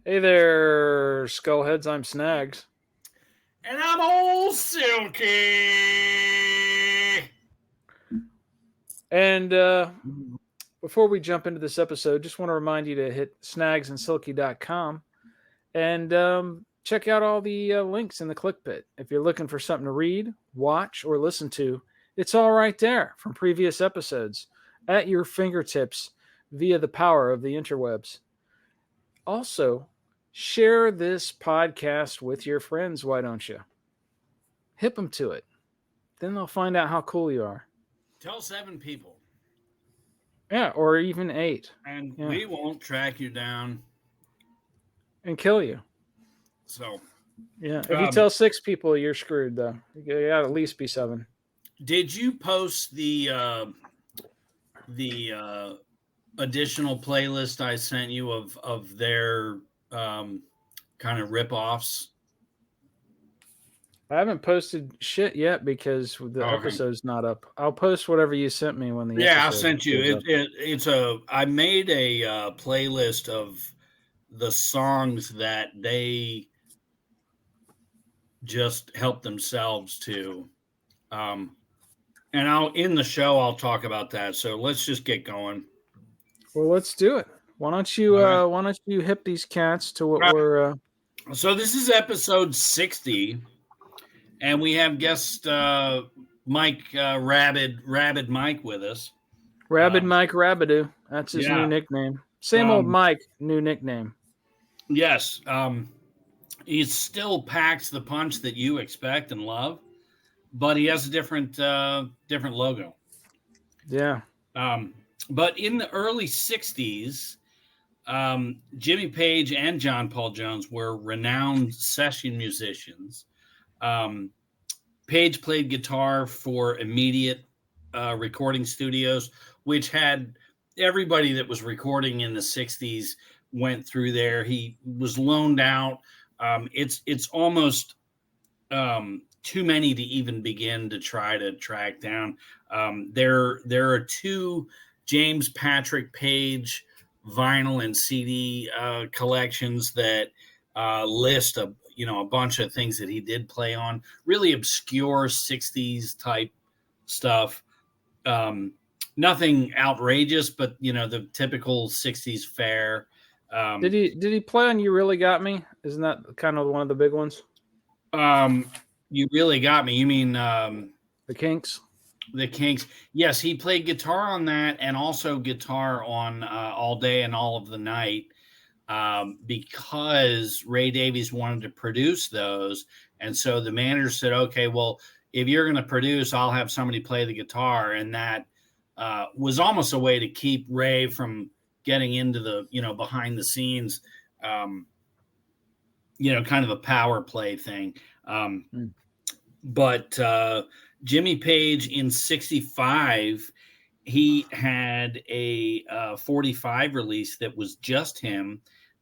Hey there, Skullheads. I'm Snags. And I'm old Silky. And before we jump into this episode, just want to remind you to hit snagsandsilky.com and check out all the links in the click bit. If you're looking for something to read, watch, or listen to, it's all right there from previous episodes at your fingertips via the power of the interwebs. Also, share this podcast with your friends, why don't you? Hip them to it. Then they'll find out how cool you are. Tell 7 people. Yeah, or even 8. And yeah. we won't track you down. And kill you. So. Yeah, if you tell 6 people, you're screwed, though. You gotta at least be 7. Did you post the additional playlist I sent you of their kind of rip-offs? I haven't posted shit yet because the episode's not up. I'll post whatever you sent me when the episode I sent you. I made a playlist of the songs that they just help themselves to. And in the show, I'll talk about that. So let's just get going. Well, let's do it. Why don't you hip these cats to what we're... So this is episode 60, and we have guest Mike, Rabid Mike with us. Rabid Mike Rabidoo. That's his new nickname. Same old Mike, new nickname. Yes. He still packs the punch that you expect and love, but he has a different logo. Yeah. But in the early 60s, Jimmy Page and John Paul Jones were renowned session musicians. Page played guitar for Immediate recording studios, which had everybody that was recording in the 60s went through there. He was loaned out. It's almost too many to even begin to try to track down. There are 2 James Patrick Page vinyl and CD collections that list a bunch of things that he did play on, really obscure 60s type stuff. Nothing outrageous, but the typical 60s fare. Did he play on You Really Got Me? Isn't that kind of one of the big ones? You Really Got Me. You mean the Kinks? The Kinks. Yes, he played guitar on that and also guitar on All Day and All of the Night because Ray Davies wanted to produce those. And so the manager said, okay, well, if you're going to produce, I'll have somebody play the guitar. And that was almost a way to keep Ray from getting into the, behind the scenes, kind of a power play thing. But Jimmy Page in 65, he had a 45 release that was just him,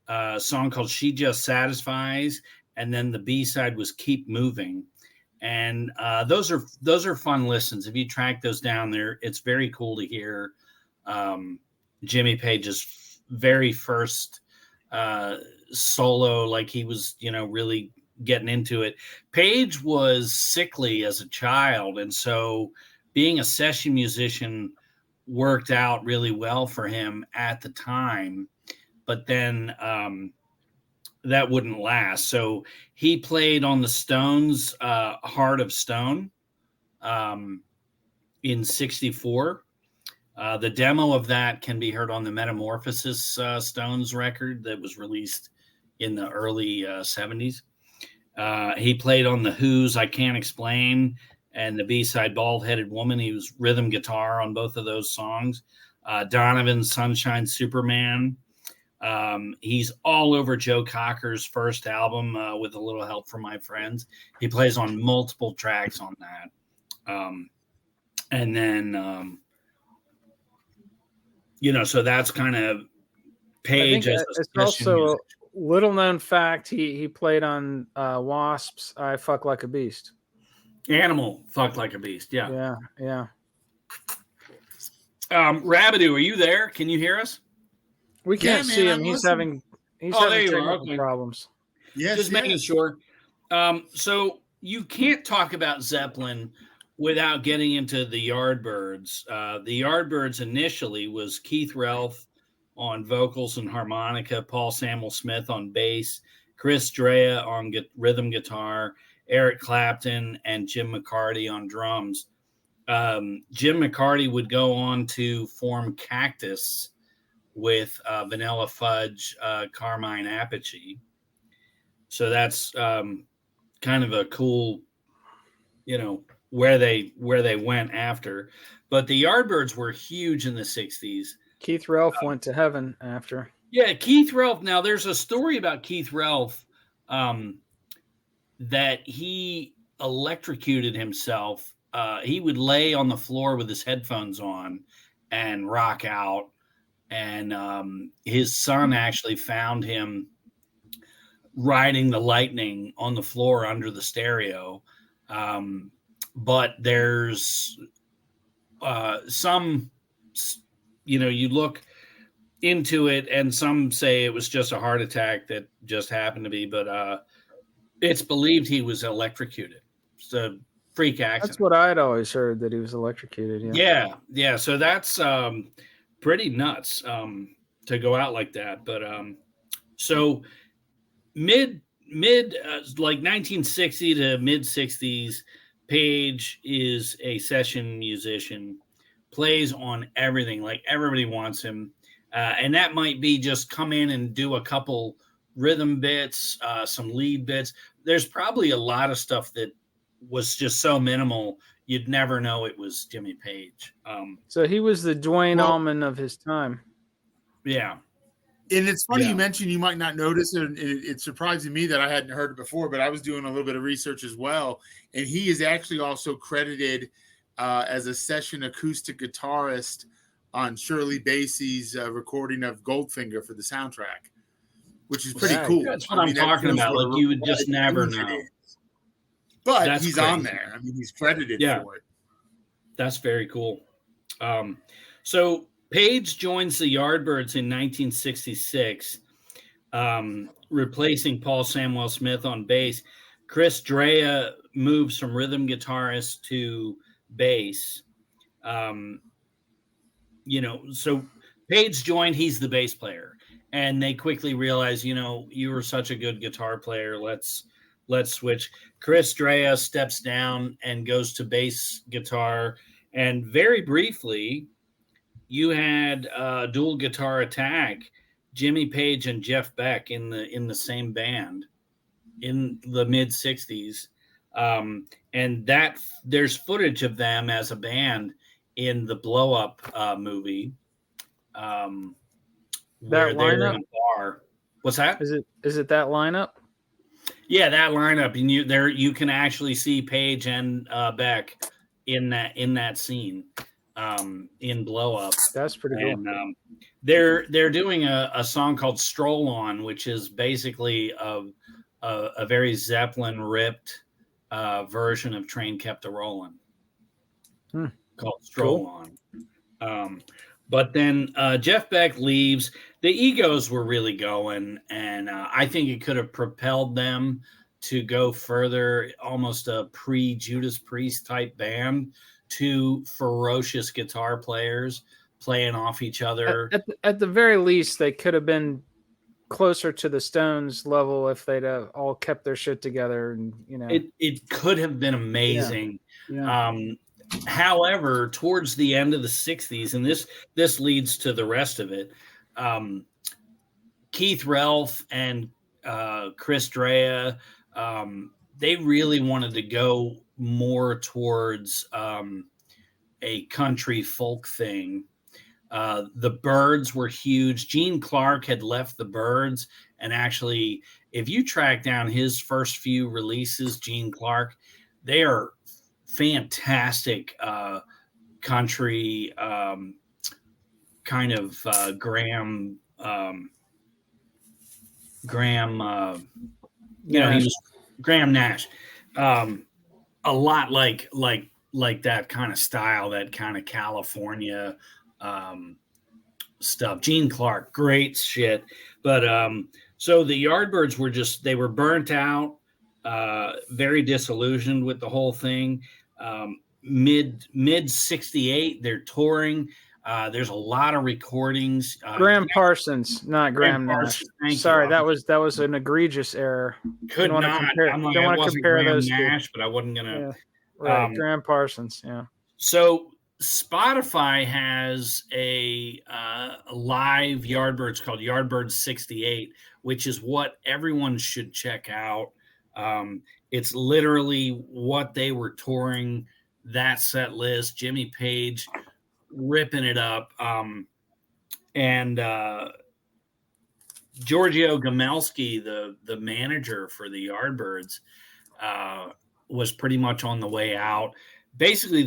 a song called She Just Satisfies. And then the B-side was Keep Moving. And those are fun listens. If you track those down there, it's very cool to hear Jimmy Page's very first solo, like he was, really getting into it. Page was sickly as a child, and so being a session musician worked out really well for him at the time. But then that wouldn't last. So he played on the Stones' Heart of Stone in 64. The demo of that can be heard on the Metamorphosis Stones record that was released in the early 70s. He played on the Who's I Can't Explain and the B-side Bald-Headed Woman. He was rhythm guitar on both of those songs. Donovan's Sunshine Superman. He's all over Joe Cocker's first album with a little help from my friends. He plays on multiple tracks on that. And then, so that's kind of Page. It's also a little known fact. He played on Wasps' I Fuck Like a Beast. Animal Fuck Like a Beast. Yeah. Yeah. Rabidoo, are you there? Can you hear us? We can't see him. He's having He's Oh, there having you are. technical Okay. problems. Yes, Just making sure. So you can't talk about Zeppelin without getting into the Yardbirds. The Yardbirds initially was Keith Relf on vocals and harmonica, Paul Samuel Smith on bass, Chris Drea on rhythm guitar, Eric Clapton, and Jim McCarty on drums. Jim McCarty would go on to form Cactus with Vanilla Fudge, Carmine Appice. So that's kind of a cool, where they went after. But the Yardbirds were huge in the 60s. Keith Relf went to heaven after. Yeah, Keith Relf. Now, there's a story about Keith Relf that he electrocuted himself. He would lay on the floor with his headphones on and rock out. And his son actually found him riding the Lightning on the floor under the stereo. But there's some, you look into it and some say it was just a heart attack that just happened to be, but it's believed he was electrocuted. It's a freak accident. That's what I'd always heard, that he was electrocuted. Yeah. So that's pretty nuts to go out like that. But so mid like 1960 to mid 60s, Page is a session musician, plays on everything, like everybody wants him. And that might be just come in and do a couple rhythm bits, some lead bits. There's probably a lot of stuff that was just so minimal you'd never know it was Jimmy Page. So he was the Dwayne Allman of his time. Yeah. And it's funny you mentioned you might not notice it. It's surprising me that I hadn't heard it before, but I was doing a little bit of research as well. And he is actually also credited as a session acoustic guitarist on Shirley Bassey's recording of Goldfinger for the soundtrack, which is pretty cool. That's what I'm talking about. Like you would just never know. But he's on there. I mean, he's credited for it. That's very cool. So Page joins the Yardbirds in 1966, replacing Paul Samuel Smith on bass. Chris Drea moves from rhythm guitarist to bass. So Page joined, he's the bass player. And they quickly realize, you were such a good guitar player. Let's switch. Chris Drea steps down and goes to bass guitar. And very briefly, you had dual guitar attack, Jimmy Page and Jeff Beck in the same band in the mid 60s. And that there's footage of them as a band in the Blow Up movie. That lineup? In a bar. What's that? Is it that lineup? Yeah, that lineup. And you can actually see Page and Beck in that scene. In Blow Up. That's pretty cool. And they're doing a song called Stroll On, which is basically a very Zeppelin ripped version of Train Kept a Rollin', called Stroll On. But then Jeff Beck leaves. The egos were really going, and I think it could have propelled them to go further, almost a pre-Judas Priest type band. Two ferocious guitar players playing off each other. At the very least, they could have been closer to the Stones level if they'd all kept their shit together. And it could have been amazing. Yeah. However, towards the end of the 60s, and this leads to the rest of it, Keith Relf and Chris Drea, they really wanted to go more towards a country folk thing. The Byrds were huge. Gene Clark had left the Byrds, and actually, if you track down his first few releases, Gene Clark, they are fantastic country kind of Graham. He was Graham Nash. A lot like that kind of style, that kind of California stuff. Gene Clark, great shit. But So the Yardbirds were they were burnt out, very disillusioned with the whole thing. Mid 68, they're touring. There's a lot of recordings. Graham Parsons, not Graham Nash. Sorry, that was an egregious error. Could not. I'm like, I wasn't Graham Nash, but I wasn't gonna. Yeah. Right, Graham Parsons. Yeah. So Spotify has a live Yardbirds called Yardbirds 68, which is what everyone should check out. It's literally what they were touring, that set list, Jimmy Page ripping it up. And Giorgio Gamelski, the manager for the Yardbirds, was pretty much on the way out. Basically,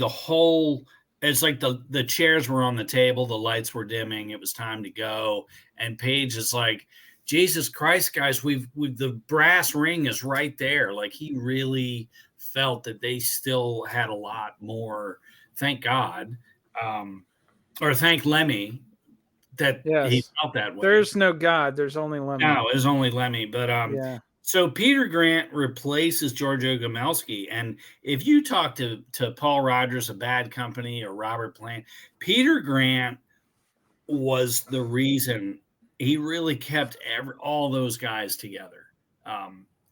it's like the chairs were on the table, the lights were dimming, it was time to go. And Page is like, Jesus Christ, guys, the brass ring is right there. Like, he really felt that they still had a lot more. Thank God. Or thank Lemmy that he felt that way. There's no God. There's only Lemmy. No, there's only Lemmy. But so Peter Grant replaces Giorgio Gamelski. And if you talk to Paul Rodgers of Bad Company or Robert Plant, Peter Grant was the reason. He really kept all those guys together.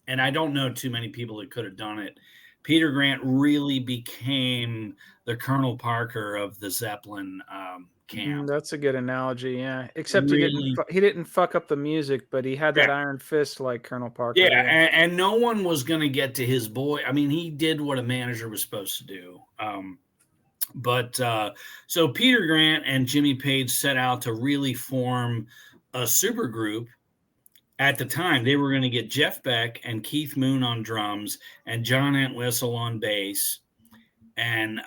And I don't know too many people that could have done it. Peter Grant really became the Colonel Parker of the Zeppelin camp. That's a good analogy, yeah. Except really, he didn't fuck up the music, but he had that iron fist like Colonel Parker. Yeah, and no one was going to get to his boy. I mean, he did what a manager was supposed to do. So Peter Grant and Jimmy Page set out to really form a super group. At the time, they were going to get Jeff Beck and Keith Moon on drums and John Entwistle on bass. And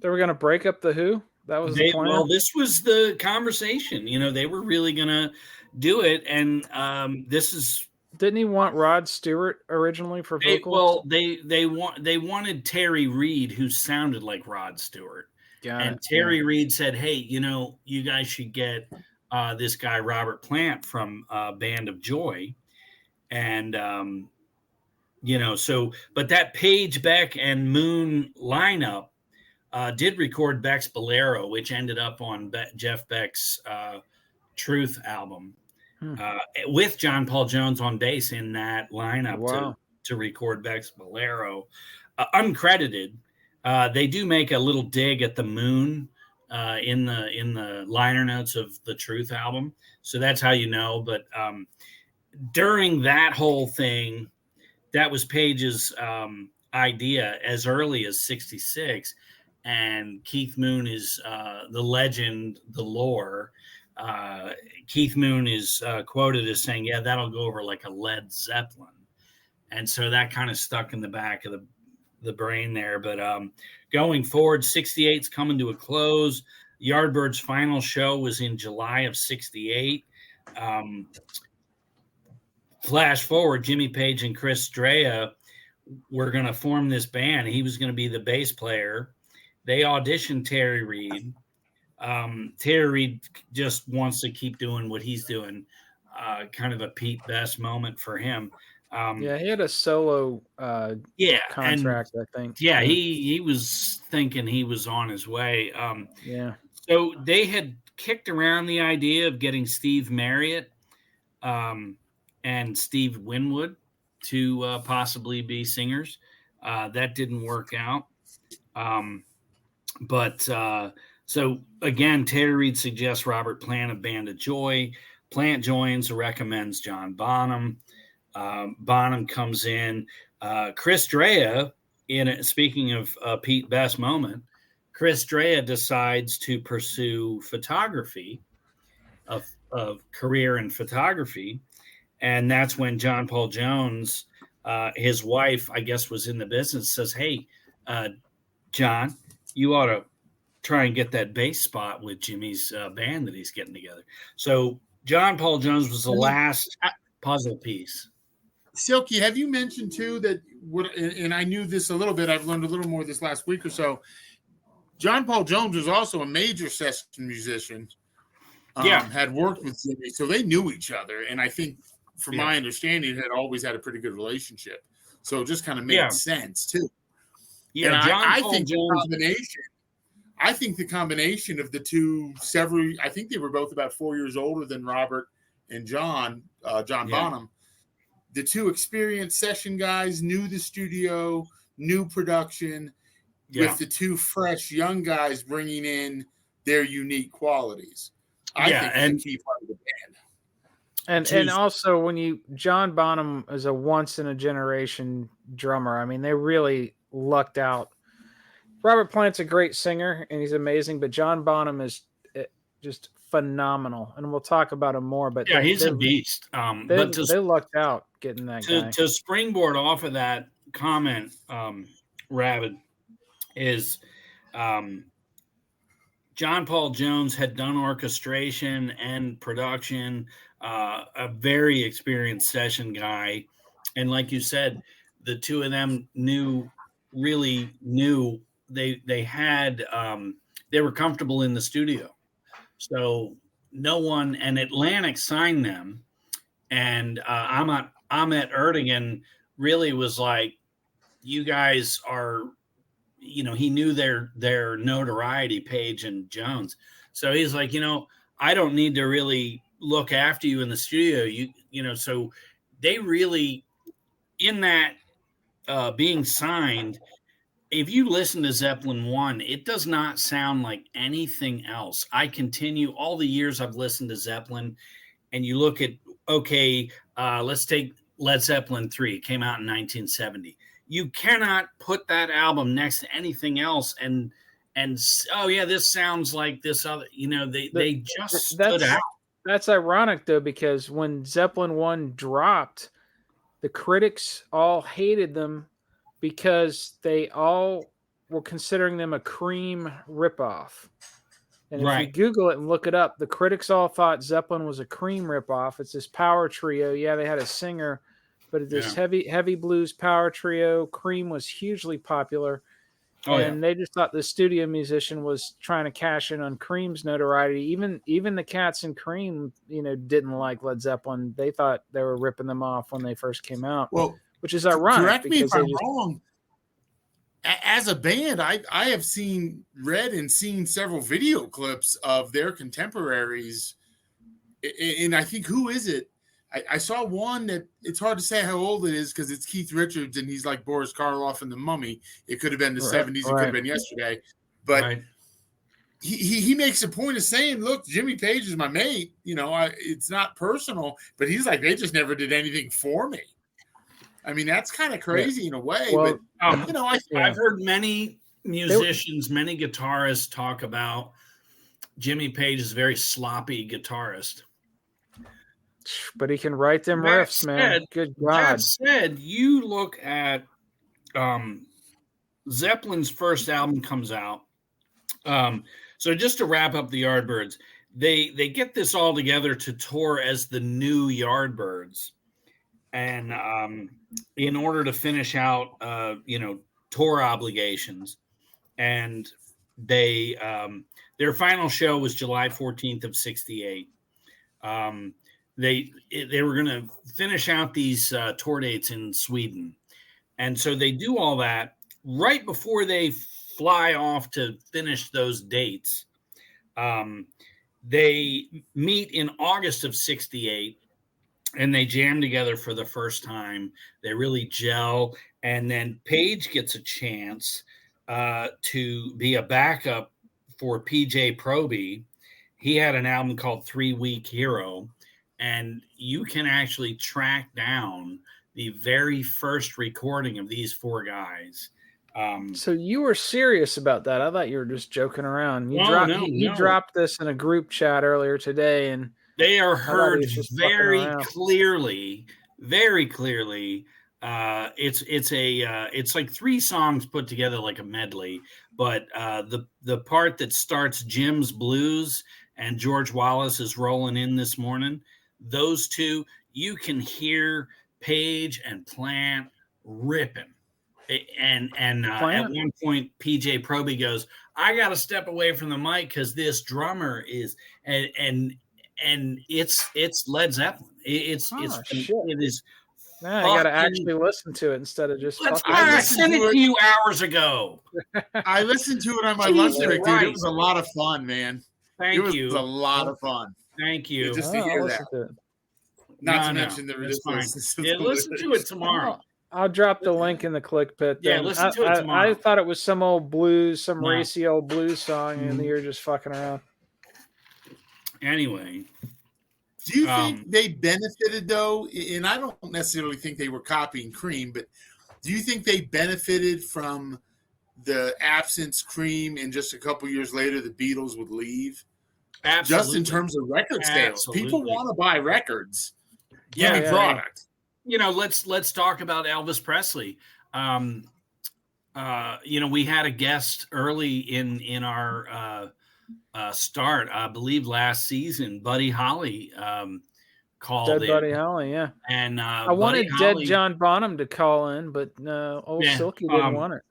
they were going to break up the Who? That was the plan? Well, this was the conversation. They were really going to do it. And this is... Didn't he want Rod Stewart originally for vocals? They wanted Terry Reid, who sounded like Rod Stewart. Terry Reid said, hey, you guys should get... this guy, Robert Plant from Band of Joy. And, but that Page, Beck, and Moon lineup did record Beck's Bolero, which ended up on Jeff Beck's Truth album with John Paul Jones on bass in that lineup to record Beck's Bolero. Uncredited. They do make a little dig at the Moon in the liner notes of the Truth album. So that's how you know. But during that whole thing, that was Page's idea as early as 66. And Keith Moon is the legend, the lore. Keith Moon is quoted as saying, yeah, that'll go over like a Led Zeppelin. And so that kind of stuck in the back of the brain there. But going forward, 68's coming to a close. Yardbirds' final show was in July of 68. Flash forward, Jimmy Page and Chris Strea were going to form this band. He was going to be the bass player. They auditioned Terry Reid. Terry Reid just wants to keep doing what he's doing. Kind of a Pete Best moment for him. He had a solo contract, I think. Yeah, he was thinking he was on his way. So they had kicked around the idea of getting Steve Marriott and Steve Winwood to possibly be singers. That didn't work out. So again, Terry Reid suggests Robert Plant of Band of Joy. Plant joins, recommends John Bonham. Bonham comes in. Chris Strea, speaking of Pete Best moment, Chris Strea decides to pursue photography, of career in photography. And that's when John Paul Jones, his wife, I guess, was in the business, says, hey, John, you ought to try and get that bass spot with Jimmy's band that he's getting together. So John Paul Jones was the last puzzle piece. Silky, have you mentioned too that and I knew this a little bit, I've learned a little more this last week or so. John Paul Jones was also a major session musician. Had worked with Jimmy, so they knew each other. And I think from my understanding, had always had a pretty good relationship. So it just kind of made sense too. Yeah, and John I Paul think Jones. the combination of the two, I think they were both about 4 years older than Robert and John Bonham. The two experienced session guys knew the studio, knew production, with the two fresh young guys bringing in their unique qualities. I think it's a key part of the band. And also when John Bonham is a once in a generation drummer. I mean, they really lucked out. Robert Plant's a great singer and he's amazing, but John Bonham is just phenomenal. And we'll talk about him more, but he's a beast. They lucked out getting that guy. To springboard off of that comment, Rabid, is John Paul Jones had done orchestration and production, a very experienced session guy. And like you said, the two of them really knew they had, they were comfortable in the studio. So no one, and Atlantic signed them. And Ahmet Erdogan really was like, you guys are, he knew their notoriety, Page and Jones. So he's like, I don't need to really look after you in the studio. So they really, in that being signed, if you listen to Zeppelin 1, it does not sound like anything else. I continue all the years I've listened to Zeppelin, and you look at, let's take Led Zeppelin 3. It came out in 1970. You cannot put that album next to anything else and this sounds like this other, they just stood out. That's ironic though, because when Zeppelin 1 dropped, the critics all hated them because they all were considering them a Cream ripoff. And if you Google it and look it up, the critics all thought Zeppelin was a Cream ripoff. It's this power trio. Yeah, they had a singer, but this heavy blues power trio. Cream was hugely popular. They just thought the studio musician was trying to cash in on Cream's notoriety. Even the cats in Cream, didn't like Led Zeppelin. They thought they were ripping them off when they first came out. Well, which is ironic. Correct me if I'm wrong. As a band, I have read and seen several video clips of their contemporaries. And I think, who is it? I saw one that it's hard to say how old it is because it's Keith Richards and he's like Boris Karloff and the Mummy. It could have been the 70s. It could have been yesterday. But he makes a point of saying, look, Jimmy Page is my mate. It's not personal, but he's like, they just never did anything for me. I mean, that's kind of crazy in a way. Well, but, I've heard many musicians, many guitarists talk about Jimmy Page is a very sloppy guitarist. But he can write them riffs, man. Good God. That said, you look at Zeppelin's first album comes out. So just to wrap up the Yardbirds, they get this all together to tour as the new Yardbirds. And in order to finish out, tour obligations. And they their final show was July 14th of 68. They were going to finish out these tour dates in Sweden. And so they do all that right before they fly off to finish those dates. They meet in August of 68 and they jam together for the first time. They really gel. And then Page gets a chance to be a backup for PJ Proby. He had an album called 3 Week Hero. And you can actually track down the very first recording of these four guys. So you were serious about that. I thought you were just joking around. You dropped this in a group chat earlier today, and they are heard very clearly. Very clearly. It's like 3 songs put together like a medley. But the part that starts Jim's Blues and George Wallace is rolling in this morning. Those two, you can hear Page and Plant ripping. And at one point, PJ Proby goes, I got to step away from the mic because this drummer is, and it's Led Zeppelin. Shit. It is. Now I got to actually listen to it instead of just. I sent it to you hours ago. I listened to it on my lunch break, dude. It was a lot of fun, man. Thank you. It was a lot of fun. Thank you. Just to hear that. Not to mention the ridiculousness. Yeah, listen to it tomorrow. I'll drop the link in the click pit. Yeah, listen to it tomorrow. I thought it was some old blues, some racy old blues song, and you're just fucking around. Anyway. Do you think they benefited, though? And I don't necessarily think they were copying Cream, but do you think they benefited from the absence Cream and just a couple years later the Beatles would leave? Absolutely. Just in terms of record sales. Absolutely. People want to buy records. Yeah, product. You know, let's talk about Elvis Presley. You know, we had a guest early in our start, I believe last season, Buddy Holly called Dead in. Buddy Holly, yeah. And I wanted Dead John Bonham to call in, but old Silky didn't want it.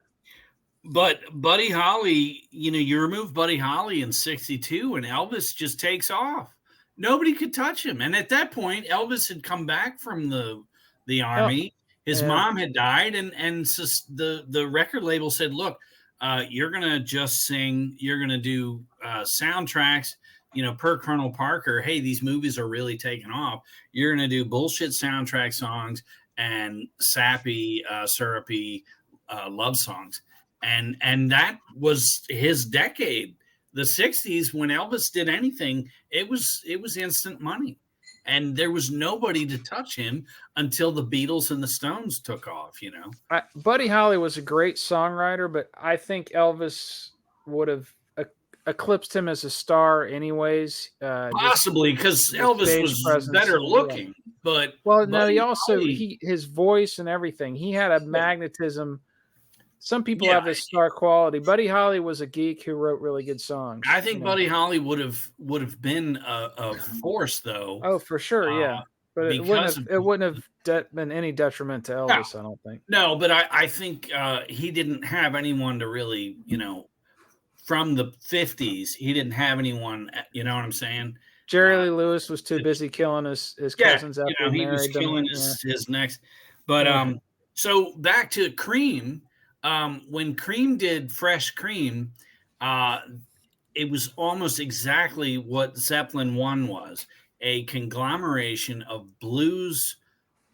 But Buddy Holly, you know, you remove Buddy Holly in 62 and Elvis just takes off. Nobody could touch him. And at that point, Elvis had come back from the army. His mom had died, and the record label said, look, you're going to just sing, you're going to do soundtracks, you know, per Colonel Parker. Hey, these movies are really taking off. You're going to do bullshit soundtrack songs and sappy, syrupy love songs. And that was his decade. The 60s, when Elvis did anything, it was instant money. And there was nobody to touch him until the Beatles and the Stones took off, you know. Buddy Holly was a great songwriter, but I think Elvis would have eclipsed him as a star anyways. Possibly, because Elvis was better looking. But he also his voice and everything. He had a magnetism. Some people have this star quality. Buddy Holly was a geek who wrote really good songs. I think Buddy Holly would have been a force, though. Oh, for sure, yeah. But it wouldn't have been any detriment to Elvis, I don't think. No, but I think he didn't have anyone to really, you know, from the 50s, he didn't have anyone, you know what I'm saying? Jerry Lee Lewis was too busy killing his cousins after he was killing his next. But so back to Cream. When Cream did Fresh Cream, it was almost exactly what Zeppelin 1 was, a conglomeration of blues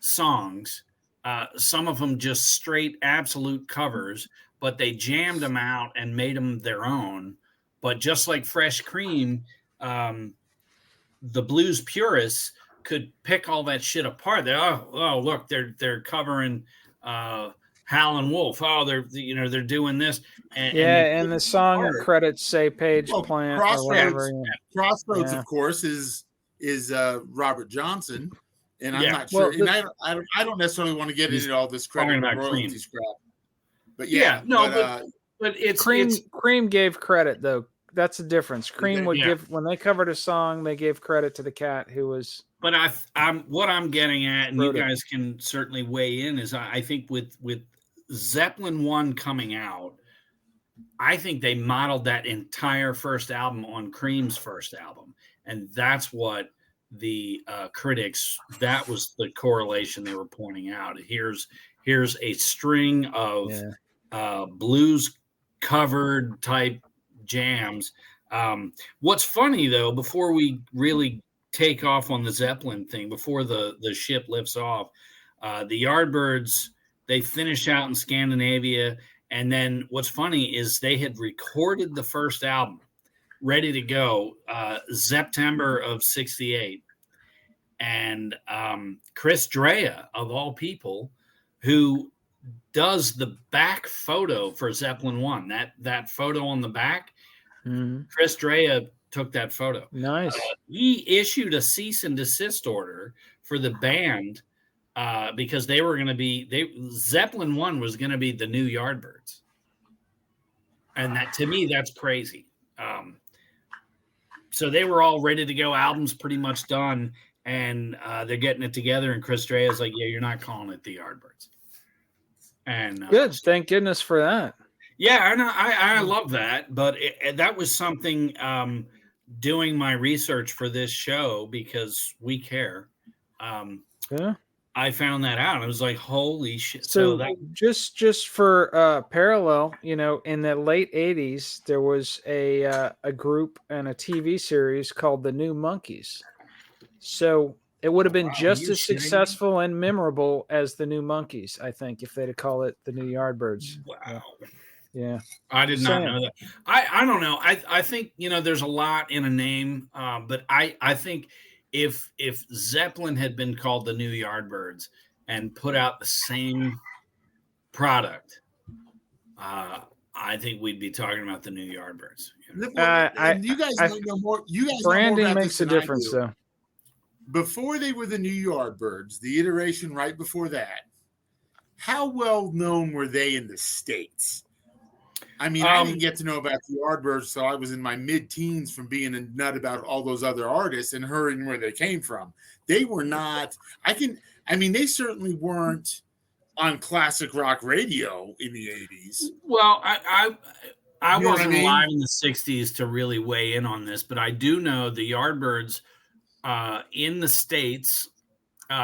songs, some of them just straight absolute covers, but they jammed them out and made them their own. But just like Fresh Cream, the blues purists could pick all that shit apart. Look, they're covering Howlin' Wolf. Oh, they're doing this. And the song credits say Page Plant or whatever. Crossroads, of course, is Robert Johnson, and I'm not sure. And I don't necessarily want to get into all this credit and royalties crap. But but it's Cream gave credit though. That's the difference. Cream would give when they covered a song, they gave credit to the cat who was. But what I'm getting at, and you guys can certainly weigh in, is I think with Zeppelin 1 coming out, I think they modeled that entire first album on Cream's first album, and that's what the critics. That was the correlation they were pointing out. Here's a string of blues covered type jams. What's funny though, before we really take off on the Zeppelin thing, before the ship lifts off, the Yardbirds, they finish out in Scandinavia, and then what's funny is they had recorded the first album ready to go September of 68, and Chris Drea, of all people, who does the back photo for Zeppelin 1, that photo on the back, Chris Drea took that photo. Nice. He issued a cease and desist order for the band because they were going to be Zeppelin 1 was going to be the new Yardbirds, and that, to me, that's crazy. So they were all ready to go. Album's pretty much done, and they're getting it together. And Chris Drea is like, "Yeah, you're not calling it the Yardbirds." And good, thank goodness for that. Yeah, I love that, but that was something. Doing my research for this show, because we care, Yeah. I found that out. I was like, holy shit. So that just for parallel, in the late 80s, there was a group and a TV series called The New Monkeys. So it would have been just as successful and memorable as The New Monkeys, I think, if they'd have called it The New Yardbirds. Wow. Yeah. I did not know that. I don't know. I think, there's a lot in a name, but I think if Zeppelin had been called the New Yardbirds and put out the same product, I think we'd be talking about the New Yardbirds. You guys might know more. You guys branding know more about makes a difference, though. Before they were the New Yardbirds, the iteration right before that, how well known were they in the States? I mean, I didn't get to know about the Yardbirds, so I was in my mid-teens from being a nut about all those other artists and hearing where they came from. They were not. They certainly weren't on classic rock radio in the 80s. Well, I wasn't alive in the 60s to really weigh in on this, but I do know the Yardbirds in the States,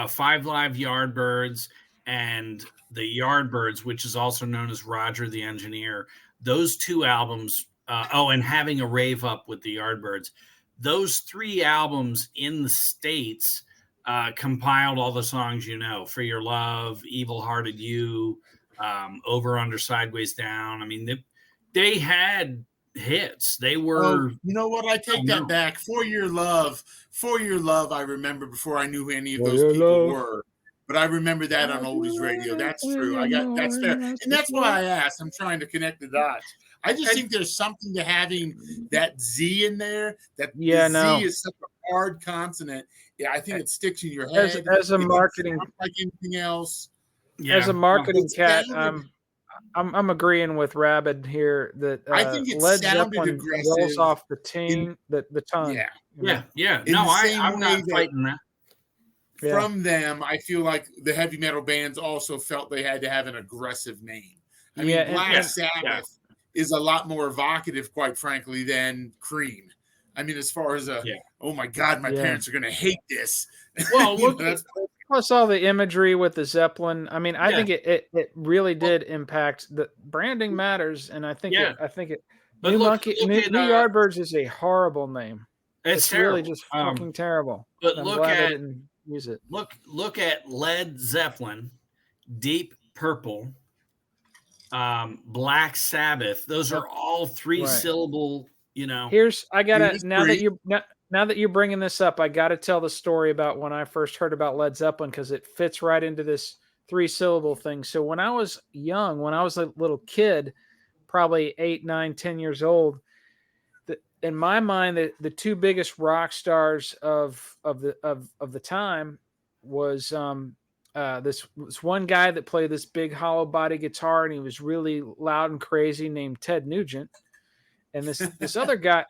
Five Live Yardbirds and the Yardbirds, which is also known as Roger the Engineer. Those two albums, and Having a Rave Up with the Yardbirds, those three albums in the States compiled all the songs For Your Love, Evil Hearted You, Over, Under, Sideways, Down. I mean, they had hits. They were. You know what? I take that back. For Your Love, I remember before I knew who any of those people were. But I remember that on Oldies Radio. That's true. That's fair. And that's why I asked. I'm trying to connect the dots. I just think there's something to having that Z in there. That Z is such a hard consonant. Yeah, I think it sticks in your head. As a marketing, like anything else. Yeah. As a marketing cat, I'm agreeing with Rabid here that I think Led Zeppelin rolls off the tongue. Yeah. No, I'm not fighting that. From them, I feel like the heavy metal bands also felt they had to have an aggressive name. I mean, Black Sabbath is a lot more evocative, quite frankly, than Cream. I mean, as far as oh my God, my parents are going to hate this. Well, plus all the imagery with the Zeppelin. I mean, I think it really did impact the branding matters, and I think it. New Yardbirds is a horrible name. It's really just fucking terrible. But I'm look glad at I didn't use it. Look at Led Zeppelin, Deep Purple, Black Sabbath. Those are all three-syllable. Now that you're bringing this up, I got to tell the story about when I first heard about Led Zeppelin because it fits right into this three-syllable thing. So when I was young, when I was a little kid, probably 8, 9, 10 years old, in my mind, the two biggest rock stars of the time was this one guy that played this big hollow body guitar, and he was really loud and crazy, named Ted Nugent. And this other guy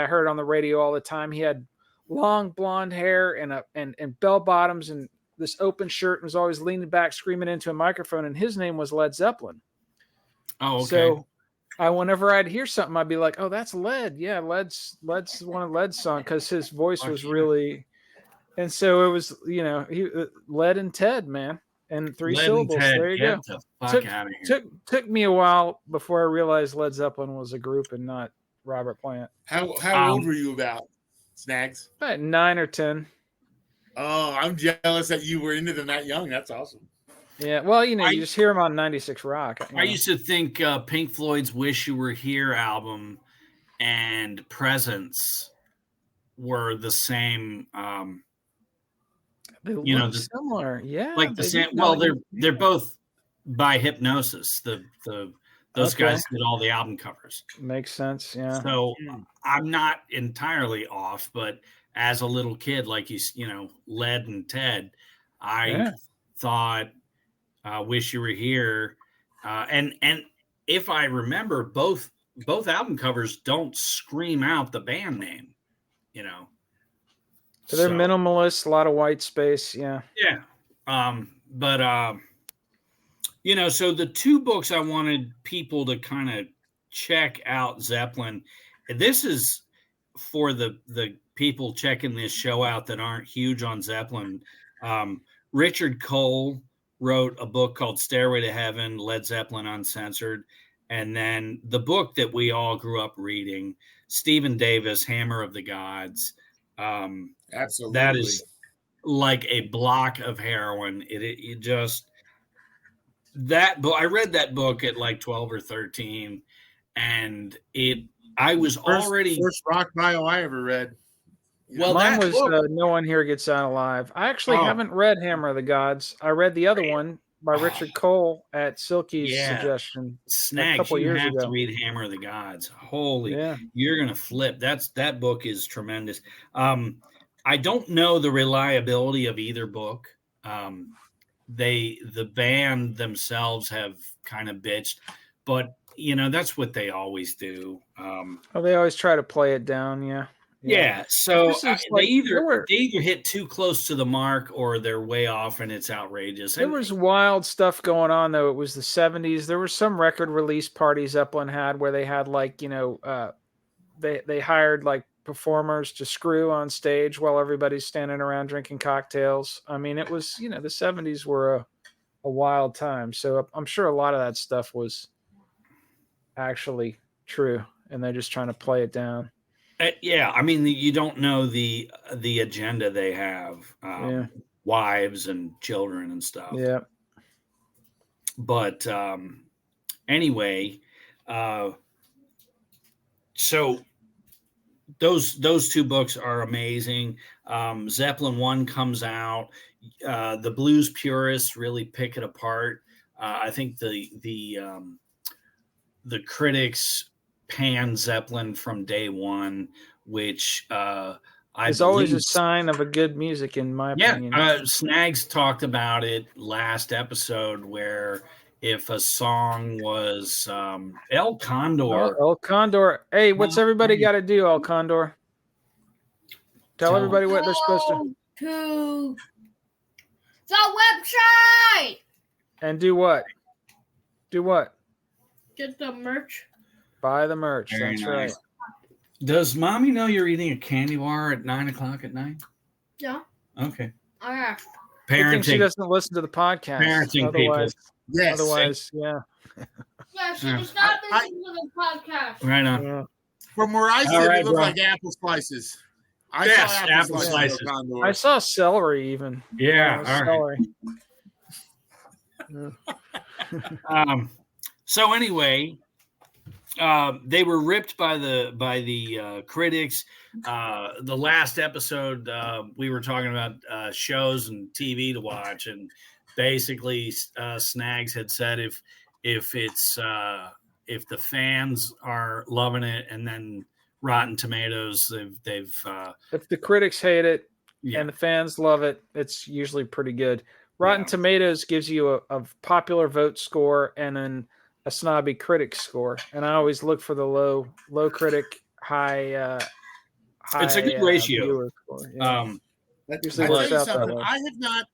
I heard on the radio all the time. He had long blonde hair and bell bottoms and this open shirt, and was always leaning back, screaming into a microphone. And his name was Led Zeppelin. Oh, okay. So whenever I'd hear something, I'd be like, "Oh, that's Led. Yeah, Led's one of Led's songs," because his voice was really. And so it was, he Led and Ted, man, and three syllables. There you go. Took me a while before I realized Led Zeppelin was a group and not Robert Plant. How old were you about, Snags? About 9 or 10. Oh, I'm jealous that you were into them that young. That's awesome. Yeah, well, you just hear them on 96 Rock. I used to think Pink Floyd's "Wish You Were Here" album and "Presence" were the same. They look similar, like the same. Well, they're both by Hypnosis. Those guys did all the album covers. Makes sense, yeah. So I'm not entirely off, but as a little kid, like Led and Ted, I thought "Wish You Were Here," and if I remember, both album covers don't scream out the band name, So they're minimalist, a lot of white space, yeah. Yeah. So the two books I wanted people to kind of check out Zeppelin. This is for the people checking this show out that aren't huge on Zeppelin. Richard Cole wrote a book called Stairway to Heaven, Led Zeppelin Uncensored. And then the book that we all grew up reading, Stephen Davis, Hammer of the Gods. Absolutely. That is like a block of heroin. It just, that book, I read that book at like 12 or 13, and I was already first rock bio I ever read. Well, mine was No One Here Gets Out Alive. I actually haven't read Hammer of the Gods. I read the other one by Richard Cole at Silky's suggestion. Snags, a couple years ago. To read Hammer of the Gods. You're gonna flip. That book is tremendous. I don't know the reliability of either book. The band themselves have kind of bitched, but that's what they always do. They always try to play it down. Yeah. So they either hit too close to the mark or they're way off, and it's outrageous. There was wild stuff going on, though. It was the 70s. There were some record release parties Zeppelin had where they had they hired like performers to screw on stage while everybody's standing around drinking cocktails. I mean, it was, the 70s were a wild time. So I'm sure a lot of that stuff was actually true, and they're just trying to play it down. I mean, you don't know the agenda they have, wives and children and stuff. Yeah. But anyway, so those two books are amazing. Zeppelin 1 comes out. The blues purists really pick it apart. I think the critics pan Zeppelin from day one, which is always a sign of a good music, in my opinion. Snags talked about it last episode, where if a song was El Condor. El Condor. Hey, what's everybody got to do, El Condor? Tell everybody what they're supposed to the website. And do what? Do what? Get the merch. Buy the merch. Very That's nice. right. Does mommy know you're eating a candy bar at 9:00 at night? Yeah. Okay. I asked. Parenting. She doesn't listen to the podcast. Parenting people. Yes. Otherwise, yeah. Yeah, she does not listen to the podcast. Right on. Yeah. From where I sit, it looked like apple slices. I saw apple slices. I saw celery even. Yeah. Celery. So anyway, they were ripped by the critics. The last episode, we were talking about shows and TV to watch, and basically Snags had said if the fans are loving it, and then Rotten Tomatoes, they've if the critics hate it and the fans love it, it's usually pretty good. Rotten Tomatoes gives you a popular vote score and then a snobby critic score, and I always look for the low critic, high. It's a good ratio. I have not.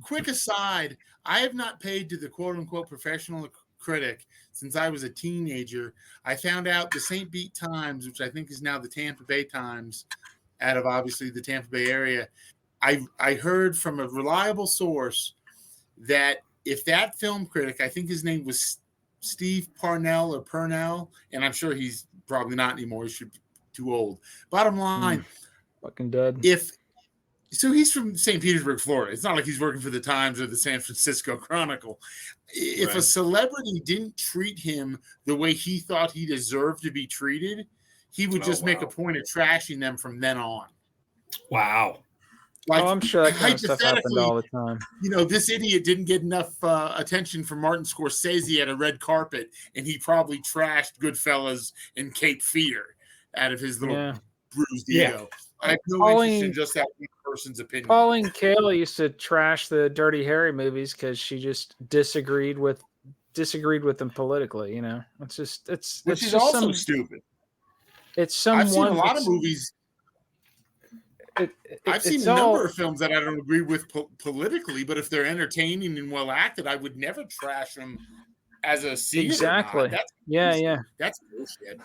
Quick aside, I have not paid to the quote unquote professional critic since I was a teenager. I found out the St. Pete Times, which I think is now the Tampa Bay Times, out of obviously the Tampa Bay area. I heard from a reliable source that if that film critic, I think his name was Steve Purnell, and I'm sure he's probably not anymore. He should be too old. Bottom line, fucking dead. So he's from St. Petersburg, Florida. It's not like he's working for the Times or the San Francisco Chronicle. If a celebrity didn't treat him the way he thought he deserved to be treated, he would just make a point of trashing them from then on. Wow. Like, I'm sure that kind of stuff happened all the time. This idiot didn't get enough attention from Martin Scorsese at a red carpet, and he probably trashed Goodfellas and Cape Fear out of his little bruised ego. I have no interest in just that one person's opinion. Pauline Kael used to trash the Dirty Harry movies because she just disagreed with them politically. It's just which is also stupid. It's someone. I've seen a lot of movies. I've seen a number of films that I don't agree with politically, but if they're entertaining and well acted, I would never trash them as a scene. Exactly. That's bullshit.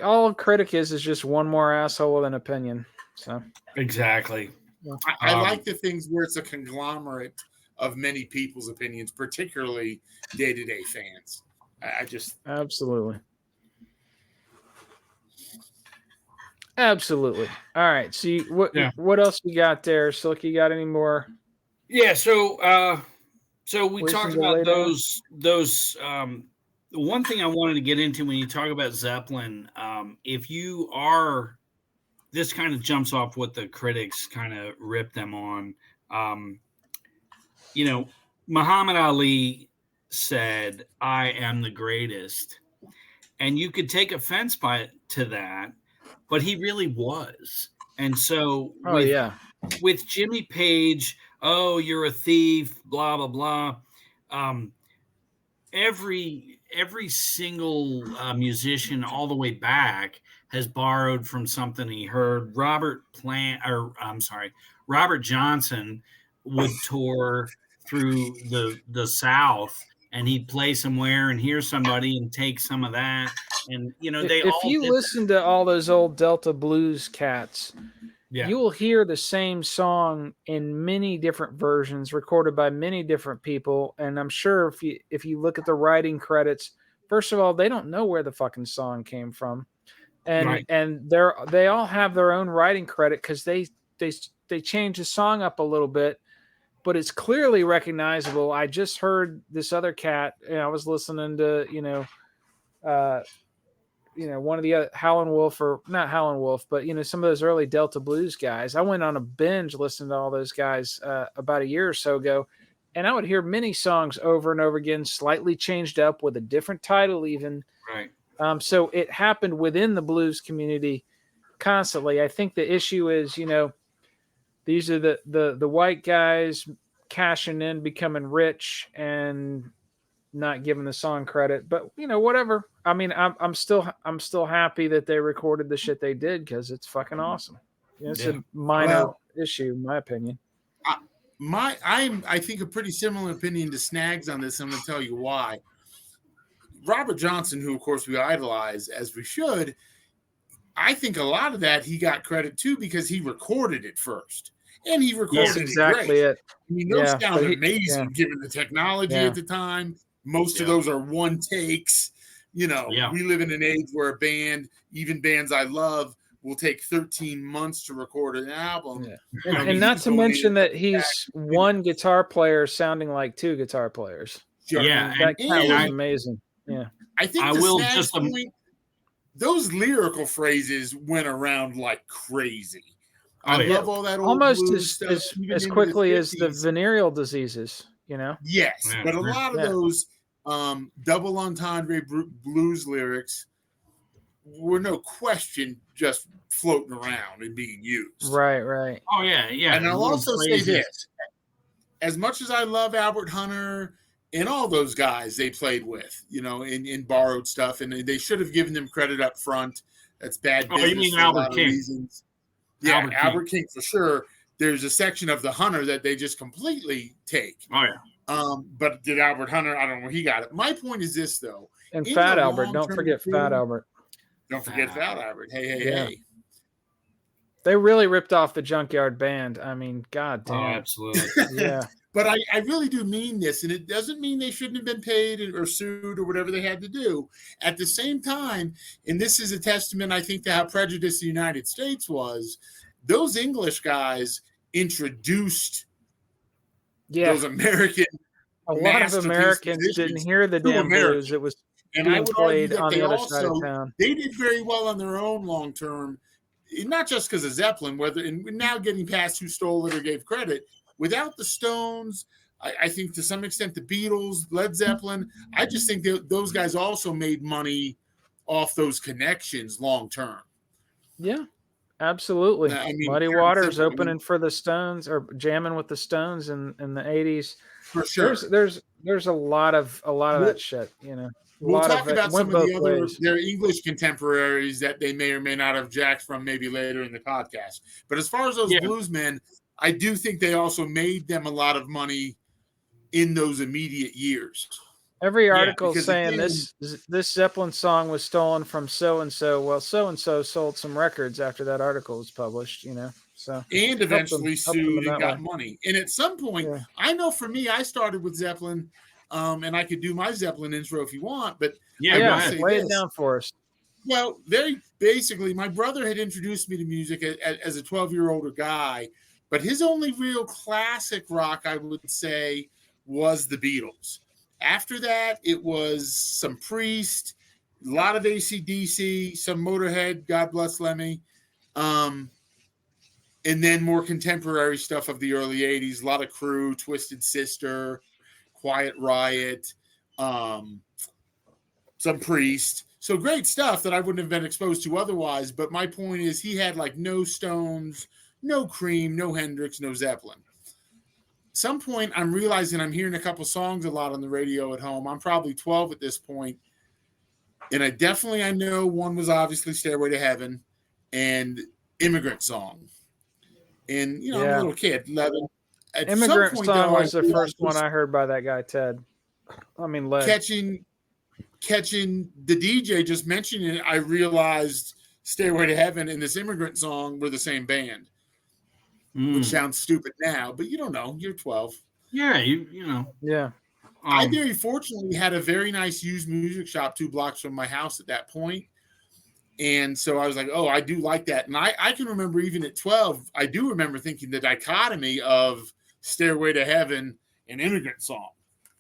All a critic is just one more asshole with an opinion. So exactly. I like the things where it's a conglomerate of many people's opinions, particularly day-to-day fans. I just absolutely. All right. So what else you got there, Silky? You got any more? Yeah. So we talked about those. The one thing I wanted to get into when you talk about Zeppelin, if you are, this kind of jumps off what the critics kind of ripped them on. Muhammad Ali said, "I am the greatest," and you could take offense to that, but he really was. And so, with Jimmy Page, "Oh, you're a thief," blah blah blah. Every single musician all the way back has borrowed from something he heard. Robert Johnson would tour through the South, and he'd play somewhere and hear somebody and take some of that. And if you listen to all those old Delta blues cats, you will hear the same song in many different versions, recorded by many different people. And I'm sure if you look at the writing credits, first of all, they don't know where the fucking song came from, and they all have their own writing credit because they change the song up a little bit, but it's clearly recognizable. I just heard this other cat, and I was listening to one of the other Howlin' Wolf, or not Howlin' Wolf, but some of those early Delta blues guys. I went on a binge listening to all those guys about a year or so ago, and I would hear many songs over and over again, slightly changed up with a different title even. Right. So it happened within the blues community constantly. I think the issue is, these are the white guys cashing in, becoming rich, and not giving the song credit, but whatever. I mean, I'm still happy that they recorded the shit they did, because it's fucking awesome. It's a minor issue, in my opinion. I think a pretty similar opinion to Snags on this. I'm going to tell you why. Robert Johnson, who of course we idolize as we should, I think a lot of that he got credit too because he recorded it first. And he recorded exactly it great. it. I mean, those sound amazing given the technology at the time. Most of those are one takes. We live in an age where even bands I love, will take 13 months to record an album. Yeah. And not to mention that he's one guitar player sounding like two guitar players. Sure. Yeah. That was amazing. Yeah. I think point, those lyrical phrases went around like crazy. I love all that old almost blues as quickly as the venereal diseases, Yes, but a lot of those double entendre blues lyrics were no question just floating around and being used. Right. Oh yeah. And I'll also say this: as much as I love Albert Hunter and all those guys they played with, in borrowed stuff, and they should have given them credit up front. That's bad business. You mean Albert King? Reasons. Yeah, Albert King for sure. There's a section of the Hunter that they just completely take. Oh yeah. But did Albert Hunter? I don't know where he got it. My point is this though. And Fat Albert, don't forget Fat Albert. Don't forget Fat Albert. Hey. They really ripped off the Junkyard Band. I mean, god damn. Oh, absolutely. Yeah. But I really do mean this, and it doesn't mean they shouldn't have been paid or sued or whatever they had to do. At the same time, and this is a testament, I think, to how prejudiced the United States was, those English guys introduced those American. A lot of Americans didn't hear the damn blues. It was being played on the other side of town. They did very well on their own long term, not just because of Zeppelin, and now getting past who stole it or gave credit. Without the Stones, I think to some extent the Beatles, Led Zeppelin, I just think that those guys also made money off those connections long term. Yeah, absolutely. I mean, Muddy Waters opening for the Stones or jamming with the Stones in the 80s. For sure. There's a lot of that shit, We'll talk about some of the other their English contemporaries that they may or may not have jacked from maybe later in the podcast. But as far as those bluesmen, I do think they also made them a lot of money in those immediate years. Every article saying this Zeppelin song was stolen from so and so. Well, so and so sold some records after that article was published. So and eventually helped them sued in and that got way. money. And at some point, Yeah. I know for me, I started with Zeppelin, and I could do my Zeppelin intro if you want, but Yeah, I go will ahead. say Lay it this. down for us. Well, very basically, my brother had introduced me to music as a 12-year-older guy, but his only real classic rock, I would say, was the Beatles. After that, it was some Priest, a lot of AC/DC, some Motorhead, God bless Lemmy, and then more contemporary stuff of the early 80s, a lot of Crew, Twisted Sister, Quiet Riot, some Priest. So great stuff that I wouldn't have been exposed to otherwise. But my point is he had like no Stones, no Cream, no Hendrix, no Zeppelin. Some point I'm realizing I'm hearing a couple songs a lot on the radio at home. I'm probably 12 at this point. And I know one was obviously Stairway to Heaven and Immigrant Song. And, I'm a little kid, 11. At Immigrant some point, Song though, was the first one I heard by that guy, Ted. I mean, Led. Catching the DJ just mentioning it, I realized Stairway to Heaven and this Immigrant Song were the same band, which sounds stupid now, but you don't know. You're 12. Yeah, you know. Yeah. I very fortunately had a very nice used music shop 2 blocks from my house at that point. And so I was like, oh, I do like that. And I can remember even at 12, I do remember thinking the dichotomy of Stairway to Heaven and Immigrant Song.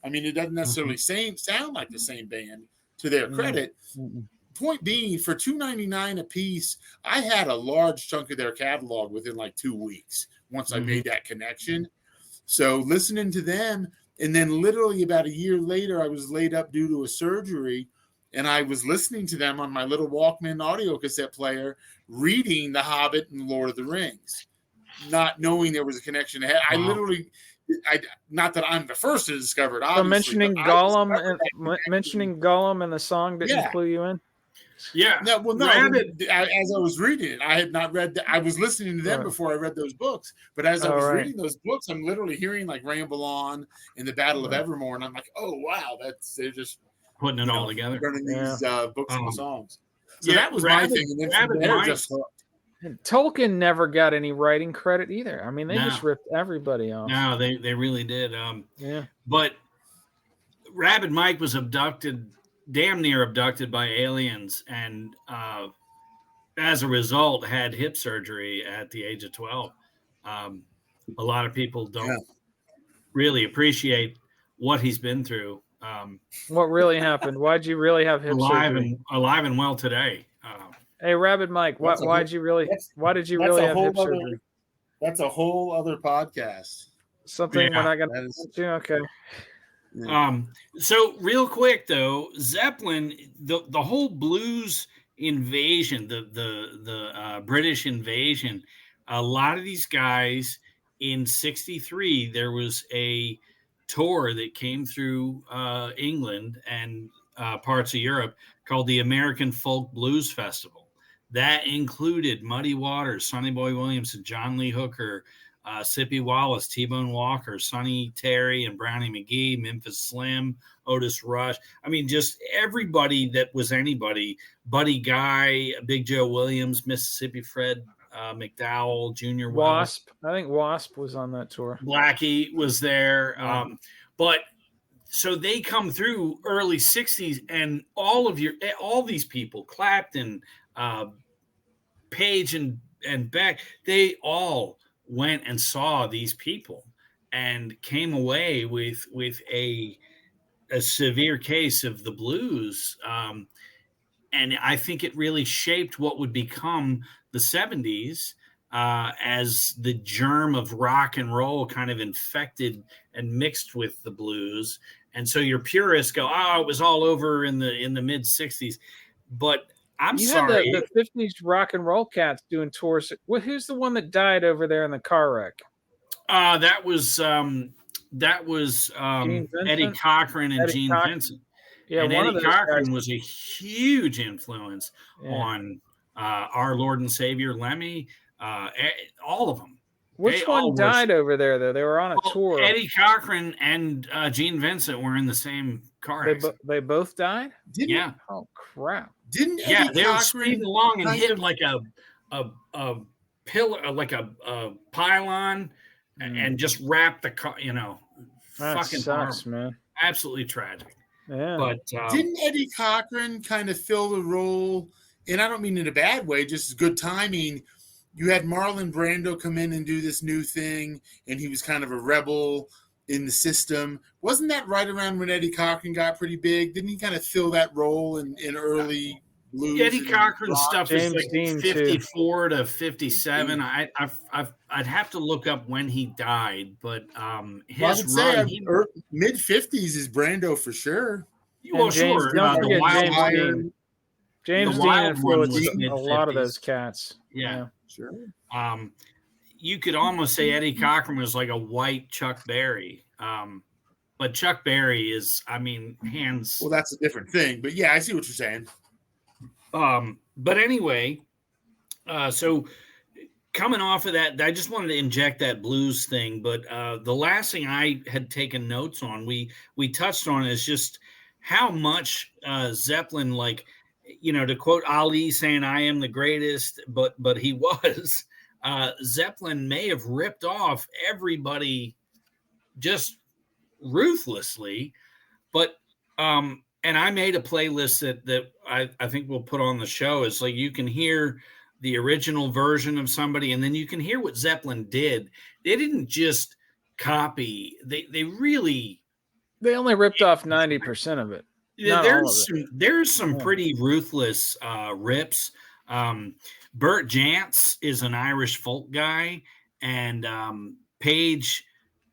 I mean, it doesn't necessarily sound like the same band, to their credit. Point being, for $2.99 a piece, I had a large chunk of their catalog within like 2 weeks once I made that connection. So listening to them, and then literally about a year later, I was laid up due to a surgery, and I was listening to them on my little Walkman audio cassette player, reading The Hobbit and Lord of the Rings, not knowing there was a connection ahead. I literally... not that I'm the first to discover it. So mentioning Gollum and the song didn't clue you in. Yeah. No. Rabid, as I was reading it, I had not read. I was listening to them before I read those books. But as I was reading those books, I'm literally hearing like Ramble On and the Battle of Evermore, and I'm like, oh wow, they're just putting it all together, turning these books into songs. So that was Rabid, my thing, and then from there, just hooked. And Tolkien never got any writing credit either. I mean, they just ripped everybody off. No, they really did. Yeah. But Rabid Mike was damn near abducted by aliens, and as a result, had hip surgery at the age of 12. A lot of people don't really appreciate what he's been through. What really happened? Why'd you really have hip surgery? Alive and well today. Hey, Rabid Mike, why did you really have hip surgery? That's a whole other podcast. Something we're not going to do. Okay. So real quick though, Zeppelin, the whole blues invasion, the British invasion, a lot of these guys in '63, there was a tour that came through England and parts of Europe called the American Folk Blues Festival. That included Muddy Waters, Sonny Boy Williams, and John Lee Hooker, Sippy Wallace, T-Bone Walker, Sonny Terry, and Brownie McGee, Memphis Slim, Otis Rush. I mean, just everybody that was anybody. Buddy Guy, Big Joe Williams, Mississippi Fred McDowell, Junior Wasp. I think Wasp was on that tour. Blackie was there. But so they come through early 60s, and all these people, Clapton, Page and Beck, they all went and saw these people and came away with a severe case of the blues. And I think it really shaped what would become the 70s as the germ of rock and roll kind of infected and mixed with the blues. And so your purists go, oh, it was all over in the mid 60s. But I'm sorry. You had the 50s rock and roll cats doing tours. Who's the one that died over there in the car wreck? That was Eddie Cochran and Gene Vincent. Yeah, and Eddie Cochran was a huge influence on our Lord and Savior Lemmy. All of them. Which one died over there, though? They were on a tour. Eddie Cochran and Gene Vincent were in the same car accident. They both died? Yeah. Oh, crap. Didn't Eddie they were speeding along and hit like pillar, like a pylon, and just wrap the car. That fucking sucks, horrible. man. Absolutely tragic. Yeah. But didn't Eddie Cochran kind of fill the role? And I don't mean in a bad way, just good timing. You had Marlon Brando come in and do this new thing, and he was kind of a rebel in the system. Wasn't that right around when Eddie Cochran got pretty big? Didn't he kind of fill that role in early blues? Eddie Cochran stuff is like Dean 54 to 57. I'd have to look up when he died, but his run, mid 50s is Brando for sure. Well, James, sure. don't The forget Wild James the Dean Wild one was influenced a mid-50s. lot of those cats. Yeah. Sure. You could almost say Eddie Cochran was like a white Chuck Berry. But Chuck Berry is, hands. Well, that's a different thing. But yeah, I see what you're saying. But anyway, so coming off of that, I just wanted to inject that blues thing. But the last thing I had taken notes on, we touched on, is just how much Zeppelin, like, to quote Ali saying, "I am the greatest," but he was. Zeppelin may have ripped off everybody just ruthlessly, but and I made a playlist that I think we'll put on the show. Is like, you can hear the original version of somebody, and then you can hear what Zeppelin did. They didn't just copy. They only ripped off 90% of it. There's some pretty ruthless rips. Bert Jantz is an Irish folk guy, and Page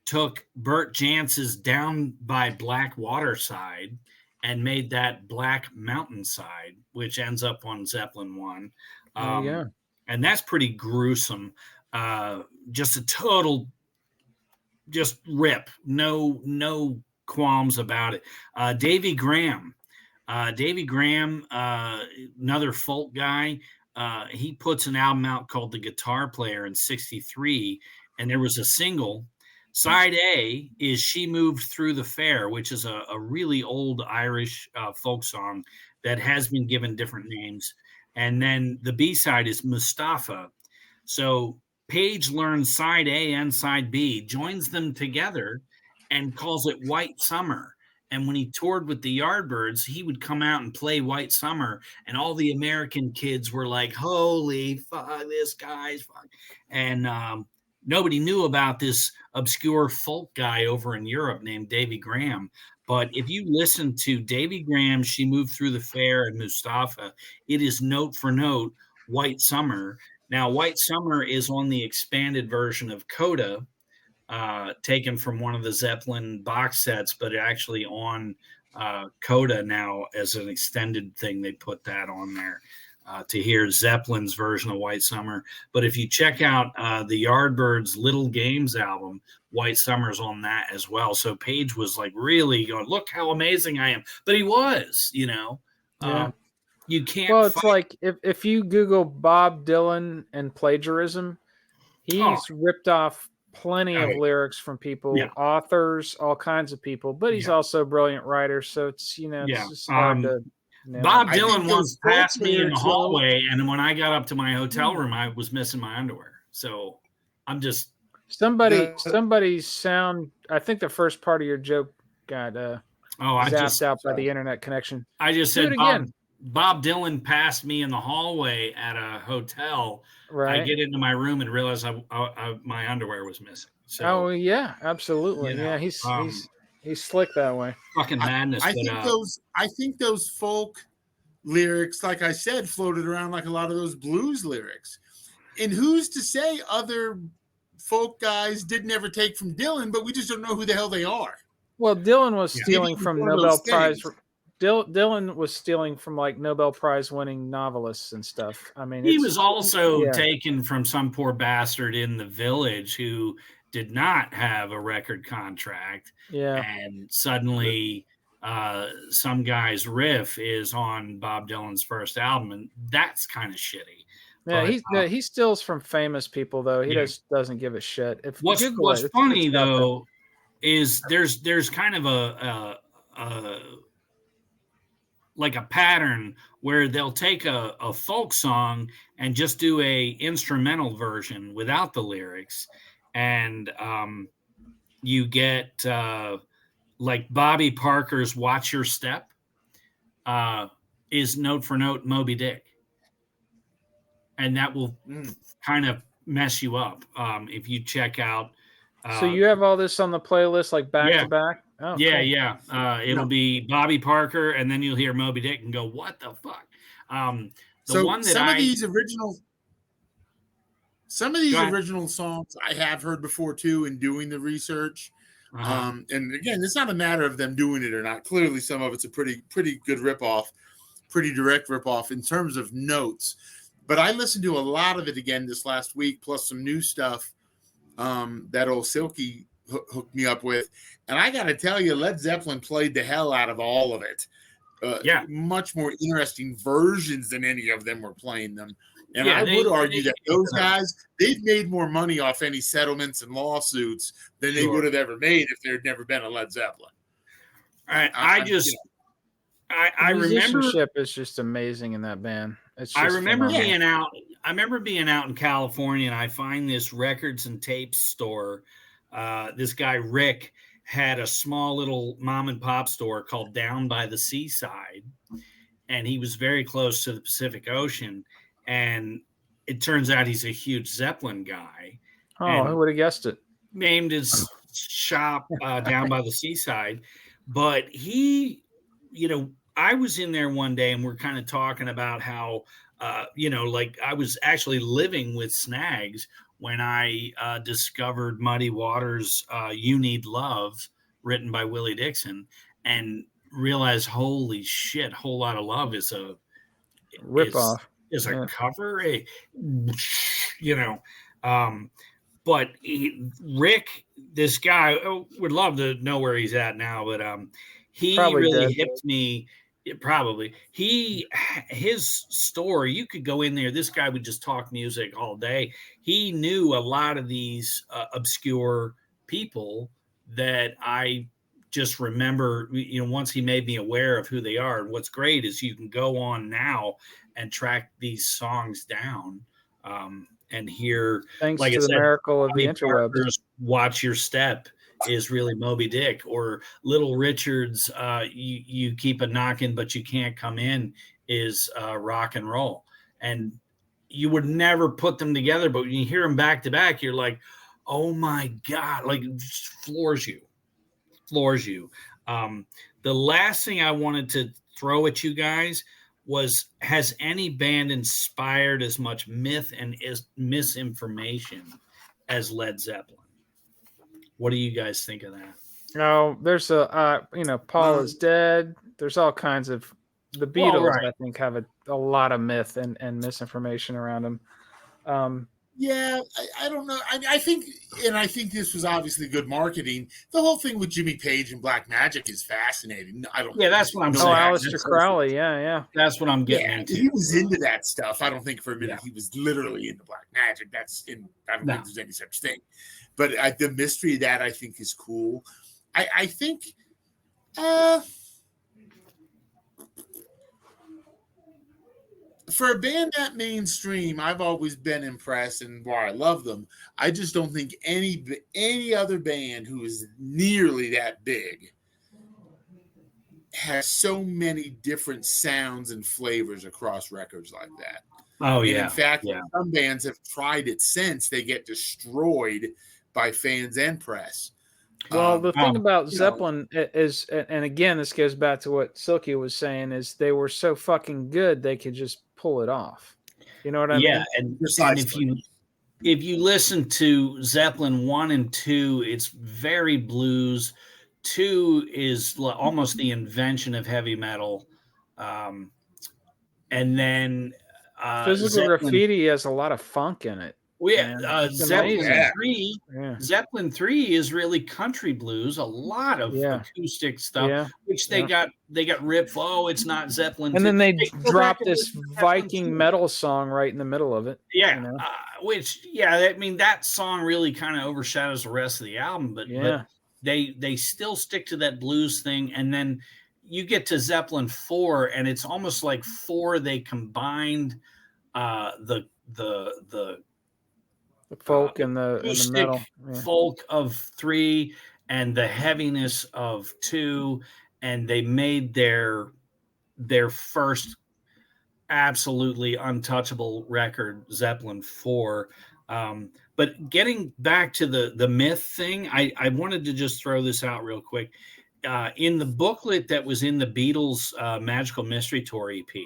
took Bert Jantz's Down by Black Waterside and made that Black Mountainside, which ends up on Zeppelin 1. And that's pretty gruesome. Just a total rip. No qualms about it. Davy Graham, another folk guy. He puts an album out called The Guitar Player in '63, and there was a single. Side A is She Moved Through the Fair, which is a really old Irish folk song that has been given different names. And then the B side is Mustafa. So Page learns side A and side B, joins them together, and calls it White Summer. And when he toured with the Yardbirds, he would come out and play White Summer, and all the American kids were like, "Holy fuck, this guy's fuck." And nobody knew about this obscure folk guy over in Europe named Davy Graham. But if you listen to Davy Graham, She Moved Through the Fair, and Mustafa, it is note for note White Summer. Now, White Summer is on the expanded version of Coda, taken from one of the Zeppelin box sets, but actually on Coda now as an extended thing. They put that on there to hear Zeppelin's version of White Summer. But if you check out the Yardbirds' Little Games album, White Summer's on that as well. So Page was like really going, "Look how amazing I am." But he was, Yeah. You can't. Well, it's like if you Google Bob Dylan and plagiarism, he's ripped off plenty of lyrics from people, authors, all kinds of people, but he's also a brilliant writer. So it's, it's just hard to. Bob Dylan once passed me in the hallway, and when I got up to my hotel room, I was missing my underwear. So I'm just somebody's sound. I think the first part of your joke got zapped out by the internet connection. I just said again. Bob Dylan passed me in the hallway at a hotel. Right. I get into my room and realize my underwear was missing. So, yeah, absolutely. Yeah, he's slick that way. Fucking madness. I think those folk lyrics, like I said, floated around like a lot of those blues lyrics. And who's to say other folk guys didn't ever take from Dylan, but we just don't know who the hell they are. Well, Dylan was stealing from Nobel Prize. Dylan was stealing from like Nobel Prize winning novelists and stuff. I mean, he was also taken from some poor bastard in the Village who did not have a record contract. Yeah. And suddenly some guy's riff is on Bob Dylan's first album, and that's kind of shitty. Yeah, he steals from famous people though. He just doesn't give a shit. What's funny though is there's kind of a like a pattern where they'll take a folk song and just do a instrumental version without the lyrics. And you get like Bobby Parker's Watch Your Step is note for note Moby Dick. And that will kind of mess you up if you check out. So you have all this on the playlist, like back to back? Oh, yeah, cool. It'll be Bobby Parker, and then you'll hear Moby Dick and go, what the fuck? Some of these original songs I have heard before too in doing the research. And again, it's not a matter of them doing it or not. Clearly, some of it's a pretty good ripoff, pretty direct ripoff in terms of notes. But I listened to a lot of it again this last week, plus some new stuff that old Silky hooked me up with. And I got to tell you, Led Zeppelin played the hell out of all of it. Much more interesting versions than any of them were playing them. And I would argue that those guys, they've made more money off any settlements and lawsuits than they would have ever made if there had never been a Led Zeppelin. I remember is just amazing in that band. I remember being out. I remember being out in California, and I find this records and tapes store. This guy Rick had a small little mom and pop store called Down by the Seaside, and he was very close to the Pacific Ocean. And it turns out he's a huge Zeppelin guy. Oh, who would have guessed it? Named his shop Down by the Seaside. But he, I was in there one day and we're kind of talking about how, like I was actually living with Snags when I discovered Muddy Waters' You Need Love, written by Willie Dixon, and realized, holy shit, Whole Lot of Love is a ripoff. Is a cover, but Rick, this guy, would love to know where he's at now, but he probably really hipped me. Probably his story, you could go in there. This guy would just talk music all day. He knew a lot of these obscure people that I just remember, once he made me aware of who they are. And what's great is you can go on now and track these songs down and hear. Thanks to the miracle of the interwebs. Watch Your Step is really Moby Dick, or Little Richard's you keep a knocking but you can't come in is rock and roll. And you would never put them together, but when you hear them back to back, you're like, oh my God, like it just floors you. The last thing I wanted to throw at you guys was, has any band inspired as much myth and misinformation as Led Zeppelin? What do you guys think of that? Oh, there's Paul is dead. There's all kinds of, the Beatles, I think, have a lot of myth and misinformation around them. I don't know. I think this was obviously good marketing. The whole thing with Jimmy Page and Black Magic is fascinating. That's what I'm saying. Oh, Aleister Crowley, yeah. That's what I'm getting into. He was into that stuff. I don't think for a minute he was literally into Black Magic. I don't think there's any such thing. But the mystery of that, I think, is cool. I think for a band that mainstream, I've always been impressed, and why I love them. I just don't think any other band who is nearly that big has so many different sounds and flavors across records like that. Oh, and in fact, some bands have tried it since. They get destroyed by fans and press. Well, the thing about Zeppelin is, and again, this goes back to what Silky was saying, is they were so fucking good they could just pull it off. You know what I mean? Yeah, and if you listen to Zeppelin 1 and 2, it's very blues. 2 is almost the invention of heavy metal. And then Physical Zeppelin, Graffiti has a lot of funk in it. Zeppelin 3 is really country blues, a lot of acoustic stuff, which they got ripped. Oh, it's not Zeppelin. And then they dropped this Viking metal song right in the middle of it. That song really kind of overshadows the rest of the album, but they still stick to that blues thing. And then you get to Zeppelin 4, and it's almost like 4 they combined the folk and the acoustic metal. Yeah. folk of 3 and the heaviness of 2, and they made their first absolutely untouchable record, Zeppelin 4. But getting back to the myth thing, I wanted to just throw this out real quick. In the booklet that was in the Beatles Magical Mystery Tour EP,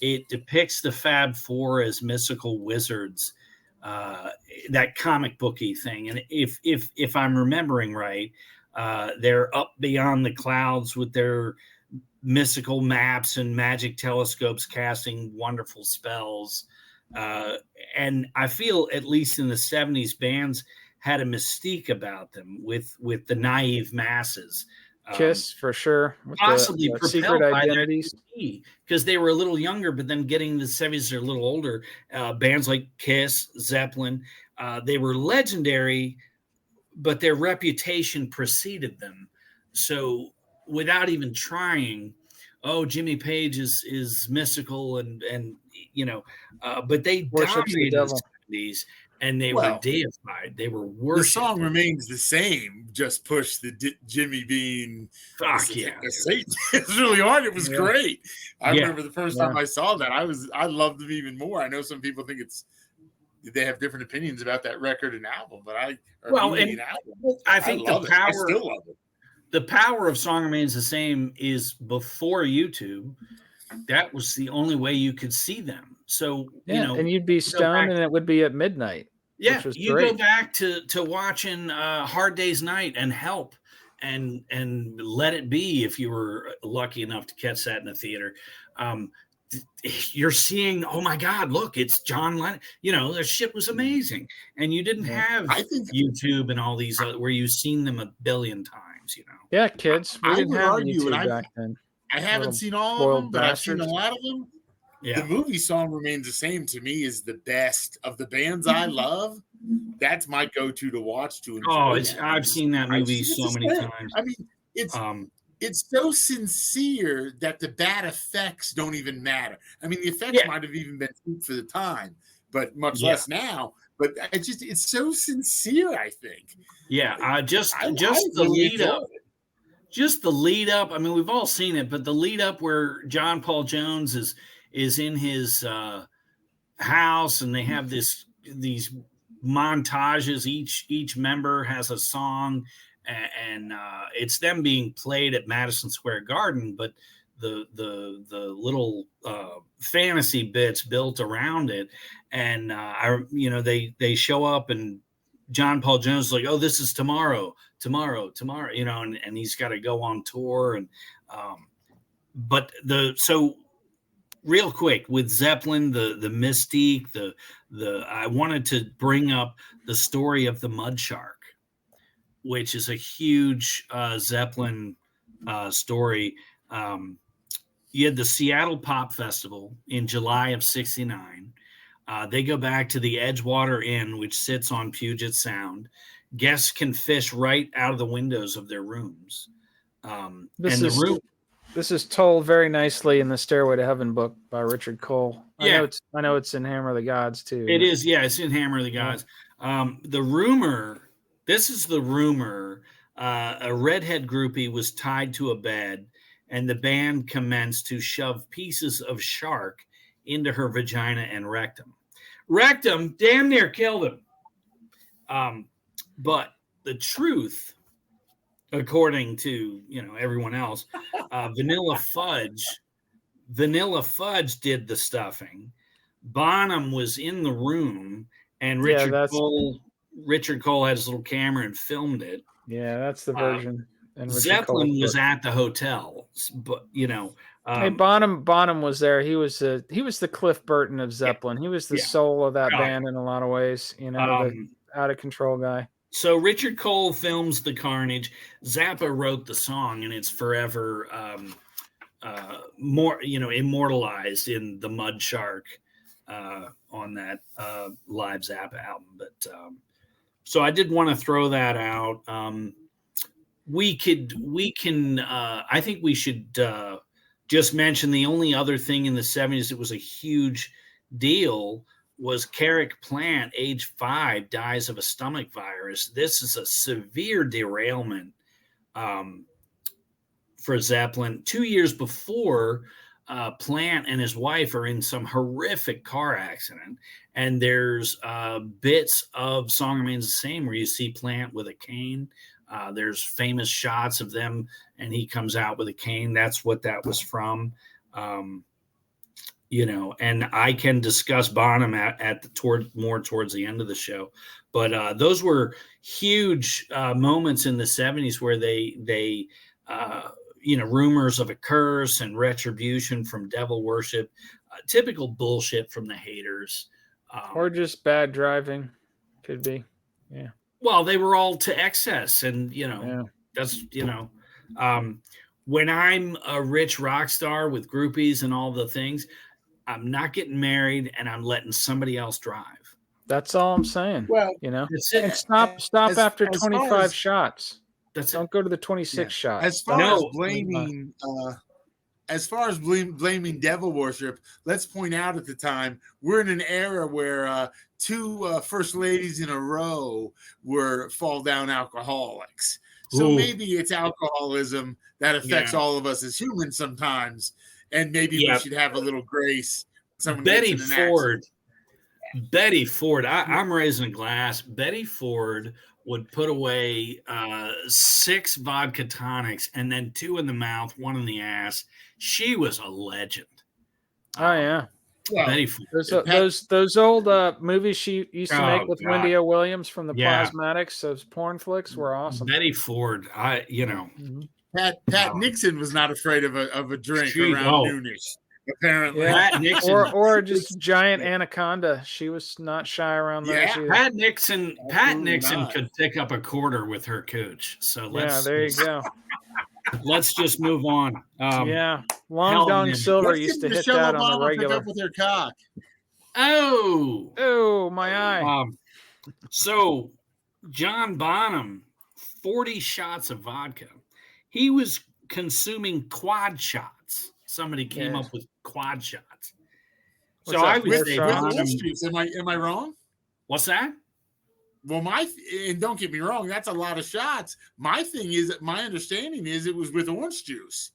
it depicts the Fab Four as mystical wizards, that comic booky thing. And if I'm remembering right, they're up beyond the clouds with their mystical maps and magic telescopes casting wonderful spells. And I feel, at least in the 70s, bands had a mystique about them with the naive masses. Kiss for sure. With possibly the propelled secret by identities. Because they were a little younger, but then getting the 70s, they're a little older. Bands like Kiss, Zeppelin, they were legendary, but their reputation preceded them. So without even trying, Jimmy Page is mystical and but they Worships the dominated the devil. 70s. And they were deified. They were The worshipped. song remains the same. Just push the Jimmy being Fuck yeah. Satan. It's really hard. It was great. I remember the first time I saw that. I loved them even more. I know some people think they have different opinions about that record and album, but I think love it. I still love it. The power of Song Remains the Same is before YouTube. That was the only way you could see them. So and you'd be stoned, and it would be at midnight. Yeah, you go back to watching Hard Day's Night and Help and Let It Be if you were lucky enough to catch that in the theater. You're seeing, oh my God, look, it's John Lennon. Their shit was amazing. And you didn't have YouTube and all these where you've seen them a billion times, Yeah, kids. We didn't have YouTube back then. I haven't seen all of them, but I've seen a lot of them. Yeah. The movie Song Remains the Same to me is the best of the bands I love. That's my go-to to watch to enjoy. I've seen that movie so many times. I mean, it's so sincere that the bad effects don't even matter. I mean, the effects might have even been cheap for the time, but much less now. But it's so sincere, I think. Yeah, just the lead up. Just the lead up. I mean, we've all seen it, but the lead up where John Paul Jones is in his house, and they have these montages. Each member has a song, and it's them being played at Madison Square Garden, but the little fantasy bits built around it, and they show up, and John Paul Jones is like, oh, this is tomorrow, and he's got to go on tour, and so real quick with Zeppelin, the mystique, I wanted to bring up the story of the Mud Shark, which is a huge Zeppelin story. You had the Seattle Pop Festival in July of '69. They go back to the Edgewater Inn, which sits on Puget Sound. Guests can fish right out of the windows of their rooms. This is told very nicely in the Stairway to Heaven book by Richard Cole. I know it's in Hammer of the Gods too. It is, it's in Hammer of the Gods. This is the rumor. A redhead groupie was tied to a bed, and the band commenced to shove pieces of shark into her vagina and rectum. Rectum damn near killed him. But the truth, according to everyone else, Vanilla Fudge did the stuffing. Bonham was in the room, and Richard Cole had his little camera and filmed it. Yeah, that's the version. Zeppelin was at the hotel, but hey, Bonham was there. He was the Cliff Burton of Zeppelin. He was the soul of that band in a lot of ways. The out of control guy. So Richard Cole films the carnage. Zappa wrote the song, and it's forever immortalized in the Mud Shark on that live Zappa album. But so I did want to throw that out. we can I think we should just mention the only other thing in the 70s that was a huge deal was Carrick Plant, age 5, dies of a stomach virus. This is a severe derailment for Zeppelin. 2 years before, Plant and his wife are in some horrific car accident, and there's bits of Song Remains the Same where you see Plant with a cane. There's famous shots of them, and he comes out with a cane. That's what that was from. And I can discuss Bonham towards the end of the show, but those were huge moments in the 70s where they rumors of a curse and retribution from devil worship, typical bullshit from the haters, or just bad driving, could be. Yeah. Well, they were all to excess, and that's when I'm a rich rock star with groupies and all the things, I'm not getting married, and I'm letting somebody else drive. That's all I'm saying. Well, that's it. And stop after 25 shots. Don't go to the 26 shot. As far as blaming devil worship, let's point out at the time we're in an era where 2 first ladies in a row were fall down alcoholics. So maybe it's alcoholism that affects all of us as humans sometimes. And maybe we should have a little grace. Betty Ford. I'm raising a glass. Betty Ford would put away 6 vodka tonics and then 2 in the mouth, 1 in the ass. She was a legend. Oh yeah. Well, Betty Ford. Those old movies she used to make with Wendy O. Williams from the Plasmatics, those porn flicks were awesome. Betty Ford, Pat Nixon was not afraid of a drink around noonish. Apparently, Pat Nixon, or just giant anaconda. She was not shy around that. Pat Nixon could pick up a quarter with her cooch. So there you go. Let's just move on. Long Dong Silver used to hit that on the regular. With her cock. Oh, my eye. So John Bonham, 40 shots of vodka. He was consuming quad shots. Somebody came up with quad shots. So I would say am I wrong? What's that? Well, and don't get me wrong, that's a lot of shots. My understanding is it was with orange juice.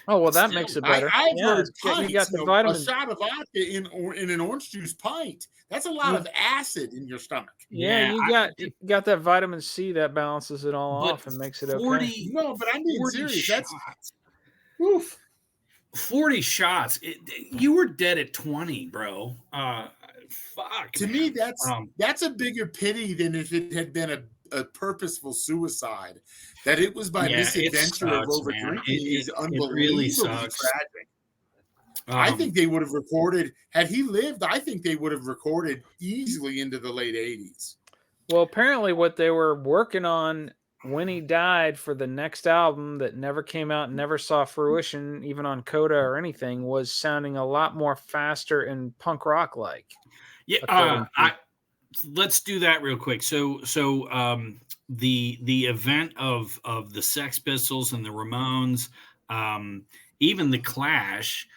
Oh, well, that makes it better. I've heard pints, you got the vitamin. A shot of vodka in an orange juice pint. That's a lot of acid in your stomach. Yeah, you got that vitamin C that balances it all off and makes it 40, okay. No, but I'm being serious. Shots. That's oof. 40 shots. You were dead at 20, bro. Fuck. To me, that's a bigger pity than if it had been a purposeful suicide. That it was by misadventure of overdrinking is unbelievably really sucks. tragic. I think they would have recorded, had he lived, I think they would have recorded easily into the late 80s. Well, apparently what they were working on when he died for the next album that never came out and never saw fruition, even on Coda or anything, was sounding a lot more faster and punk rock like. Yeah, let's do that real quick. So the event of the Sex Pistols and the Ramones, even the Clash,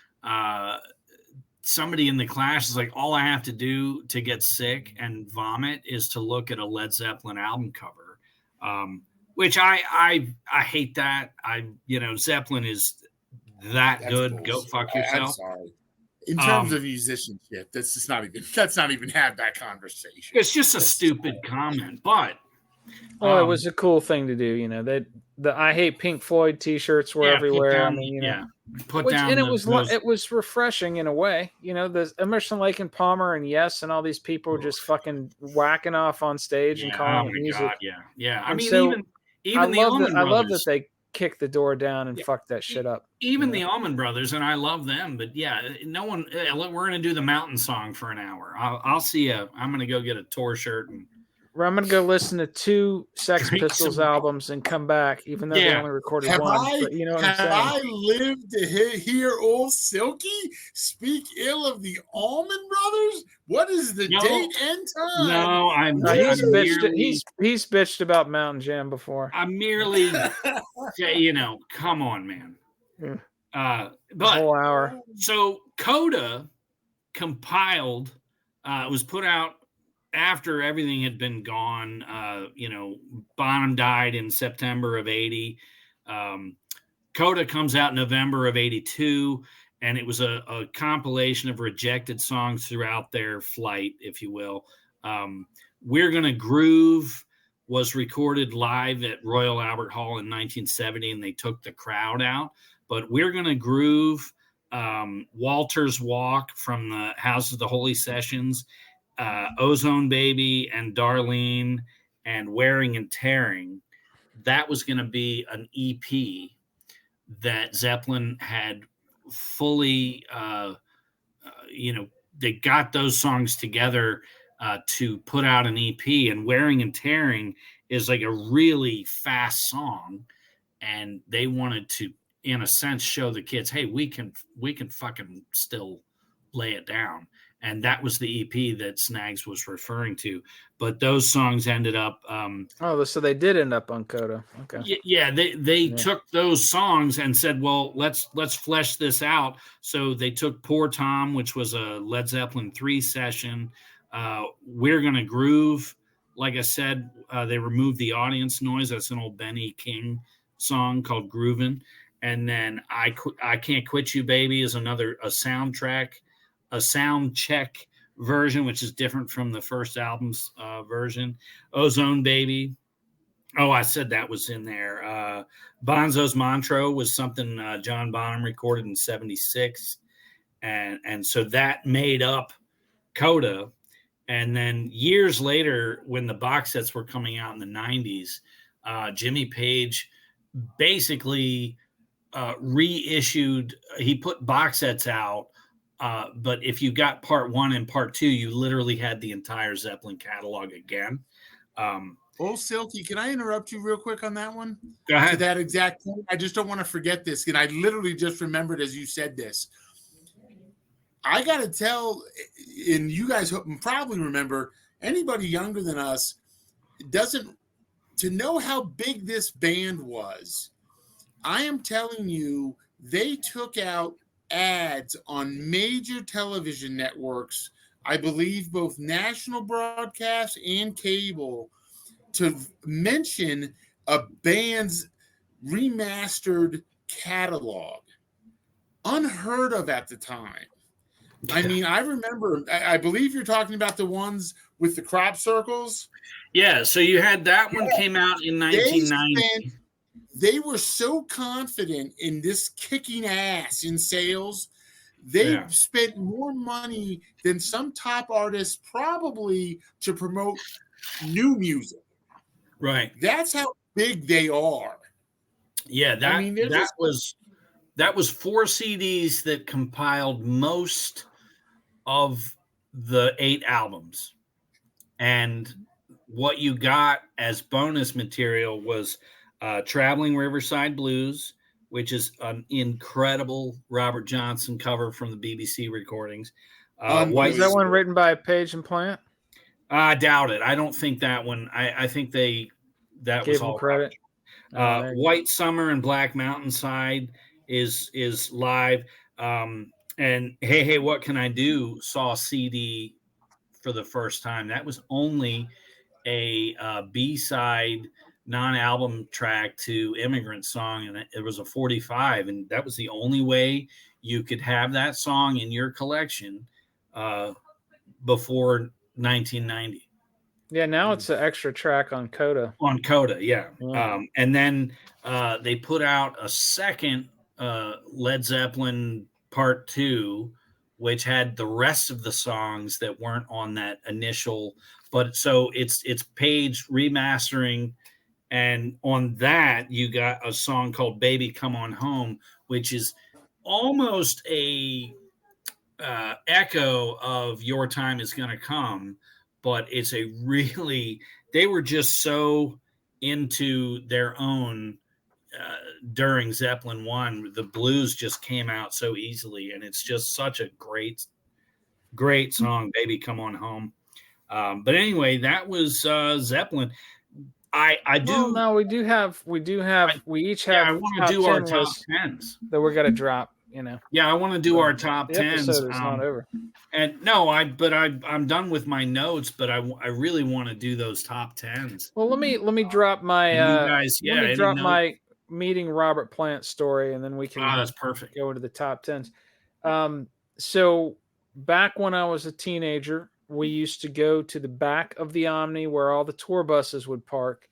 somebody in the Clash is like, all I have to do to get sick and vomit is to look at a Led Zeppelin album cover, which I hate that. Zeppelin is that's good. Bullshit. Go fuck yourself. I'm sorry. In terms of musicianship, let's not even have that conversation. It's just a stupid comment, but it was a cool thing to do. The I Hate Pink Floyd T-shirts were everywhere. It was refreshing in a way. The Emerson, Lake and Palmer and Yes and all these people were just fucking whacking off on stage and calling it music. God, yeah. I mean, so even the Allman Brothers. I love that they kicked the door down and fucked that shit up. Even the Allman Brothers, and I love them, but no one. We're gonna do the Mountain Song for an hour. I'll see you. I'm gonna go get a tour shirt and I'm going to go listen to 2 Sex Drink Pistols some- albums and come back, even though they Yeah. only recorded Have one. I, But you know what have I'm I saying? lived to hear old Silky speak ill of the Allman Brothers? What is the No. date and time? No, I'm He's bitched. merely, He's bitched about Mountain Jam before. I'm merely, you know, come on, man. Yeah. The But whole hour. so Coda compiled, it was put out after everything had been gone. You know, Bonham died in September of 80. Coda comes out in November of 82, and it was a compilation of rejected songs throughout their flight, if you will. We're Gonna Groove was recorded live at Royal Albert Hall in 1970, and they took the crowd out. But We're Gonna Groove, Walter's Walk from the House of the Holy Sessions, Ozone Baby and Darlene, and Wearing and Tearing, that was going to be an EP that Zeppelin had fully, you know, they got those songs together to put out an EP. And Wearing and Tearing is like a really fast song, and they wanted to, in a sense, show the kids, hey, we can fucking still lay it down. And that was the EP that Snags was referring to. But those songs ended up. So they did end up on Coda. Okay. Yeah, they took those songs and said, well, let's flesh this out. So they took Poor Tom, which was a Led Zeppelin 3 session. We're Gonna Groove. Like I said, they removed the audience noise. That's an old Benny King song called Groovin'. And then I Can't Quit You, Baby is a sound check version, which is different from the first album's version. Ozone Baby. Oh, I said that was in there. Bonzo's Montreux was something John Bonham recorded in 76. And so that made up Coda. And then years later, when the box sets were coming out in the 90s, Jimmy Page basically reissued, he put box sets out, but if you got part 1 and part 2, you literally had the entire Zeppelin catalog again. Old Silky, can I interrupt you real quick on that one? Go ahead. To that exact point, I just don't want to forget this, and I literally just remembered as you said this. I got to tell, and you guys probably remember, anybody younger than us doesn't, to know how big this band was, I am telling you, they took out ads on major television networks, I believe both national broadcast and cable, to mention a band's remastered catalog. Unheard of at the time. I mean, I remember, I believe you're talking about the ones with the crop circles. Yeah, so you had that one came out in 1990. They were so confident in this kicking ass in sales. They spent more money than some top artists probably to promote new music. Right. That's how big they are. Yeah, that was 4 CDs that compiled most of the 8 albums. And what you got as bonus material was Traveling Riverside Blues, which is an incredible Robert Johnson cover from the BBC recordings. Was that one written by Page and Plant? I doubt it. I don't think that one. I think that gave was them all credit. White Summer and Black Mountainside is live. And Hey, What Can I Do saw a CD for the first time. That was only a B-side non-album track to Immigrant Song, and it was a 45, and that was the only way you could have that song in your collection before 1990. Yeah, now it's an extra track on Coda. On Coda, yeah. And then they put out a second Led Zeppelin Part 2, which had the rest of the songs that weren't on that initial. But so it's Page remastering, and on that you got a song called "Baby Come On Home," which is almost a echo of "Your Time Is Gonna Come," but it's a really they were just so into their own during Zeppelin 1. The blues just came out so easily, and it's just such a great song, Baby Come On Home. But anyway, that was Zeppelin. I do. Well, no, we each have I want to do our top 10s that we're gonna drop. You know. Yeah, I want to do our top 10s. The episode is not over. And no, I'm done with my notes, but I really want to do those top 10s. Well, let me drop my my meeting Robert Plant story, and then we can. That's perfect. Go into the top 10s. So back when I was a teenager, we used to go to the back of the Omni where all the tour buses would park,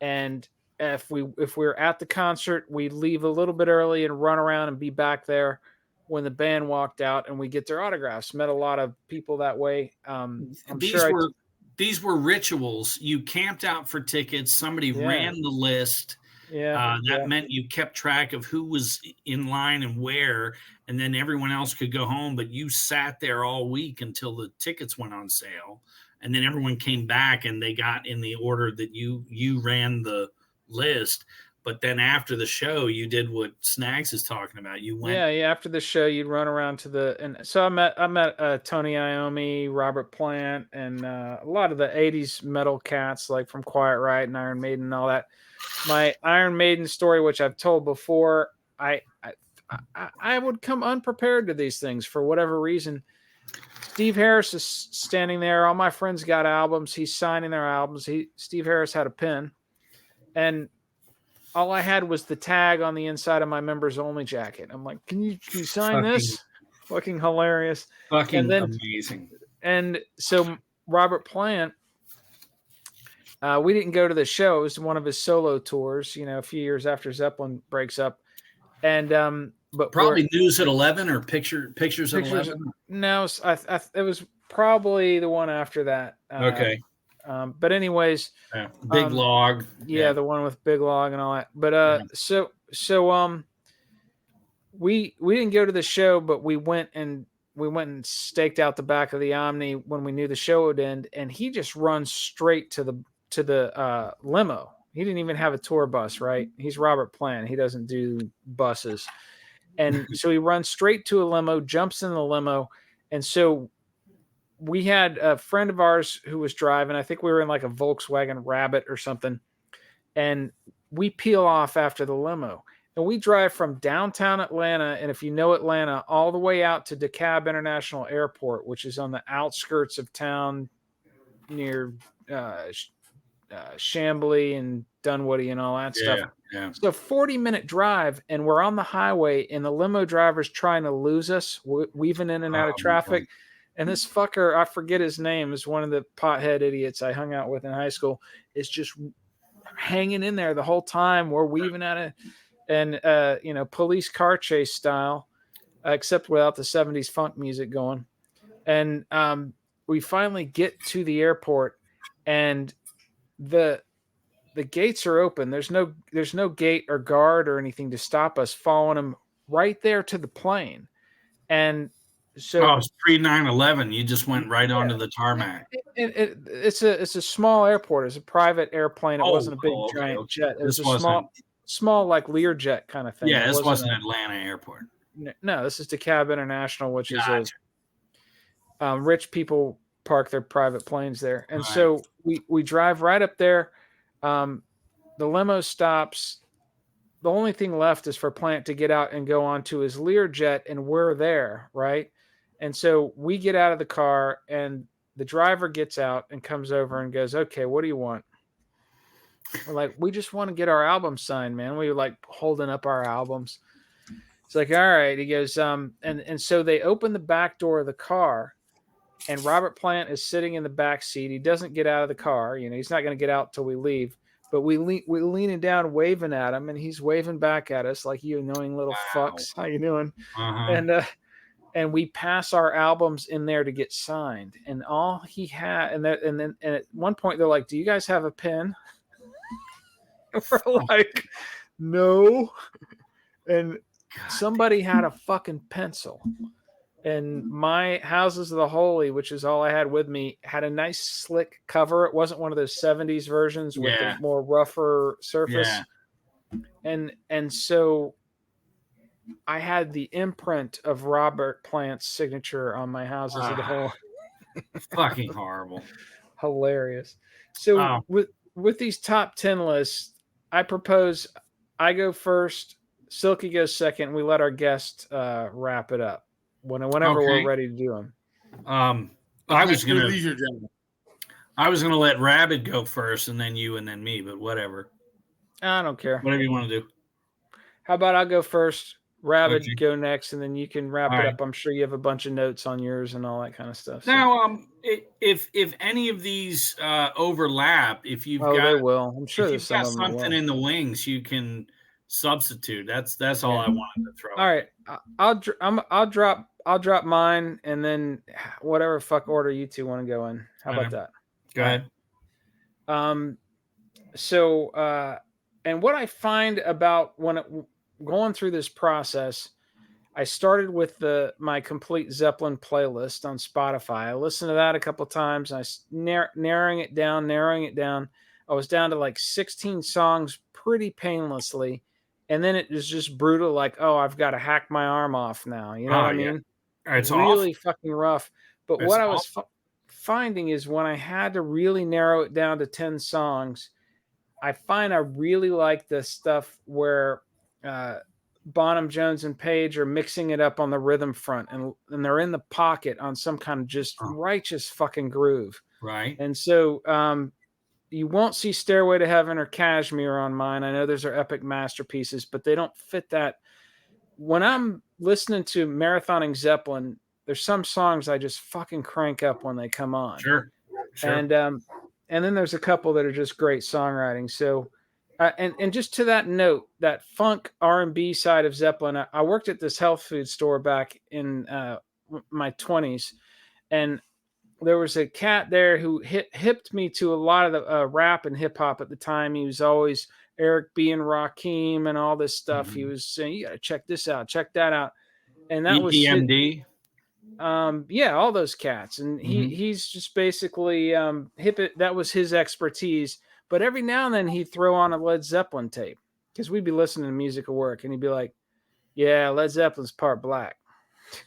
and if we were at the concert, we'd leave a little bit early and run around and be back there when the band walked out, and we get their autographs. Met a lot of people that way. These were rituals. You camped out for tickets. Somebody ran the list. That meant you kept track of who was in line and where, and then everyone else could go home. But you sat there all week until the tickets went on sale, and then everyone came back and they got in the order that you ran the list. But then after the show, you did what Snags is talking about. You went, after the show, you'd run around to and so I met Tony Iommi, Robert Plant, and a lot of the '80s metal cats like from Quiet Riot and Iron Maiden and all that. My Iron Maiden story, which I've told before, I would come unprepared to these things for whatever reason. Steve Harris is standing there. All my friends got albums. He's signing their albums. Steve Harris had a pen, and all I had was the tag on the inside of my members only jacket. I'm like, can you sign this? Fucking hilarious. Fucking amazing. And so Robert Plant, we didn't go to the show. It was one of his solo tours, a few years after Zeppelin breaks up. And but probably News at 11 or Pictures at 11. No, it was probably the one after that. Okay. But anyways, Big Log. Yeah, the one with Big Log and all that. But so we didn't go to the show, but we went and staked out the back of the Omni when we knew the show would end, and he just runs straight to the limo. He didn't even have a tour bus, right? He's Robert Plant. He doesn't do buses. And so he runs straight to a limo, jumps in the limo, and so we had a friend of ours who was driving. I think we were in like a Volkswagen Rabbit or something. And we peel off after the limo. And we drive from downtown Atlanta, and if you know Atlanta, all the way out to DeKalb International Airport, which is on the outskirts of town near Chamblee and Dunwoody and all that stuff. Yeah. So 40-minute drive, and we're on the highway, and the limo driver's trying to lose us, weaving in and out of traffic. And this fucker, I forget his name, is one of the pothead idiots I hung out with in high school, is just hanging in there the whole time. We're weaving at it. And, police car chase style, except without the 70s funk music going. And we finally get to the airport, and the gates are open. There's no gate or guard or anything to stop us, following them right there to the plane. And so it's pre-9/11. You just went right onto the tarmac. It's a small airport. It's a private airplane. It wasn't a big giant jet. It was a small like Learjet kind of thing. Yeah, this wasn't Atlanta Airport. No, this is DeKalb International, which is rich people park their private planes there. And so we drive right up there. The limo stops. The only thing left is for Plant to get out and go onto his Learjet, and we're there, right? And so we get out of the car, and the driver gets out and comes over and goes, "Okay, what do you want?" We're like, "We just want to get our album signed, man." We were like holding up our albums. It's like, "All right." He goes, and so they open the back door of the car, and Robert Plant is sitting in the back seat. He doesn't get out of the car. He's not going to get out till we leave. But we're leaning down, waving at him, and he's waving back at us like, "You annoying little fucks, how you doing?" And we pass our albums in there to get signed. And all he had, and then at one point they're like, "Do you guys have a pen?" We're like, "No." And somebody had a fucking pencil. And my Houses of the Holy, which is all I had with me, had a nice slick cover. It wasn't one of those 70s versions with the more rougher surface. And so I had the imprint of Robert Plant's signature on my Houses of the Holy. Fucking horrible. Hilarious. So with these top 10 lists, I propose I go first, Silky goes second, and we let our guest wrap it up whenever we're ready to do them. I was gonna let Rabid go first, and then you, and then me. But whatever. I don't care. Whatever you want to do. How about I'll go first, Rabid go next, and then you can wrap it up. I'm sure you have a bunch of notes on yours and all that kind of stuff. So. Now, if any of these overlap, if you've they will. I'm sure there's got something in the wings, you can substitute. That's all I wanted to throw. All right, I'll drop mine, and then whatever fuck order you two want to go in. How about that? Go ahead. And what I find about going through this process, I started with my complete Zeppelin playlist on Spotify. I listened to that a couple of times. And I narrowing it down. I was down to like 16 songs pretty painlessly. And then it was just brutal. Like, I've got to hack my arm off now. You know what I mean? It's really fucking rough. But what I was finding is when I had to really narrow it down to 10 songs, I find I really like the stuff where Bonham, Jones, and Page are mixing it up on the rhythm front, and they're in the pocket on some kind of just righteous fucking groove. Right. And so you won't see Stairway to Heaven or Kashmir on mine. I know those are epic masterpieces, but they don't fit that. When I'm listening to marathoning Zeppelin, there's some songs I just fucking crank up when they come on. Sure. And then there's a couple that are just great songwriting. So, and just to that note, that funk R&B side of Zeppelin, I worked at this health food store back in my 20s, and there was a cat there who hipped me to a lot of the rap and hip hop at the time. He was always Eric B. and Rakim and all this stuff. He was saying, you got to check this out, check that out. And that was EPMD. All those cats. And he's just basically that was his expertise. But every now and then he'd throw on a Led Zeppelin tape because we'd be listening to music at work, and he'd be like, yeah, Led Zeppelin's part black.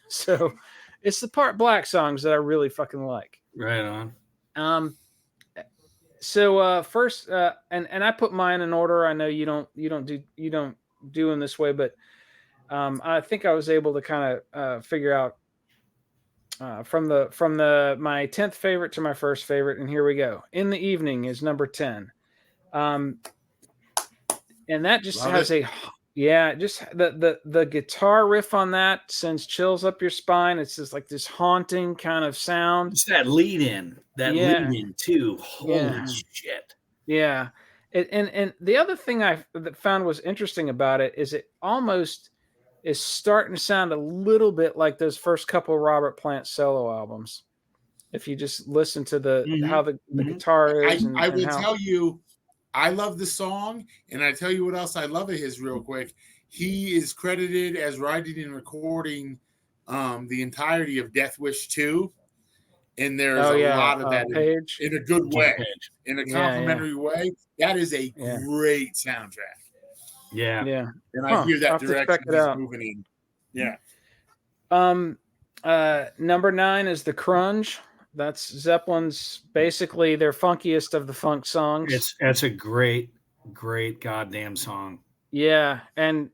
So it's the part black songs that I really fucking like. Right on. So first, and I put mine in order. I know you don't do in this way, but I think I was able to kind of figure out from my 10th favorite to my first favorite, and here we go. In the Evening is number 10, and that just has the guitar riff on that sends chills up your spine. It's just like this haunting kind of sound. It's that lead in too. Holy shit! Yeah, and the other thing I found was interesting about it is it almost is starting to sound a little bit like those first couple of Robert Plant solo albums. If you just listen to how the guitar is. I will tell you, I love the song, and I tell you what else I love of his real quick. He is credited as writing and recording the entirety of Death Wish 2. And there's a lot of that in a good way, in a complimentary way. That is a great soundtrack. Yeah. And I hear that direction he's moving in. Yeah. Number 9 is The Crunge. That's Zeppelin's basically their funkiest of the funk songs. That's a great goddamn song. Yeah. And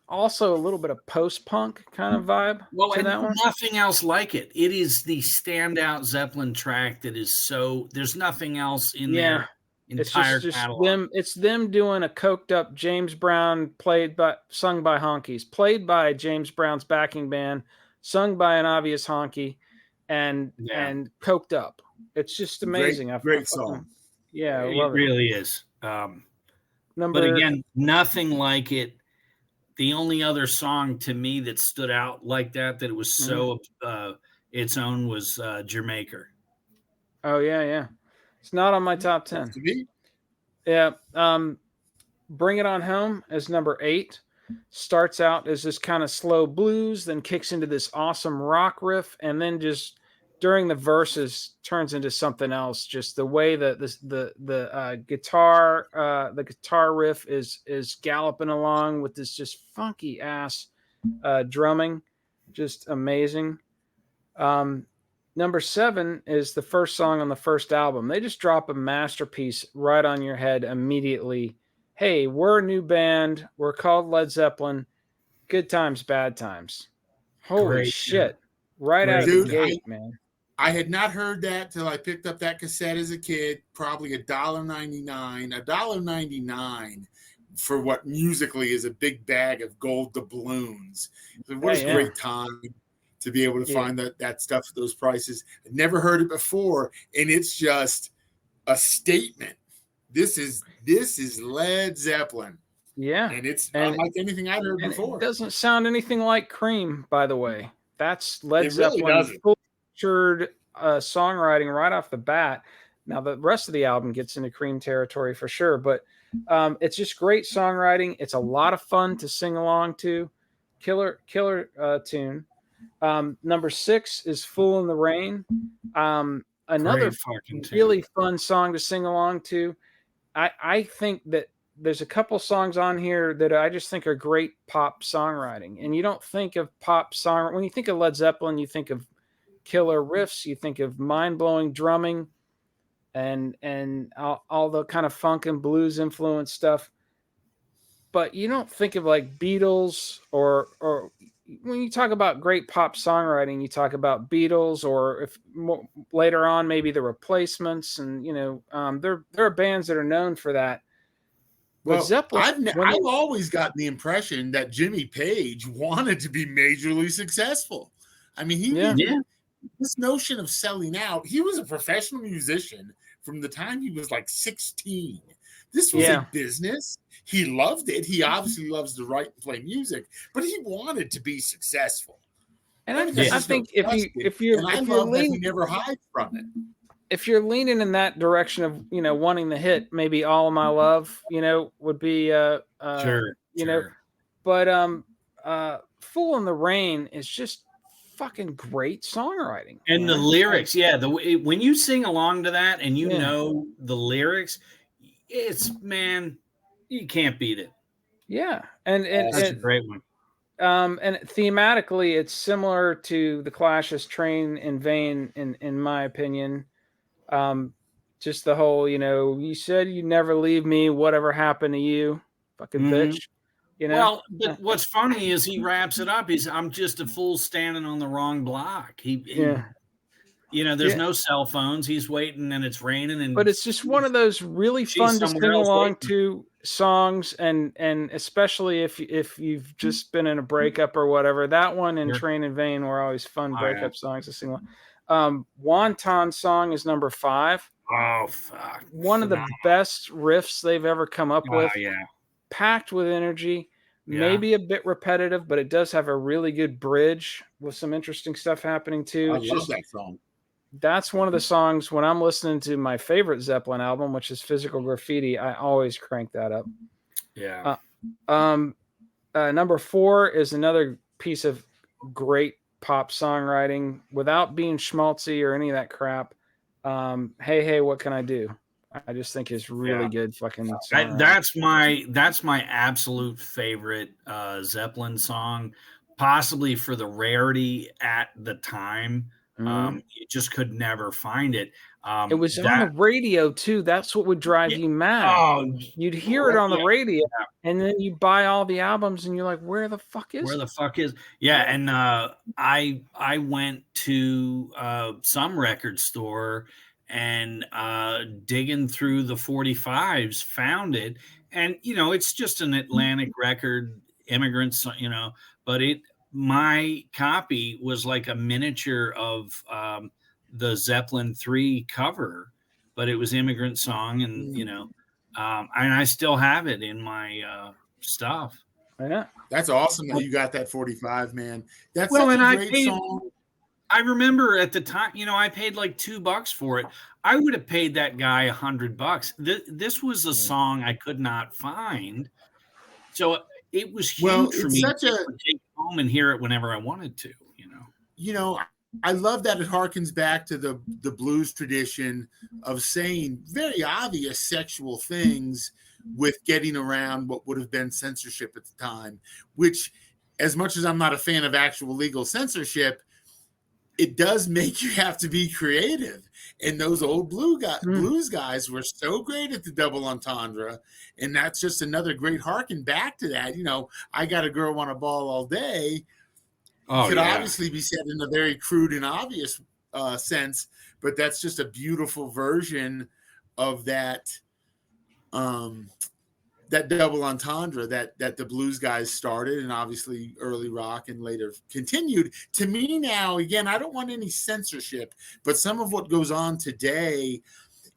also a little bit of post-punk kind of vibe. Well, and nothing else like it. It is the standout Zeppelin track that is there's nothing else in there. Entire catalog. It's them doing a coked up James Brown sung by honkies, played by James Brown's backing band, sung by an obvious honky, and coked up. It's just amazing. Great song. Yeah, I it love really is. But again, nothing like it. The only other song to me that stood out like that it was so its own was Jamaica. Oh yeah. It's not on my top 10. Yeah. Bring It On Home is number 8. starts out as this kind of slow blues, then kicks into this awesome rock riff, and then just during the verses turns into something else. Just the way that the guitar riff is galloping along with this just funky ass drumming, just amazing. Number 7 is the first song on the first album. They just drop a masterpiece right on your head immediately. Hey, we're a new band. We're called Led Zeppelin. Good times, bad times. Holy Great, shit. Right out of the gate, man. I had not heard that till I picked up that cassette as a kid, probably $1.99. $1.99 for what musically is a big bag of gold doubloons. What a great time to be able to find that stuff at those prices. I'd never heard it before, and it's just a statement. This is Led Zeppelin. Yeah. And it's unlike anything I'd heard before. It doesn't sound anything like Cream, by the way. That's Led Zeppelin full-featured songwriting right off the bat. Now, the rest of the album gets into Cream territory for sure, but it's just great songwriting. It's a lot of fun to sing along to. Killer tune. Number 6 is Fool in the Rain. Another really fun song to sing along to. I think that there's a couple songs on here that I just think are great pop songwriting. And you don't think of pop song when you think of Led Zeppelin, you think of killer riffs, you think of mind-blowing drumming and all the kind of funk and blues influence stuff. But you don't think of like Beatles or when you talk about great pop songwriting, you talk about Beatles, or if later on maybe the Replacements, and there are bands that are known for that. Well, Zeppelin, I've always gotten the impression that Jimmy Page wanted to be majorly successful. I mean, this notion of selling out. He was a professional musician from the time he was like 16. This was a business. He loved it. He obviously loves to write and play music, but he wanted to be successful. And I think if you're leaning, he never hides from it. If you're leaning in that direction of wanting the hit, maybe All of My Love would be sure. But Fool in the Rain is just fucking great songwriting. And the lyrics, when you sing along to that and you know the lyrics, it's you can't beat it. Yeah, and that's a great one. And thematically, it's similar to the Clash's "Train in Vain," in my opinion. Just the whole, you said you'd never leave me. Whatever happened to you, fucking bitch? Well, but what's funny is he wraps it up. I'm just a fool standing on the wrong block. There's no cell phones. He's waiting and it's raining. But it's just one of those really fun to sing along to songs. And especially if you've just been in a breakup or whatever, that one and Train in Vain were always fun breakup songs to sing along. Wonton Song is number 5. Oh, fuck. One of the best riffs they've ever come up with. Packed with energy. Maybe a bit repetitive, but it does have a really good bridge with some interesting stuff happening too. I love that song. That's one of the songs when I'm listening to my favorite Zeppelin album, which is Physical Graffiti, I always crank that up. Yeah. Number 4 is another piece of great pop songwriting without being schmaltzy or any of that crap. Hey, what can I do? I just think it's really good fucking song. That's my absolute favorite Zeppelin song, possibly for the rarity at the time. You just could never find it. It was on the radio too. That's what would drive you mad. You'd hear it on the radio, and then you buy all the albums, and you're like, "Where the fuck is?" And I went to some record store and digging through the 45s, found it, and it's just an Atlantic record, Immigrants, but my copy was like a miniature of the Zeppelin 3 cover, but it was Immigrant Song, and and I still have it in my stuff. Yeah, that's awesome that you got that 45, man. That's such a great song. I remember at the time, I paid like $2 for it. I would have paid that guy $100. This was a song I could not find. So it was Well, huge for it's me such to a, take it home and hear it whenever I wanted to, you know. you know, I love that it harkens back to the blues tradition of saying very obvious sexual things with getting around what would have been censorship at the time, which, as much as I'm not a fan of actual legal censorship, it does make you have to be creative. And those old blues guys were so great at the double entendre. And that's just another great harken back to that. You know, I got a girl on a ball all day. Oh, Could yeah. obviously be said in a very crude and obvious sense, but that's just a beautiful version of that that double entendre that the blues guys started, and obviously early rock and later continued. To me now, again, I don't want any censorship, but some of what goes on today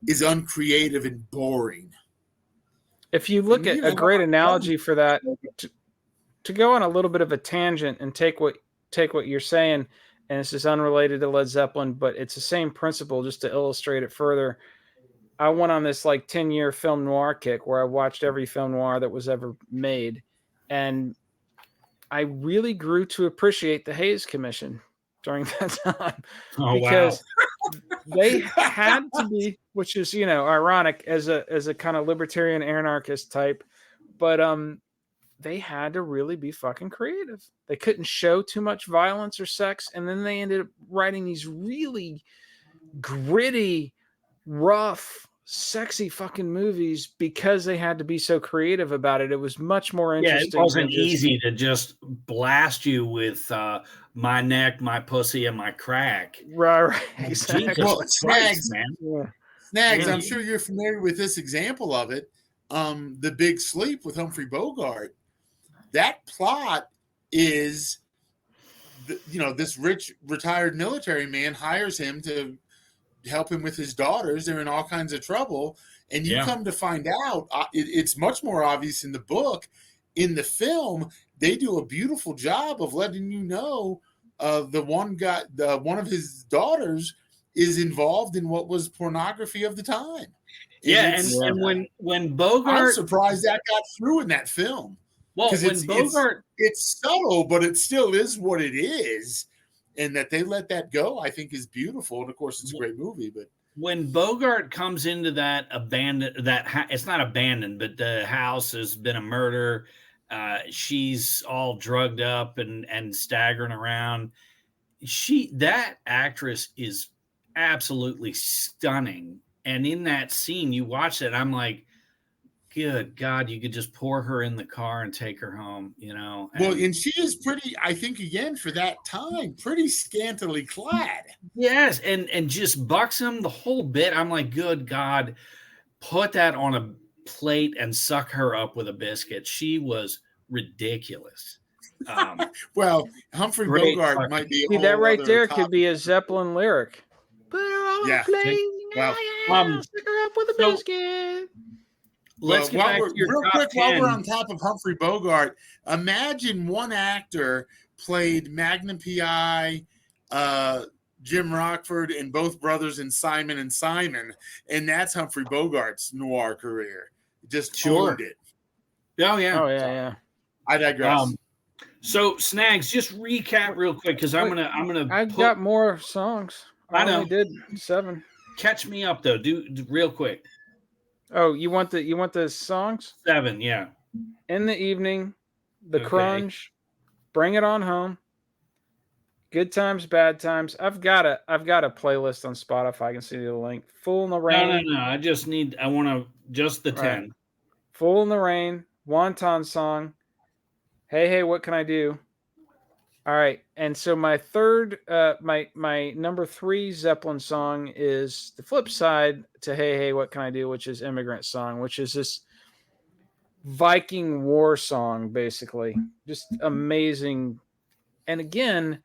is uncreative and boring. If you look at a great analogy for that, to go on a little bit of a tangent and take what you're saying, and this is unrelated to Led Zeppelin, but it's the same principle just to illustrate it further. I went on this like 10-year film noir kick where I watched every film noir that was ever made. And I really grew to appreciate the Hayes Commission during that time because they had to be, which is, you know, ironic as a kind of libertarian anarchist type, but they had to really be fucking creative. They couldn't show too much violence or sex. And then they ended up writing these really gritty, rough, sexy fucking movies because they had to be so creative about it. It was much more interesting. Yeah, it wasn't easy to just blast you with my neck, my pussy, and my crack. Right, exactly. Well, Snags, man. Yeah. Snags, I'm sure you're familiar with this example of it. The Big Sleep with Humphrey Bogart. That plot is, this rich retired military man hires him to help him with his daughters. They're in all kinds of trouble. And you come to find out, it's much more obvious in the book. In the film, they do a beautiful job of letting you know one of his daughters is involved in what was pornography of the time. And when Bogart, I'm surprised that got through in that film. Well, when Bogart, it's subtle, but it still is what it is. And that they let that go, I think, is beautiful. And of course, it's a great movie. But when Bogart comes into that it's not abandoned, but the house has been a murder. She's all drugged up and staggering around. That actress is absolutely stunning. And in that scene, you watch it, I'm like, good God, you could just pour her in the car and take her home, you know? And she is pretty, I think, again, for that time, pretty scantily clad. Yes, and just buxom the whole bit. I'm like, good God, put that on a plate and suck her up with a biscuit. She was ridiculous. Well, Humphrey Bogart might be see that right there could be a Zeppelin lyric. Put her on a plate, suck her up with a biscuit. Let's get back to your real top quick 10. while we're on top of Humphrey Bogart. Imagine one actor played Magnum PI, Jim Rockford, and both brothers in Simon and Simon, and that's Humphrey Bogart's noir career. Just owned it. Oh yeah. I digress. So Snags, just recap real quick because I'm gonna. I've got more songs. I only did 7. Catch me up though. Do real quick. Oh, you want the songs? 7, yeah. In the Evening, The Crunch, Bring It On Home, Good Times, Bad Times. I've got a playlist on Spotify. I can see the link. Fool in the Rain. No. I want just the 10. Fool in the Rain, Wonton Song. Hey, what can I do? All right, and so my third, my number 3 Zeppelin song is the flip side to Hey, what can I do? Which is Immigrant Song, which is this Viking war song, basically, just amazing. And again,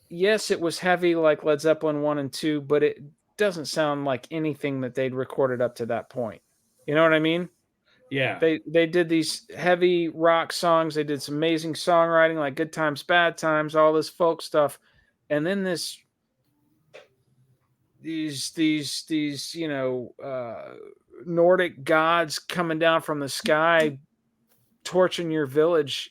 yes, it was heavy like Led Zeppelin 1 and 2, but it doesn't sound like anything that they'd recorded up to that point. You know what I mean? Yeah. They did these heavy rock songs. They did some amazing songwriting like Good Times, Bad Times, all this folk stuff. And then these Nordic gods coming down from the sky torching your village,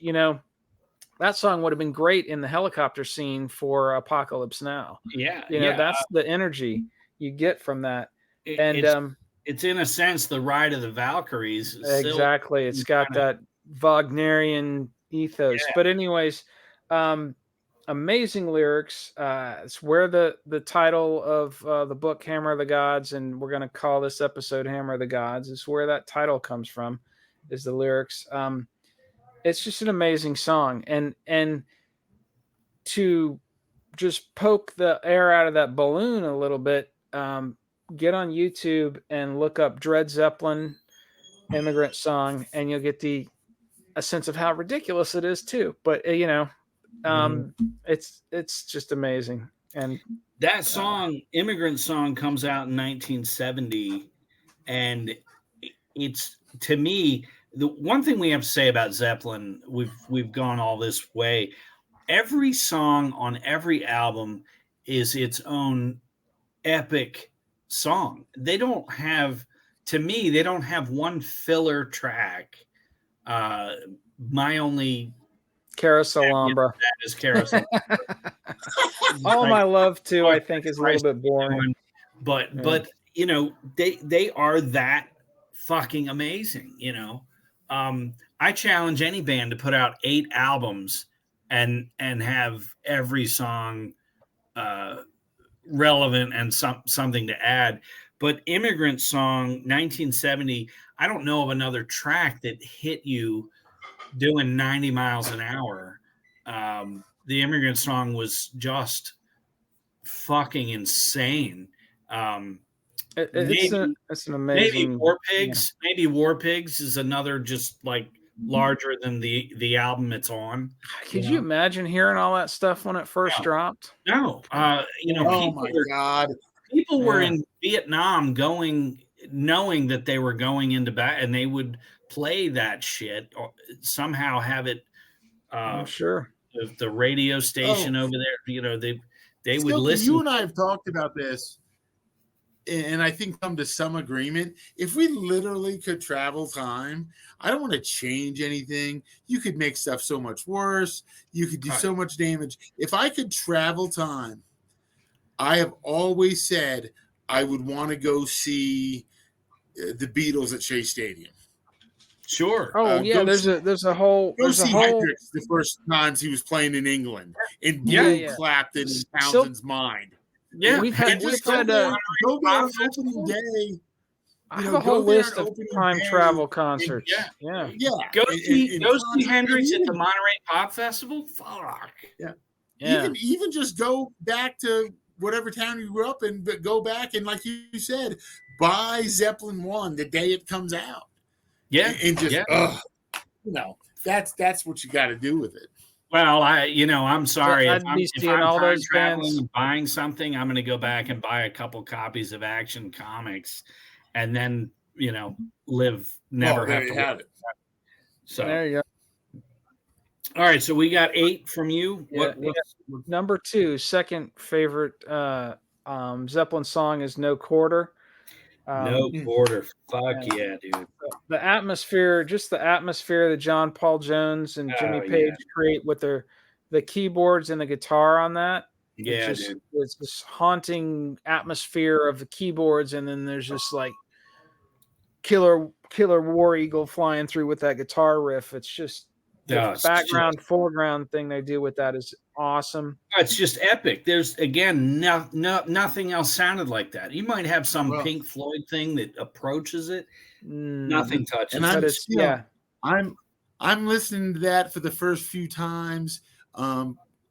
that song would have been great in the helicopter scene for Apocalypse Now. Yeah. That's the energy you get from that. It's in a sense the Ride of the Valkyries. Exactly. It's got that Wagnerian ethos. Yeah. But anyways, amazing lyrics. It's where the title of the book Hammer of the Gods, and we're going to call this episode Hammer of the Gods, is where that title comes from, is the lyrics. It's just an amazing song. And to just poke the air out of that balloon a little bit, get on YouTube and look up Led Zeppelin Immigrant Song, and you'll get a sense of how ridiculous it is too. But it's just amazing. And that song, Immigrant Song, comes out in 1970, and it's, to me, the one thing we have to say about Zeppelin, we've gone all this way. Every song on every album is its own epic song. They don't have one filler track. My only Carousel Ombra. That is Carousel. All My Love Too, I think, is a little bit boring. But they are that fucking amazing. I challenge any band to put out 8 albums and have every song relevant and something to add. But Immigrant Song 1970, I don't know of another track that hit you doing 90 miles an hour. The Immigrant Song was just fucking insane. It's an amazing. Maybe War Pigs. Yeah. Maybe War Pigs is another just like larger than the album it's on. Could you imagine hearing all that stuff when it first dropped? No. God. People were in Vietnam knowing that they were going into battle, and they would play that shit or somehow have it. I'm sure. The radio station over there, they would listen. You and I have talked about this, and I think come to some agreement. If we literally could travel time, I don't want to change anything. You could make stuff so much worse. You could do so much damage. If I could travel time, I have always said I would want to go see the Beatles at Shea Stadium. Sure. Oh yeah, there's a whole. Hendrix the first times he was playing in England, and Blue clapped in Townsend's mind. Yeah, we've had go there on opening day. I have a whole list of time travel concerts. Yeah. Go see Hendrix at the Monterey Pop Festival. Fuck. Yeah. Even just go back to whatever town you grew up in, but go back and, like you said, buy Zeppelin 1 the day it comes out. Yeah. And just that's what you got to do with it. Well, I'm sorry. If I'm all those traveling and buying something, I'm going to go back and buy a couple copies of Action Comics, and then never have it. So there you go. All right, so we got 8 from you. Yeah, number 2, second favorite Zeppelin song is No Quarter. No Quarter. Fuck yeah, dude. The atmosphere that John Paul Jones and Jimmy Page create with the keyboards and the guitar on that. Yeah, dude. It's this haunting atmosphere of the keyboards, and then there's just like killer War Eagle flying through with that guitar riff. It's just the background, foreground thing they do with that is awesome. It's just epic. There's again nothing else sounded like that. You might have some Pink Floyd thing that approaches it. Nothing touches. And I'm listening to that for the first few times.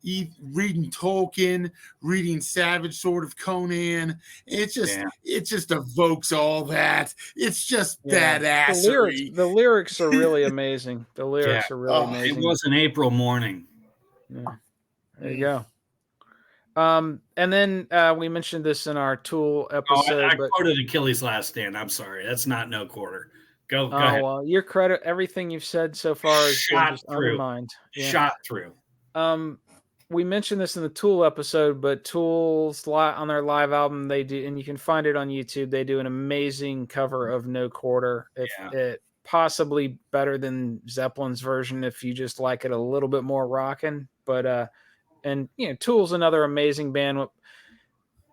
Reading Tolkien, reading Savage Sword of Conan. It just evokes all that. It's just badassery. The lyrics are really amazing. Amazing. It was an April morning. Yeah. There you go. And then we mentioned this in our Tool episode. I quoted Achilles' Last Stand. I'm sorry. That's not No Quarter. Go ahead. Well, your credit, everything you've said so far is just undermined. Yeah. Shot through. We mentioned this in the Tool episode, but Tool's on their live album, they do, and you can find it on YouTube. They do an amazing cover of No Quarter. It possibly better than Zeppelin's version if you just like it a little bit more rockin'. But and Tool's another amazing band.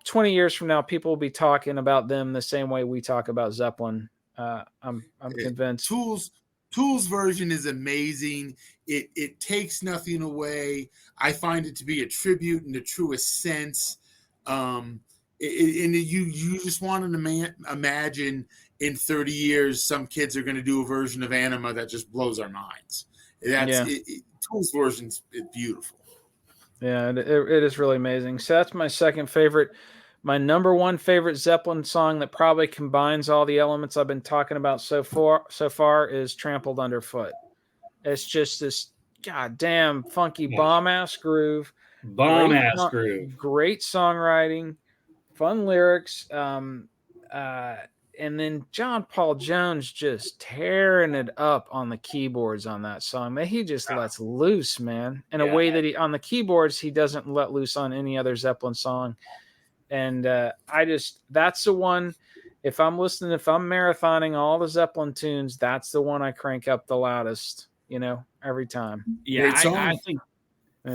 20 years from now, people will be talking about them the same way we talk about Zeppelin. I'm convinced. Tool's version is amazing. It takes nothing away. I find it to be a tribute in the truest sense. And you just want to imagine in 30 years, some kids are going to do a version of Anima that just blows our minds. Tool's version is beautiful. Yeah, it is really amazing. So that's my second favorite. My number one favorite Zeppelin song that probably combines all the elements I've been talking about so far is Trampled Underfoot. It's just this goddamn funky bomb-ass groove. Great songwriting, fun lyrics. And then John Paul Jones just tearing it up on the keyboards on that song. He just lets loose, man, in a way that on the keyboards he doesn't let loose on any other Zeppelin song. And that's the one. If I'm marathoning all the Zeppelin tunes, that's the one I crank up the loudest, every time. Yeah, I think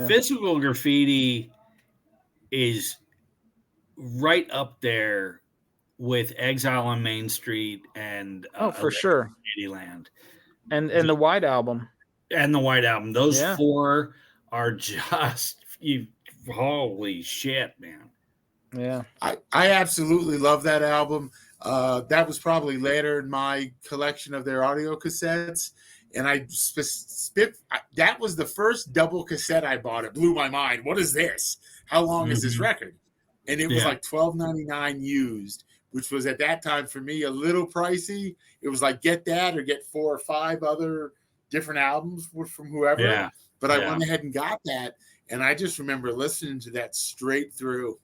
Physical Graffiti is right up there with Exile on Main Street and for sure, Ladyland, and the White Album, Those four are just holy shit, man. Yeah, I absolutely love that album. That was probably later in my collection of their audio cassettes, and that was the first double cassette I bought. It blew my mind. What is this? How long is this record? And it was like $12.99 used, which was at that time for me a little pricey. It was like get that or get 4 or 5 other different albums from whoever. Yeah. But I went ahead and got that, and I just remember listening to that straight through.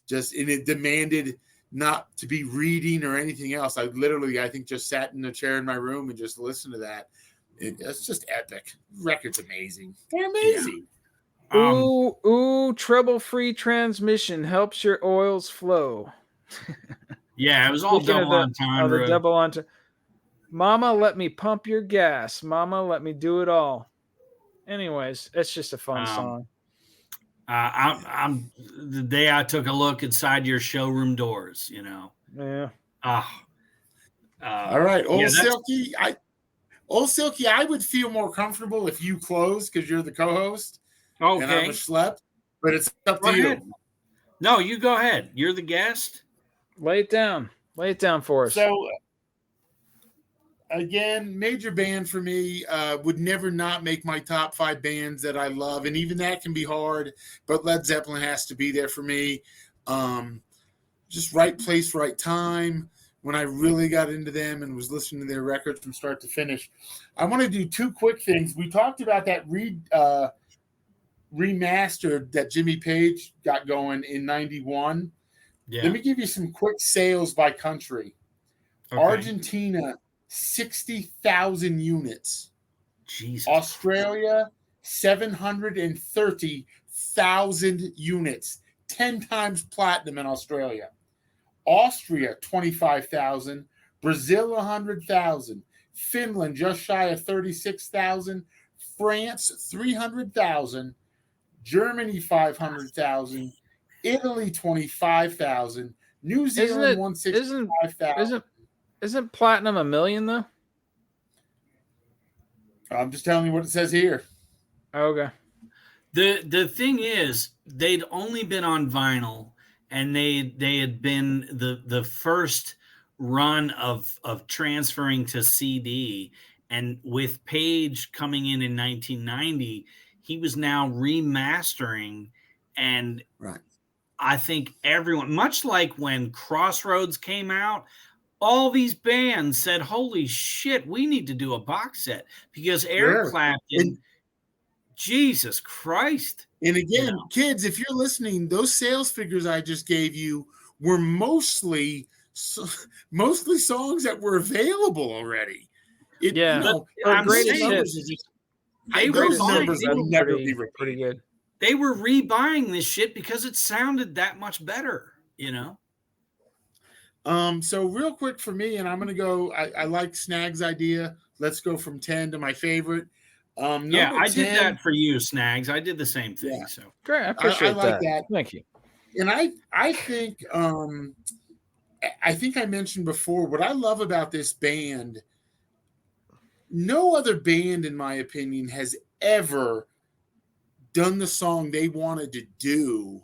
And it demanded not to be reading or anything else. I think just sat in a chair in my room and just listened to that. It's just epic. Record's amazing. They're amazing. Yeah. Trouble-free transmission helps your oils flow. Yeah, it was all double entendre. Double entendre. Mama, let me pump your gas. Mama, let me do it all. Anyways, it's just a fun song. I'm the day I took a look inside your showroom doors, Yeah. All right, Silky. Silky, I would feel more comfortable if you closed because you're the co-host. Okay. And I'm a schlep, but it's up to you. No, you go ahead. You're the guest. Lay it down. Lay it down for us. So, again, major band for me, would never not make my top 5 bands that I love. And even that can be hard, but Led Zeppelin has to be there for me. Just right place, right time. When I really got into them and was listening to their records from start to finish. I want to do 2 quick things. We talked about that remastered that Jimmy Page got going in 91. Yeah. Let me give you some quick sales by country. Okay. Argentina, 60,000 units. Jesus. Australia, 730,000 units. 10 times platinum in Australia. Austria, 25,000. Brazil, 100,000. Finland, just shy of 36,000. France, 300,000. Germany, 500,000. Italy, 25,000. New Zealand, 165,000. Isn't platinum 1 million though? I'm just telling you what it says here. Okay. The thing is, they'd only been on vinyl, and they had been the first run of transferring to CD. And with Page coming in 1990, he was now remastering, and I think everyone, much like when Crossroads came out, all these bands said, holy shit, we need to do a box set, because Eric Clapton, Jesus Christ. And again, kids, if you're listening, those sales figures I just gave you were mostly songs that were available already. Greatest hits. Those numbers will never be pretty good. They were rebuying this shit because it sounded that much better, So real quick for me, and I'm going to go, I like Snags' idea. Let's go from 10 to my favorite. Yeah, Number I 10, did that for you, Snags. I did the same thing. Yeah. So Great. I appreciate I like that. Thank you. And I think I mentioned before what I love about this band. No other band, in my opinion, has ever done the song they wanted to do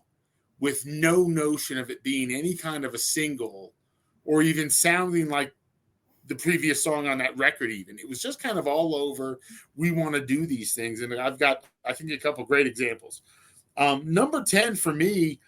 with no notion of it being any kind of a single or even sounding like the previous song on that record. Even it was just kind of all over. We want to do these things, and I've got, I think, a couple great examples. Number 10 for me,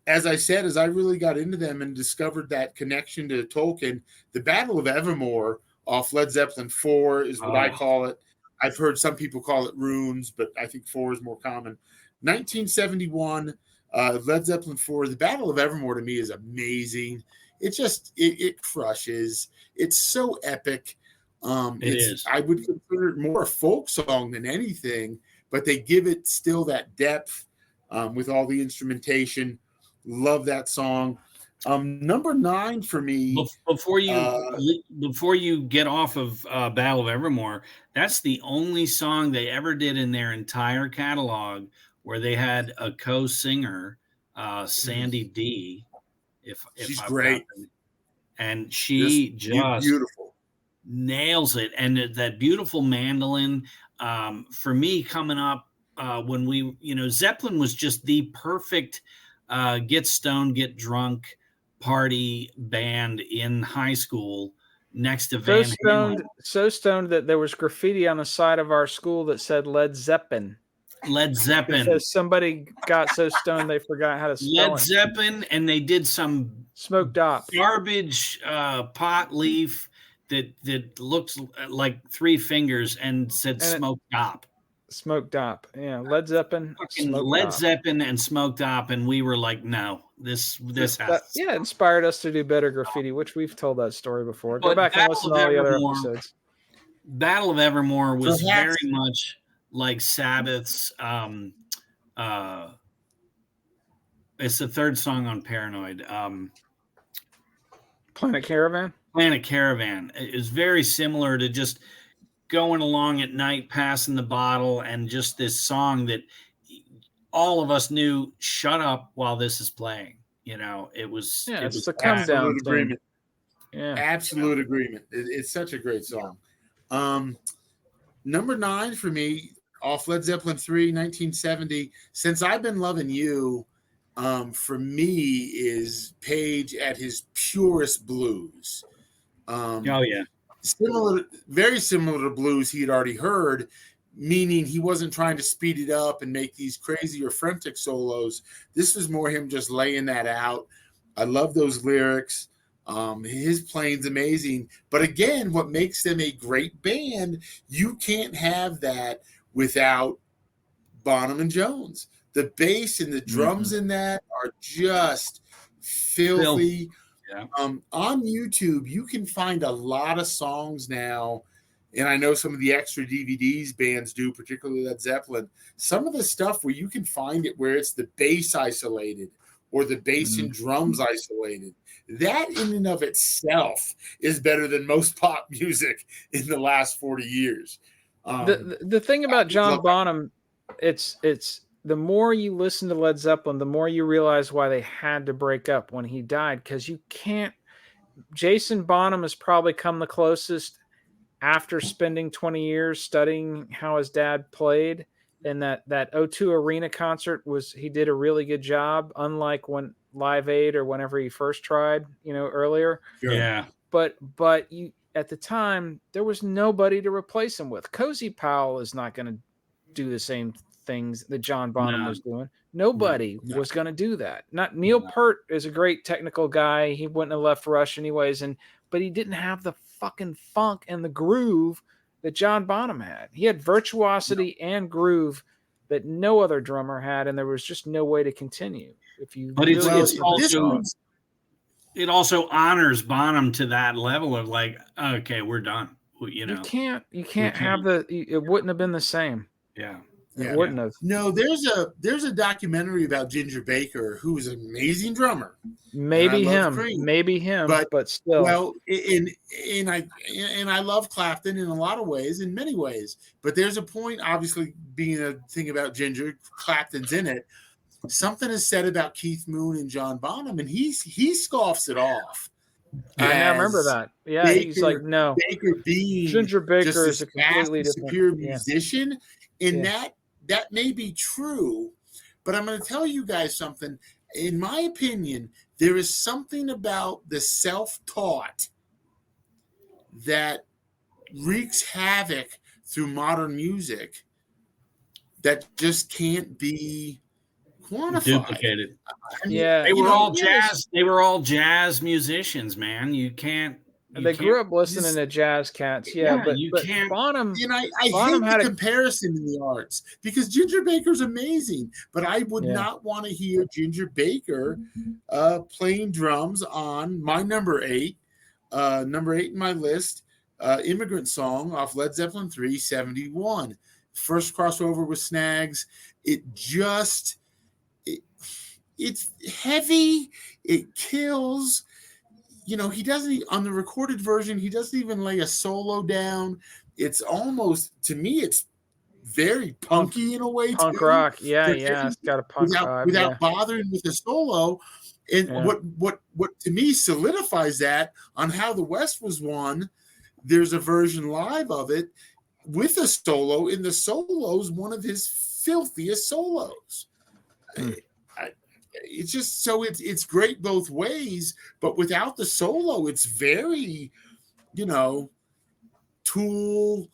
as I said, as I really got into them and discovered that connection to Tolkien, the Battle of Evermore off Led Zeppelin 4 is what I call it. I've heard some people call it Runes, but I think 4 is more common. 1971, Led Zeppelin 4, the Battle of Evermore to me is amazing. It just, it crushes. It's so epic. it is. I would consider it more a folk song than anything, but they give it still that depth with all the instrumentation. Love that song. Number 9 for me. Before you get off of Battle of Evermore, that's the only song they ever did in their entire catalog where they had a co-singer, Sandy D. She's great, and she just beautiful, nails it. And that beautiful mandolin. For me, coming up when we, Zeppelin was just the perfect get stoned, get drunk party band in high school next to Van Halen. So stoned that there was graffiti on the side of our school that said Led Zeppelin. Led Zeppelin. Because somebody got so stoned they forgot how to spell Led Zeppelin, and they did some smoked up garbage pot leaf that looked like 3 fingers and said smoked up. Smoked up, yeah. Led Zeppelin, Led Zeppelin, and smoked up, and we were like, no, this has. Yeah, inspired us to do better graffiti, which we've told that story before. Go back and listen to all the other episodes. Battle of Evermore was very much like Sabbath's. It's the third song on Paranoid. Planet Caravan. Planet Caravan is very similar to just going along at night, passing the bottle, and just this song that all of us knew. Shut up while this is playing. It was. Yeah, it was a come down agreement. Yeah, absolute agreement. It's such a great song. Number 9 for me, off Led Zeppelin 3, 1970. Since I've Been Loving You, for me is Page at his purest blues. Very similar to blues he had already heard, meaning he wasn't trying to speed it up and make these crazy or frantic solos. This was more him just laying that out. I love those lyrics. His playing's amazing. But again, what makes them a great band, you can't have that without Bonham and Jones. The bass and the drums in that are just filthy. Yeah. On YouTube, you can find a lot of songs now, and I know some of the extra DVDs bands do, particularly Led Zeppelin. Some of the stuff where you can find it where it's the bass isolated or the bass and drums isolated. That in and of itself is better than most pop music in the last 40 years. The thing about John Bonham, it's the more you listen to Led Zeppelin, the more you realize why they had to break up when he died. Because you can't. Jason Bonham has probably come the closest after spending 20 years studying how his dad played. And that O2 Arena concert he did a really good job, unlike when Live Aid or whenever he first tried, earlier. Yeah. But you at the time there was nobody to replace him with. Cozy Powell is not going to do the same things that John Bonham was doing. Nobody was going to do that. Not Neil Peart is a great technical guy. He wouldn't have left Rush anyways, but he didn't have the fucking funk and the groove that John Bonham had. He had virtuosity and groove that no other drummer had, and there was just no way to continue. But it also honors Bonham to that level of like, okay, we're done. You can't have it wouldn't have been the same. Yeah. It wouldn't have. No, there's a documentary about Ginger Baker, who was an amazing drummer. Maybe him, but still. Well, and I love Clapton in a lot of ways, in many ways. But there's a point, obviously, being a thing about Ginger, Clapton's in it. Something is said about Keith Moon and John Bonham, and he scoffs it off. I now remember that. Yeah, Baker, he's like, no. Baker being Ginger Baker is a completely different, superior musician, and that may be true. But I'm going to tell you guys something. In my opinion, there is something about the self-taught that wreaks havoc through modern music that just can't be quantified. Duplicated. They were all jazz. They were all jazz musicians, man. You can't. They grew up listening to jazz cats. But can't. Bonham. And I Bonham hate the comparison in the arts because Ginger Baker's amazing, but I would not want to hear Ginger Baker playing drums on my number 8 in my list, Immigrant Song off Led Zeppelin 371. First crossover with Snags. It's heavy. It kills. He doesn't, on the recorded version, he doesn't even lay a solo down. It's almost, to me, it's very punky in a way. Punk rock. Yeah. It's got a punk vibe. Without bothering with the solo. And what to me solidifies that on How the West Was Won, there's a version live of it with a solo, and the solo is one of his filthiest solos. It's just so it's great both ways, but without the solo, it's very, Tool,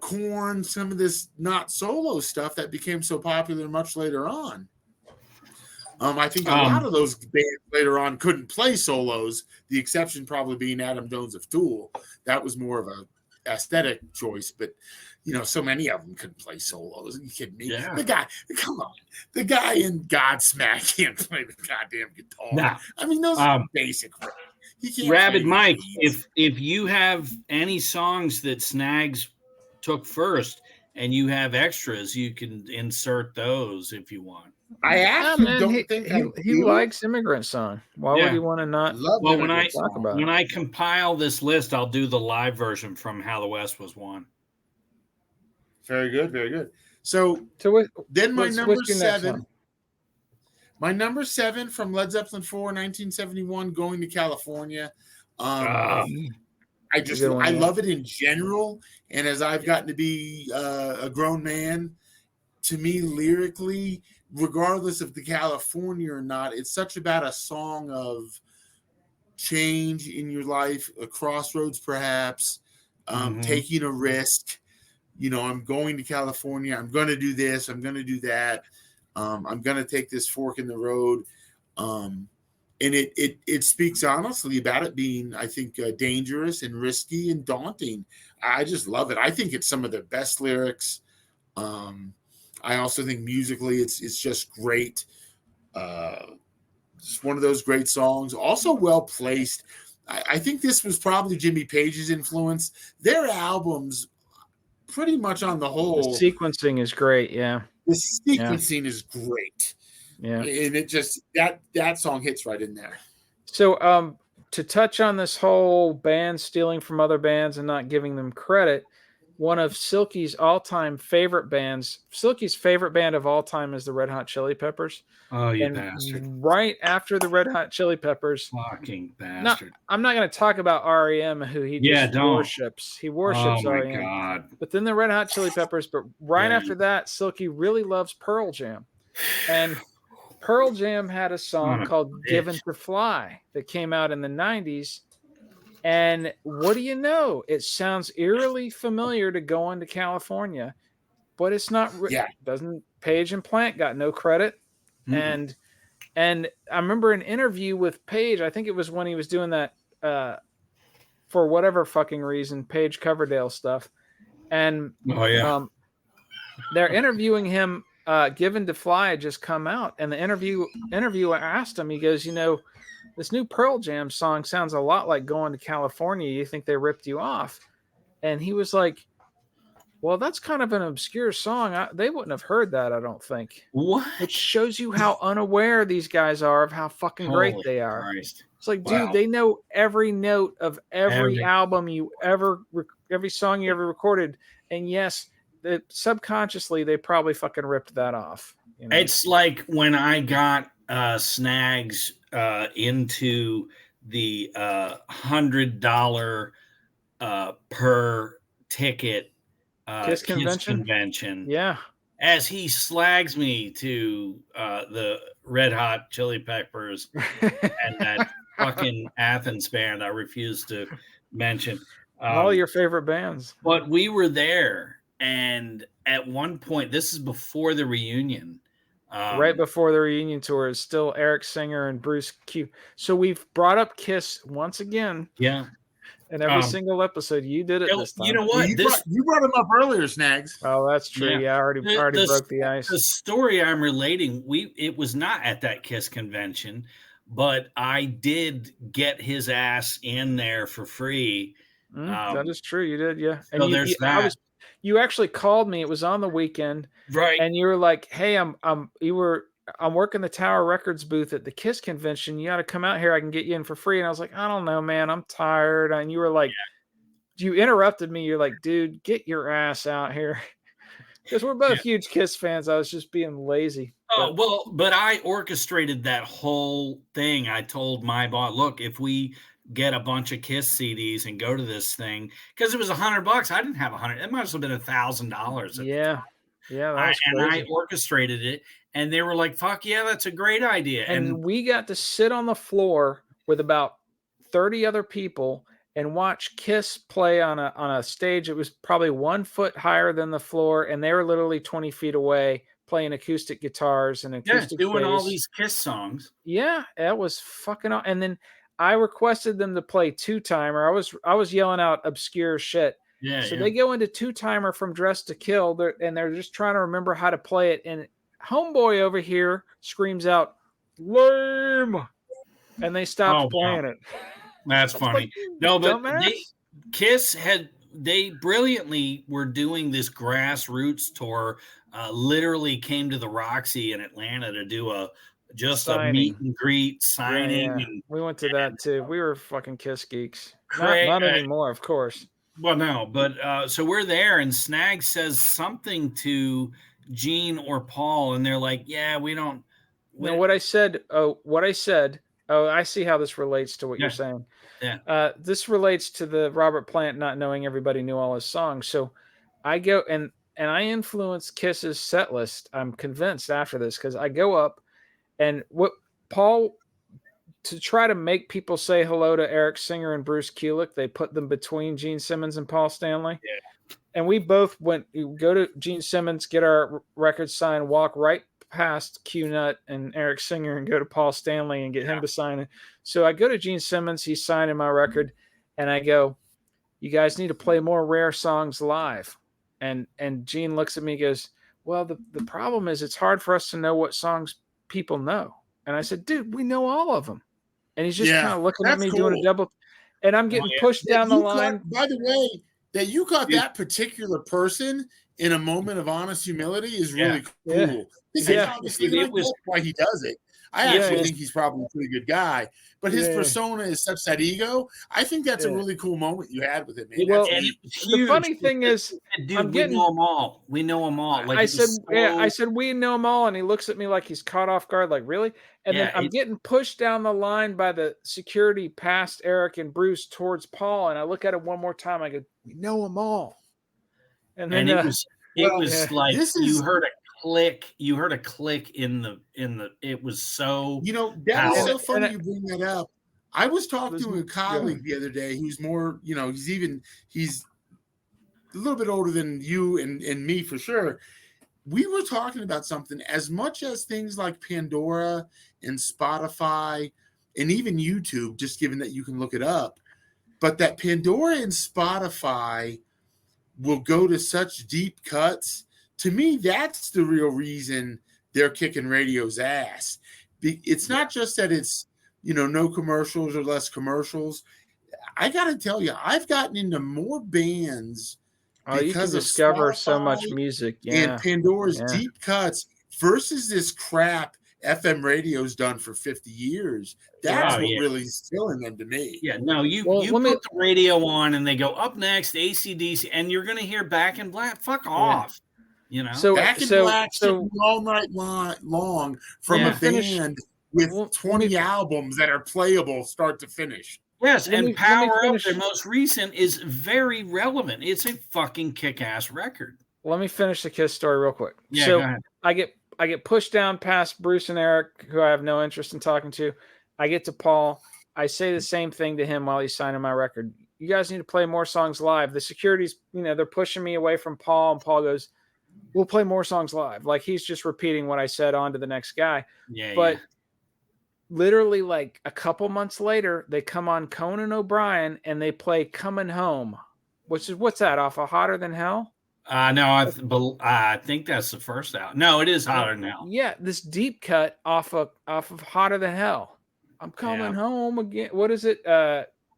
Korn, some of this not solo stuff that became so popular much later on. I think a lot of those bands later on couldn't play solos. The exception probably being Adam Jones of Tool. That was more of a aesthetic choice, but so many of them couldn't play solos. Are you kidding me? Yeah. The guy in Godsmack can't play the goddamn guitar. Nah. I mean, those are basic. Rabid Mike, if you have any songs that Snags took first and you have extras, you can insert those if you want. I actually don't think he likes Immigrant Song. Why would he want to not? Well, when I compile this list, I'll do the live version from How the West Was Won. Very good, very good. So then my number 7. My number 7 from Led Zeppelin 4, 1971, Going to California. I love it in general, and as I've gotten to be a grown man, to me lyrically, regardless of the California or not, it's such about a song of change in your life, a crossroads perhaps, taking a risk. I'm going to California. I'm going to do this. I'm going to do that. I'm going to take this fork in the road. And it speaks honestly about it being, I think, dangerous and risky and daunting. I just love it. I think it's some of the best lyrics. I also think musically it's just great. It's one of those great songs. Also well placed. I think this was probably Jimmy Page's influence. Their albums, pretty much on the whole, the sequencing is great. Yeah, the sequencing is great. Yeah, and it just that song hits right in there. So, to touch on this whole band stealing from other bands and not giving them credit, one of Silky's all-time favorite bands, Silky's favorite band of all time is the Red Hot Chili Peppers. Oh, you bastard. Right after the Red Hot Chili Peppers. Fucking bastard. I'm not going to talk about REM, who he just worships. He worships REM. Oh, my God. But then the Red Hot Chili Peppers. But right after that, Silky really loves Pearl Jam. And Pearl Jam had a song called Given to Fly that came out in the 90s. And what do you know? It sounds eerily familiar to Going to California, but it's not. Doesn't Page and Plant got no credit? Mm-hmm. And I remember an interview with Page. I think it was when he was doing that for whatever fucking reason, Page Coverdale stuff. And they're interviewing him. Given to Fly had just come out, and the interviewer asked him. He goes, this new Pearl Jam song sounds a lot like Going to California. You think they ripped you off? And he was like, Well, that's kind of an obscure song. They wouldn't have heard that, I don't think. What? It shows you how unaware these guys are of how fucking great they are. Christ. It's like, Wow. dude, they know every note of every album you ever, every song you ever recorded. And yes, subconsciously, they probably fucking ripped that off. You know? It's like when I got Snags into the $100 per ticket Kiss convention. Yeah. As he slags me to the Red Hot Chili Peppers and that fucking Athens band I refuse to mention. All your favorite bands. But we were there, and at one point, this is before the reunion. Right before the reunion tour is still Eric Singer and Bruce Q. So we've brought up Kiss once again. Yeah. In every single episode, you did it this time. You know what? You brought him up earlier, Snags. Oh, that's true. Yeah, I already broke the ice. The story I'm relating, it was not at that Kiss convention, but I did get his ass in there for free. That is true. You did, yeah. And so there's that. You actually called me. It was on the weekend, right? And you were like, "Hey, I'm working the Tower Records booth at the Kiss convention. You got to come out here. I can get you in for free." And I was like, "I don't know, man. I'm tired." And you were like, You interrupted me. You're like, "Dude, get your ass out here." Because we're both huge Kiss fans. I was just being lazy. But I orchestrated that whole thing. I told my boss, look, if we get a bunch of Kiss CDs and go to this thing, because it was $100. I didn't have $100. It must have been $1,000. Yeah. And I orchestrated it. And they were like, fuck yeah, that's a great idea. And we got to sit on the floor with about 30 other people and watch Kiss play on a stage. It was probably 1 foot higher than the floor. And they were literally 20 feet away playing acoustic guitars and acoustic doing bass. all these Kiss songs. Yeah, that was fucking awesome. And then I requested them to play Two Timer. I was yelling out obscure shit. So they go into Two Timer from Dress to Kill, and they're just trying to remember how to play it. And homeboy over here screams out, "Lame!" And they stopped playing it. That's funny. No, but Kiss they brilliantly were doing this grassroots tour. Literally came to the Roxy in Atlanta to do a meet and greet signing. Yeah. And we went to that too. We were fucking Kiss geeks. Not anymore, of course. Well, no, but so we're there, and Snag says something to Gene or Paul, and they're like, "Yeah, we don't." What I said. Oh, I see how this relates to what you're saying. Yeah. This relates to the Robert Plant not knowing everybody knew all his songs. So I go and I influence Kiss's set list. I'm convinced after this because I go up and what Paul, to try to make people say hello to Eric Singer and Bruce Kulick, they put them between Gene Simmons and Paul Stanley. Yeah. And we both go to Gene Simmons, get our record signed, walk right past Q-Nut and Eric Singer and go to Paul Stanley and get him to sign it. So I go to Gene Simmons, he's signing my record, and I go, "You guys need to play more Rare songs live." And Gene looks at me and goes, "Well, the problem is it's hard for us to know what songs people know." And I said, "Dude, we know all of them." And he's just kind of looking at me doing a double, and I'm getting pushed down the line. By the way, that you caught that particular person in a moment of honest humility is really cool. That's why he does it. I actually think he's probably a pretty good guy, but his persona is such that ego. I think that's a really cool moment you had with him, man. Well, the funny thing is, dude, we know them all. We know them all. Like I said, we know them all, and he looks at me like he's caught off guard, like really. And then I'm getting pushed down the line by the security past Eric and Bruce towards Paul, and I look at him one more time. I go, "We know them all." And then it was like you heard a click. You heard a click in the. It was so. That was so funny you bring that up. I was talking to a colleague the other day who's more, he's a little bit older than you and me for sure. We were talking about something as much as things like Pandora and Spotify and even YouTube, just given that you can look it up, but that Pandora and Spotify will go to such deep cuts. To me, that's the real reason they're kicking radio's ass. It's not just that it's, no commercials or less commercials. I got to tell you, I've gotten into more bands Oh, you can because of discover so much Spotify music. and Yeah. Pandora's Yeah. deep cuts versus this crap FM radio's done for 50 years. That's what really is killing them to me. Yeah, no, you put the radio on and they go up next, AC/DC, and you're going to hear Back in Black. Fuck off. You know, so Back in Black all night long from a band with 20 albums that are playable start to finish. Yes, and Power Up, their most recent, is very relevant. It's a fucking kick-ass record. Let me finish the Kiss story real quick. Yeah, so go ahead. I get pushed down past Bruce and Eric, who I have no interest in talking to. I get to Paul. I say the same thing to him while he's signing my record. You guys need to play more songs live. The security's, they're pushing me away from Paul, and Paul goes, "We'll play more songs live." Like he's just repeating what I said on to the next guy. But literally like a couple months later, they come on Conan O'Brien and they play Coming Home, which is, what's that, off of Hotter Than Hell? No, I think that's the first out. No, it is Hotter Than Hell. Yeah, this deep cut off of Hotter Than Hell. I'm coming home again. What is it?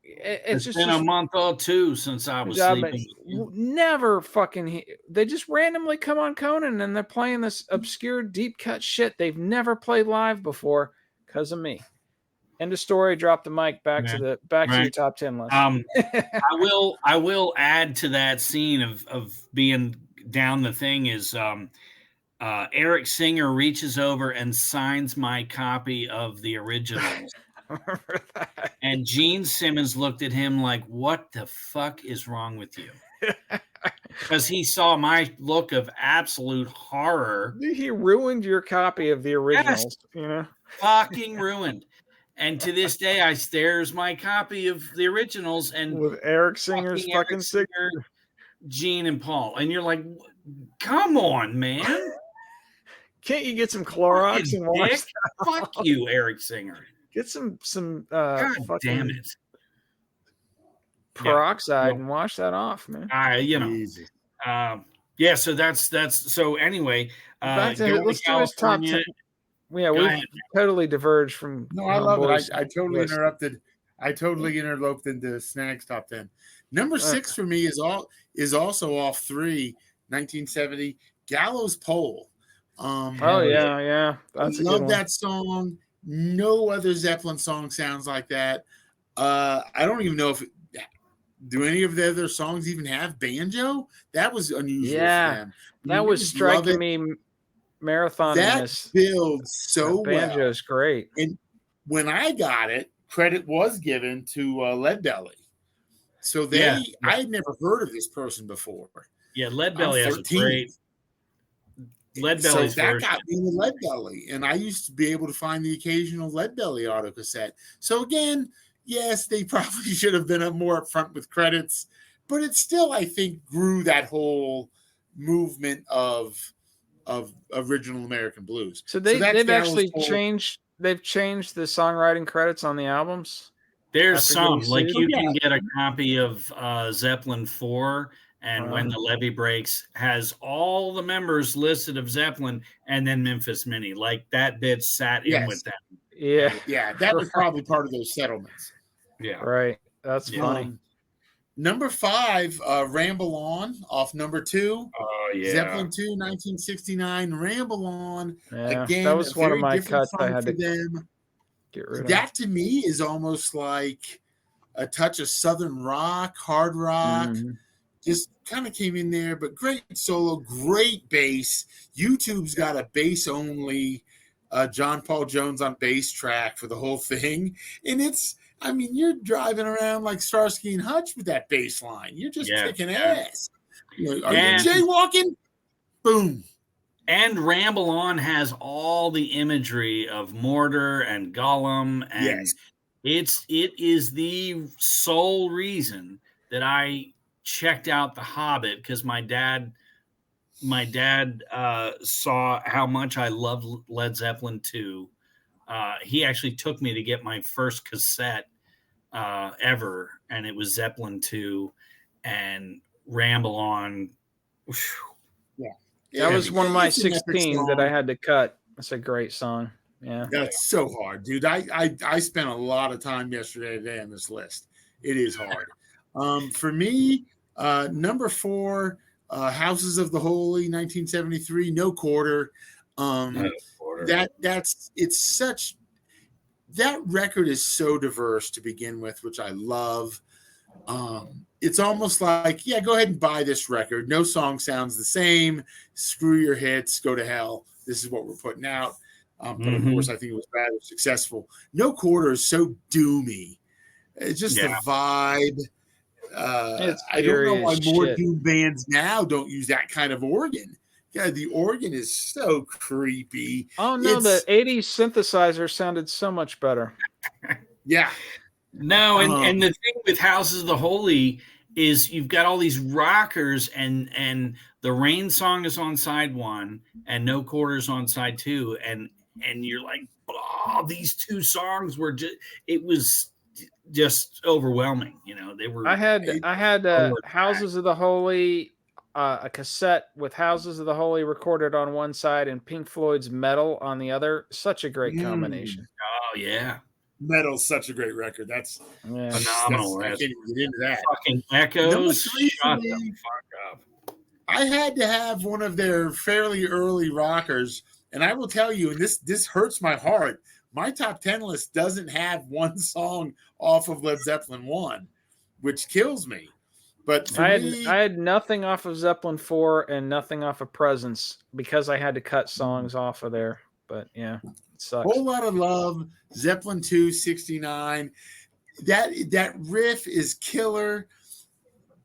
It's just been a month or two since I was sleeping. Never fucking. They just randomly come on Conan and they're playing this obscure deep cut shit they've never played live before because of me. End of story. Drop the mic. Back to your top 10 list. I will add to that scene of being down the thing is Eric Singer reaches over and signs my copy of the originals. And Gene Simmons looked at him like, "What the fuck is wrong with you?" Because he saw my look of absolute horror. He ruined your copy of the originals. Fucking ruined. And to this day, there's my copy of the originals, and with Eric Singer's fucking Singer, Gene and Paul, and you're like, "Come on, man! Can't you get some Clorox and wash? Fuck you, Eric Singer. Get some God damn it, peroxide and wash that off, man. Easy. So that's so anyway. Let's do his top 10. Yeah, we totally diverged from. No, I love it. I totally interrupted. I totally interloped into Snags top 10. Number 6 for me is also off 1970 Gallows Pole. That's I love that song. No other Zeppelin song sounds like that. I don't even know do any of the other songs even have banjo? That was unusual for them. That was striking me. Marathon that builds so well. Banjo is great. And when I got it, credit was given to Lead Belly. So I had never heard of this person before. Yeah, Lead Belly has a great. Lead Belly's so that got me with Lead Belly, and I used to be able to find the occasional Lead Belly auto cassette. So again, yes, they probably should have been more upfront with credits, but it still, I think, grew that whole movement of original American blues. So they've actually changed. They've changed the songwriting credits on the albums. There's some like you can get a copy of Zeppelin 4 and When the Levee Breaks has all the members listed of Zeppelin and then Memphis Minnie. Like that bit sat in with them. Yeah, that was probably part of those settlements. Yeah, right. That's funny. Number 5, Ramble On off number 2. Oh, yeah. Zeppelin 2, 1969, Ramble On. Yeah, again, that was one of my cuts I had to get rid of. That to me is almost like a touch of Southern rock, hard rock. Just kind of came in there, but great solo, great bass. YouTube's got a bass only John Paul Jones on bass track for the whole thing. And you're driving around like Starsky and Hutch with that bass line. You're just kicking ass. Are you jaywalking? Boom. And Ramble On has all the imagery of mortar and Gollum. And it is the sole reason that I checked out The Hobbit, because my dad saw how much I loved Led Zeppelin 2. He actually took me to get my first cassette ever, and it was Zeppelin 2 and Ramble On. That was one of my 16 that I had to cut. That's a great song. Yeah, that's so hard, dude. I spent a lot of time yesterday on this list. It is hard. For me, Number 4, Houses of the Holy, 1973, No Quarter. No quarter. That record is so diverse to begin with, which I love. It's almost like, yeah, go ahead and buy this record. No song sounds the same. Screw your hits. Go to hell. This is what we're putting out. But of course, I think it was rather successful. No Quarter is so doomy. It's just the vibe. I don't know why more doom bands now don't use that kind of organ. God, the organ is so creepy. Oh no, the 80s synthesizer sounded so much better. Yeah. No, and the thing with Houses of the Holy is you've got all these rockers, and the Rain song is on side 1 and No Quarters on side 2, and you're like, oh, these 2 songs were just overwhelming. They were. I had Houses of the Holy, a cassette with Houses of the Holy recorded on one side and Pink Floyd's Metal on the other. Such a great combination. Oh yeah. Metal's such a great record. That's phenomenal. I can't even get into that. Fucking Echoes. Shut the fuck up. I had to have one of their fairly early rockers, and I will tell you, and this hurts my heart. My top 10 list doesn't have one song off of Led Zeppelin 1, which kills me. But I had nothing off of Zeppelin 4 and nothing off of Presence because I had to cut songs off of there. But yeah, it sucks. Whole Lot of Love, Zeppelin 2, 69. That riff is killer.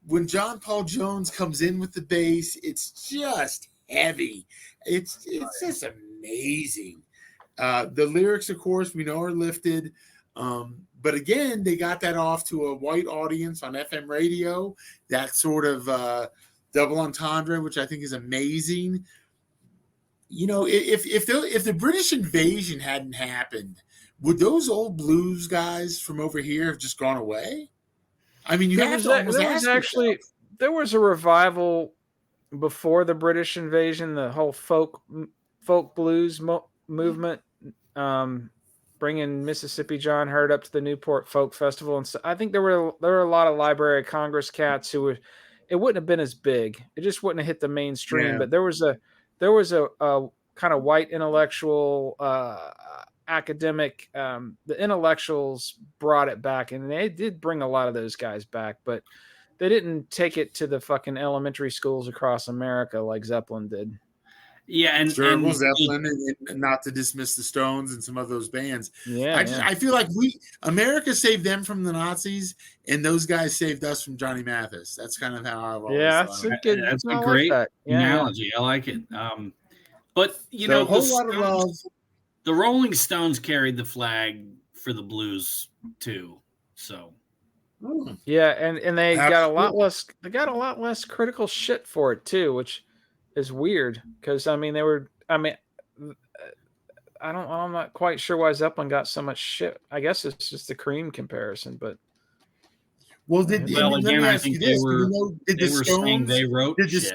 When John Paul Jones comes in with the bass, it's just heavy. It's just amazing. The lyrics, of course, we know are lifted. But again, they got that off to a white audience on FM radio. That sort of double entendre, which I think is amazing. If the British invasion hadn't happened, would those old blues guys from over here have just gone away? I mean, there was a revival before the British invasion. The whole folk blues movement. Bringing Mississippi John Hurt up to the Newport Folk Festival, and so I think there were a lot of Library of Congress cats who it wouldn't have been as big. It just wouldn't have hit the mainstream. Yeah. But there was a kind of white intellectual academic. The intellectuals brought it back, and they did bring a lot of those guys back, but they didn't take it to the fucking elementary schools across America like Zeppelin did. Yeah, and Zeppelin, and not to dismiss the Stones and some of those bands. Yeah, I feel like America saved them from the Nazis, and those guys saved us from Johnny Mathis. That's kind of how I've always thought. That's a great analogy. I like it. But a whole lot of love. The Rolling Stones carried the flag for the blues too. So. Yeah, and they got a lot less. They got a lot less critical shit for it too, which is weird because I'm not quite sure why Zeppelin got so much shit. I guess it's just the Cream comparison, but did the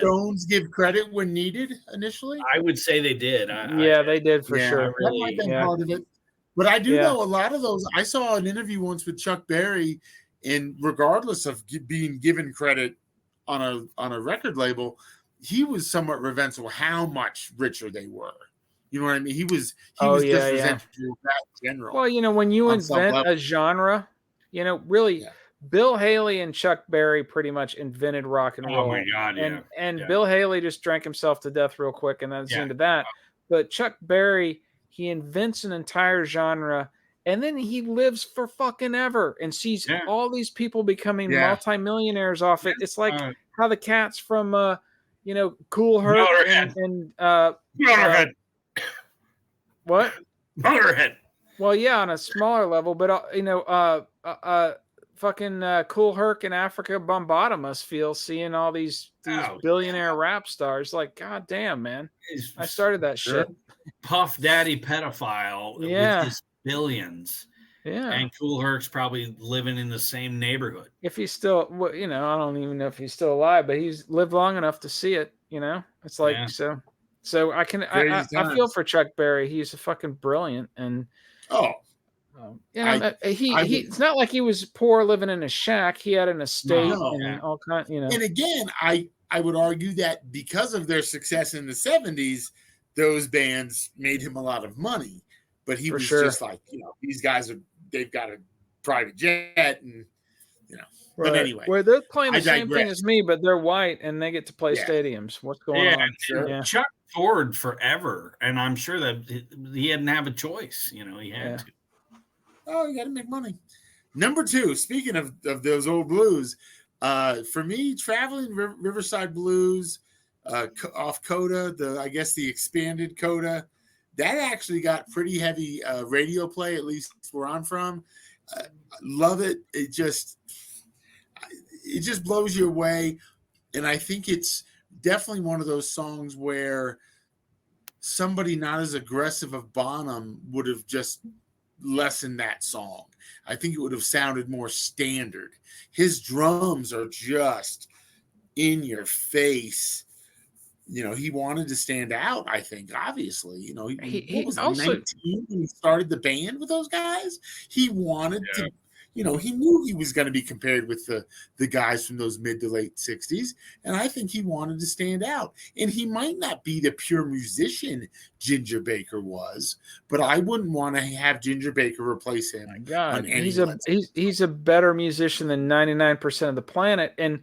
Stones give credit when needed initially? I would say they did. They did for sure. That might have been part of it. But I do know a lot of those. I saw an interview once with Chuck Berry, and regardless of being given credit on a record label, he was somewhat revengeful how much richer they were. You know what I mean? He was just resentful of that in general. Well, when you invent a genre, Bill Haley and Chuck Berry pretty much invented rock and roll. Oh my God! And Bill Haley just drank himself to death real quick, and that's the end of that. But Chuck Berry, he invents an entire genre, and then he lives for fucking ever and sees all these people becoming multimillionaires off it. It's like how the cats from Cool Herc and Motorhead. What? Motorhead. Well, yeah, on a smaller level, but fucking Cool Herc in Africa Bombada must feel seeing all these billionaire rap stars. Like, god damn, man, I started that shit. Puff Daddy pedophile with his billions. Yeah, and Cool Herc's probably living in the same neighborhood. If he's still, I don't even know if he's still alive, but he's lived long enough to see it. It's like so. I feel for Chuck Berry. He's a fucking brilliant, and It's not like he was poor living in a shack. He had an estate and all kind. And again, I would argue that because of their success in the 70s, those bands made him a lot of money. But he was just like, these guys they've got a private jet, and Right. But anyway, where they're playing the same thing as me, but they're white and they get to play stadiums. What's going on? Yeah. Chuck toured forever, and I'm sure that he didn't have a choice. He had to. Oh, you got to make money. Number 2, speaking of those old blues, for me, Traveling Riverside Blues off Coda, I guess the expanded Coda, that actually got pretty heavy radio play, at least where I'm from. Love it. It just blows you away. And I think it's definitely one of those songs where somebody not as aggressive of Bonham would have just lessened that song. I think it would have sounded more standard. His drums are just in your face. He wanted to stand out, I think, obviously. He was also 19 when he started the band with those guys. He wanted to, he knew he was going to be compared with the guys from those mid to late 60s. And I think he wanted to stand out. And he might not be the pure musician Ginger Baker was, but I wouldn't want to have Ginger Baker replace him. My God, he's a better musician than 99% of the planet. And,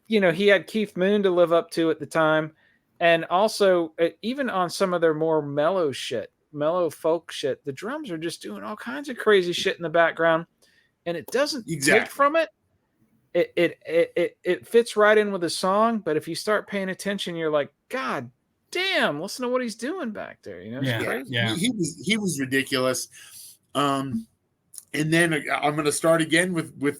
he had Keith Moon to live up to at the time. And also, even on some of their more mellow folk shit, the drums are just doing all kinds of crazy shit in the background. And it doesn't take from it. It fits right in with the song, but if you start paying attention, you're like, God damn! Listen to what he's doing back there. He was ridiculous. And then I'm going to start again with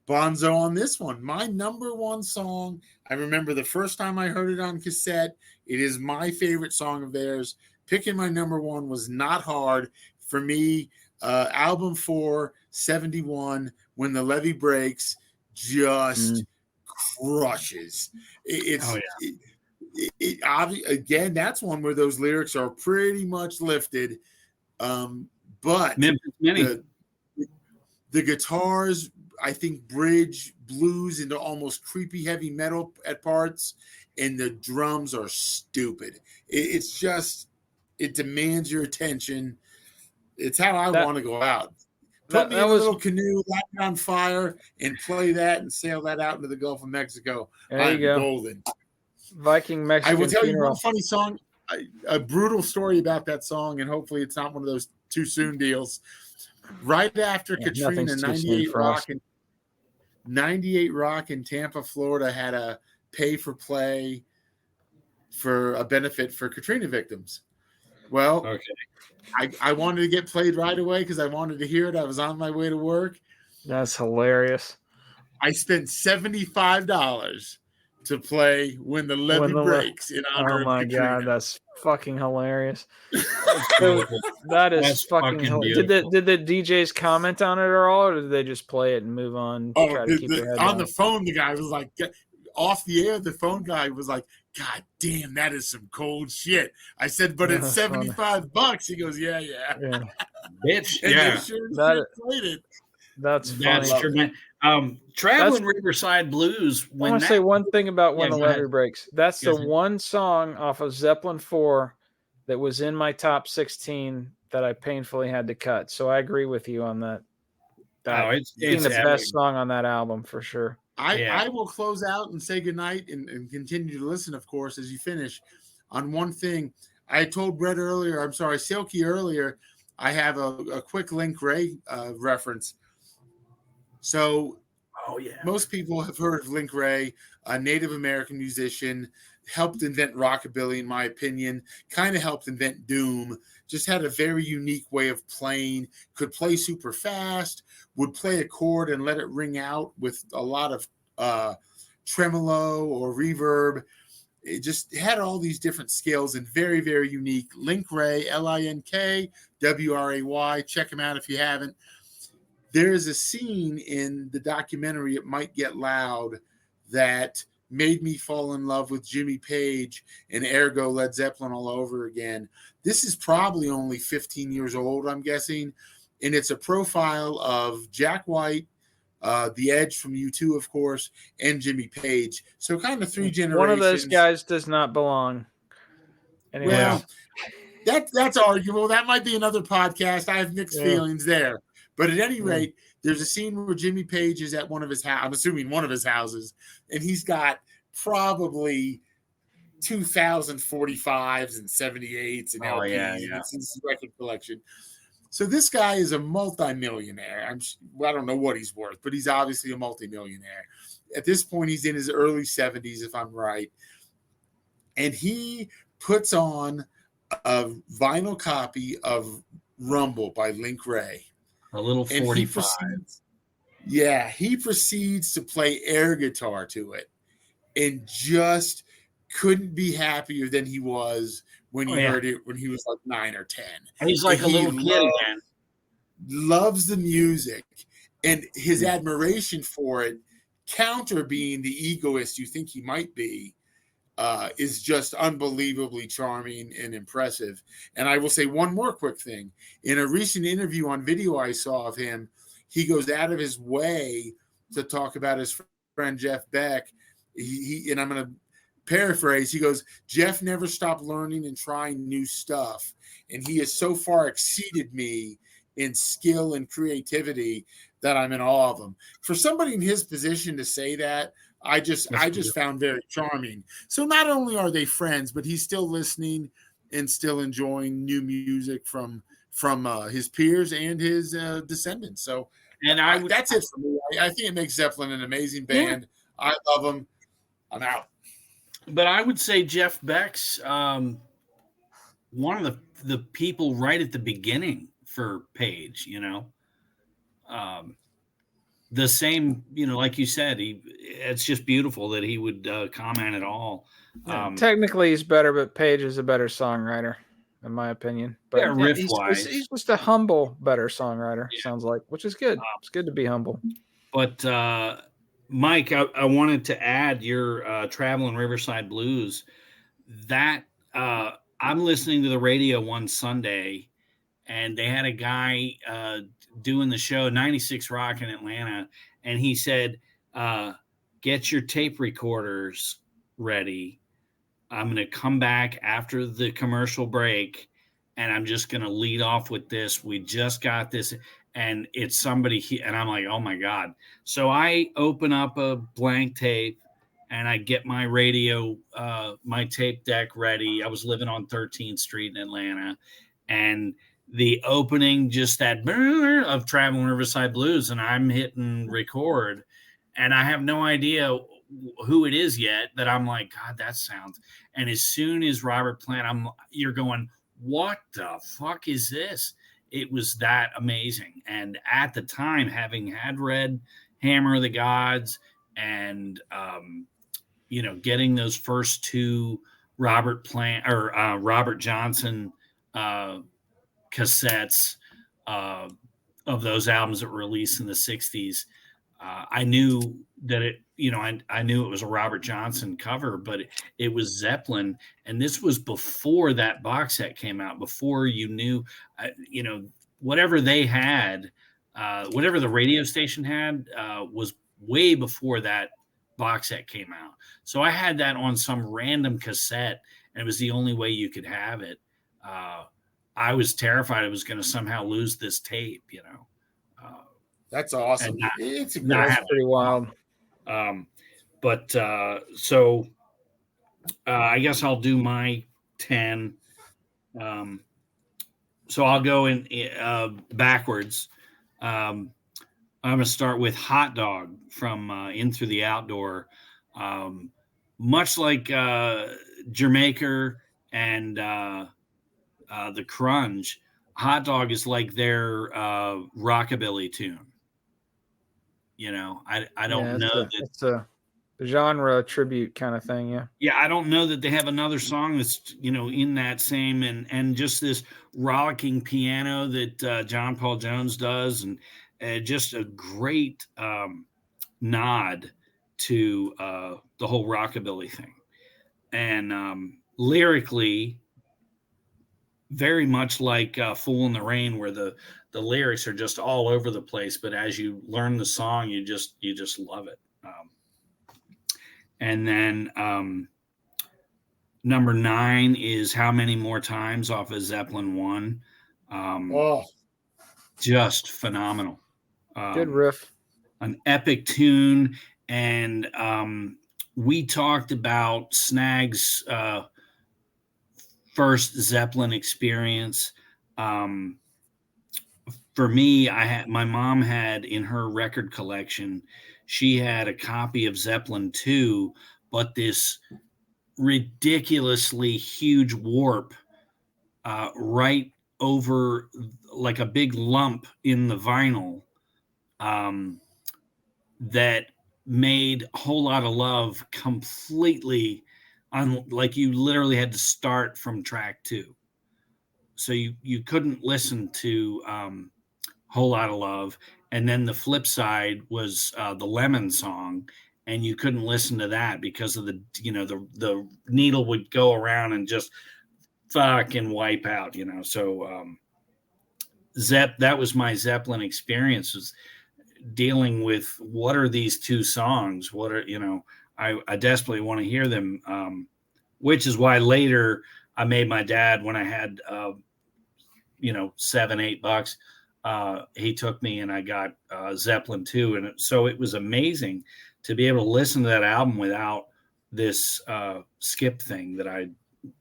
Bonzo on this one. My number 1 song. I remember the first time I heard it on cassette. It is my favorite song of theirs. Picking my number 1 was not hard for me. Album 4, 71, When the Levee Breaks, just crushes. Again, that's one where those lyrics are pretty much lifted. But the guitars, I think, bridge blues into almost creepy heavy metal at parts, and the drums are stupid. It demands your attention. It's how I want to go out. Put me in a little canoe, light it on fire, and play that and sail that out into the Gulf of Mexico. I'm golden. Viking Mexican. I will tell funeral. you one funny song, a brutal story about that song, and hopefully it's not one of those too soon deals. Right after Katrina, 98 Rock in Tampa, Florida had a pay for play for a benefit for Katrina victims. Well, I wanted to get played right away because I wanted to hear it. I was on my way to work. That's hilarious. I spent $75 to play When the Levee Breaks in honor of Katrina. God, that's fucking hilarious. That is that's fucking hilarious. Did the DJs comment on it at all, or did they just play it and move on? Try to keep their head on the phone, the guy was like, off the air, the phone guy was like, God damn, that is some cold shit. I said, but it's $75. He goes, yeah. Bitch, played it. That's funny. True. Traveling Riverside Blues. I want to say one thing about When the Levee Breaks. That's the one song off of Zeppelin 4 that was in my top 16 that I painfully had to cut. So I agree with you on that. It's the best song on that album for sure. I will close out and say goodnight and continue to listen, of course, as you finish on one thing. I told Silky earlier, I have a quick Link Ray reference. So most people have heard of Link Ray, a Native American musician, helped invent rockabilly, in my opinion, kind of helped invent doom, just had a very unique way of playing, could play super fast, would play a chord and let it ring out with a lot of tremolo or reverb. It just had all these different skills and very, very unique. Link Ray, Linkwray. Check him out if you haven't. There is a scene in the documentary, It Might Get Loud, that made me fall in love with Jimmy Page and ergo Led Zeppelin all over again. This is probably only 15 years old, I'm guessing. and it's a profile of Jack White, The Edge from U2, of course, and Jimmy Page. So kind of three generations. One of those guys does not belong anywhere. Well, that's arguable. That might be another podcast. I have mixed feelings there. But at any rate, there's a scene where Jimmy Page is at one of his I'm assuming one of his houses, and he's got probably 2045s and 78s and LPs. It's his record collection. So this guy is a multimillionaire. I don't know what he's worth, but he's obviously a multimillionaire. At this point, he's in his early 70s, if I'm right. And he puts on a vinyl copy of Rumble by Link Wray. A little 45. He proceeds to play air guitar to it and just couldn't be happier than he was when he heard it when he was like 9 or 10. And he's like a little kid again. Loves the music, and his admiration for it, counter being the egoist you think he might be, is just unbelievably charming and impressive. And I will say one more quick thing. In a recent interview on video I saw of him, he goes out of his way to talk about his friend Jeff Beck. He and I'm going to paraphrase, he goes, Jeff never stopped learning and trying new stuff, and he has so far exceeded me in skill and creativity that I'm in awe of him. For somebody in his position to say that, I just found very charming. So not only are they friends, but he's still listening and still enjoying new music from his peers and his descendants. So that's it for me. I think it makes Zeppelin an amazing band. I love them. I'm out. But I would say Jeff Beck's one of the people right at the beginning for Page, the same, like you said, it's just beautiful that he would comment at all. Technically he's better, but Page is a better songwriter, in my opinion. But riff-wise. He's just a humble, better songwriter, sounds like, which is good. It's good to be humble. But Mike, I wanted to add your Traveling Riverside Blues. That I'm listening to the radio one Sunday, and they had a guy doing the show, 96 Rock in Atlanta, and he said, get your tape recorders ready. I'm going to come back after the commercial break, and I'm just going to lead off with this. We just got this. And it's somebody, and I'm like, oh my God. So I open up a blank tape and I get my radio, my tape deck ready. I was living on 13th Street in Atlanta, and the opening, just that of Traveling Riverside Blues, and I'm hitting record, and I have no idea who it is yet, that I'm like, God, that sounds. And as soon as Robert Plant, you're going, what the fuck is this? It was that amazing. And at the time, having had read Hammer of the Gods and, getting those first two Robert Johnson cassettes of those albums that were released in the 60s, I knew that I knew it was a Robert Johnson cover, but it was Zeppelin. And this was before that box set came out, before you knew, whatever they had, whatever the radio station had, was way before that box set came out. So I had that on some random cassette, and it was the only way you could have it. I was terrified I was going to somehow lose this tape, That's awesome. It's pretty wild. So I guess I'll do my 10. So I'll go in backwards. I'm going to start with Hot Dog from In Through the Outdoor. Much like Jamaica and the Crunge, Hot Dog is like their rockabilly tune. I don't know that it's a genre tribute kind of thing. Yeah. I don't know that they have another song that's, in that same, and just this rollicking piano that John Paul Jones does. And just a great nod to the whole rockabilly thing. And lyrically, very much like Fool in the Rain, where the lyrics are just all over the place, but as you learn the song, you just love it. And then number 9 is How Many More Times off of Zeppelin 1. Just phenomenal. Good riff. An epic tune. And we talked about Snags' first Zeppelin experience. For me, my mom had in her record collection, she had a copy of Zeppelin 2, but this ridiculously huge warp right over, like a big lump in the vinyl, that made Whole Lotta Love completely like you literally had to start from track 2. So you couldn't listen to Whole Lotta Love, and then the flip side was the Lemon song, and you couldn't listen to that because of the needle would go around and just fucking wipe out, So that was my Zeppelin experience, was dealing with what are these 2 songs? What are, I desperately want to hear them, which is why later I made my dad, when I had $7-8, he took me and I got Zeppelin 2. And so it was amazing to be able to listen to that album without this skip thing that I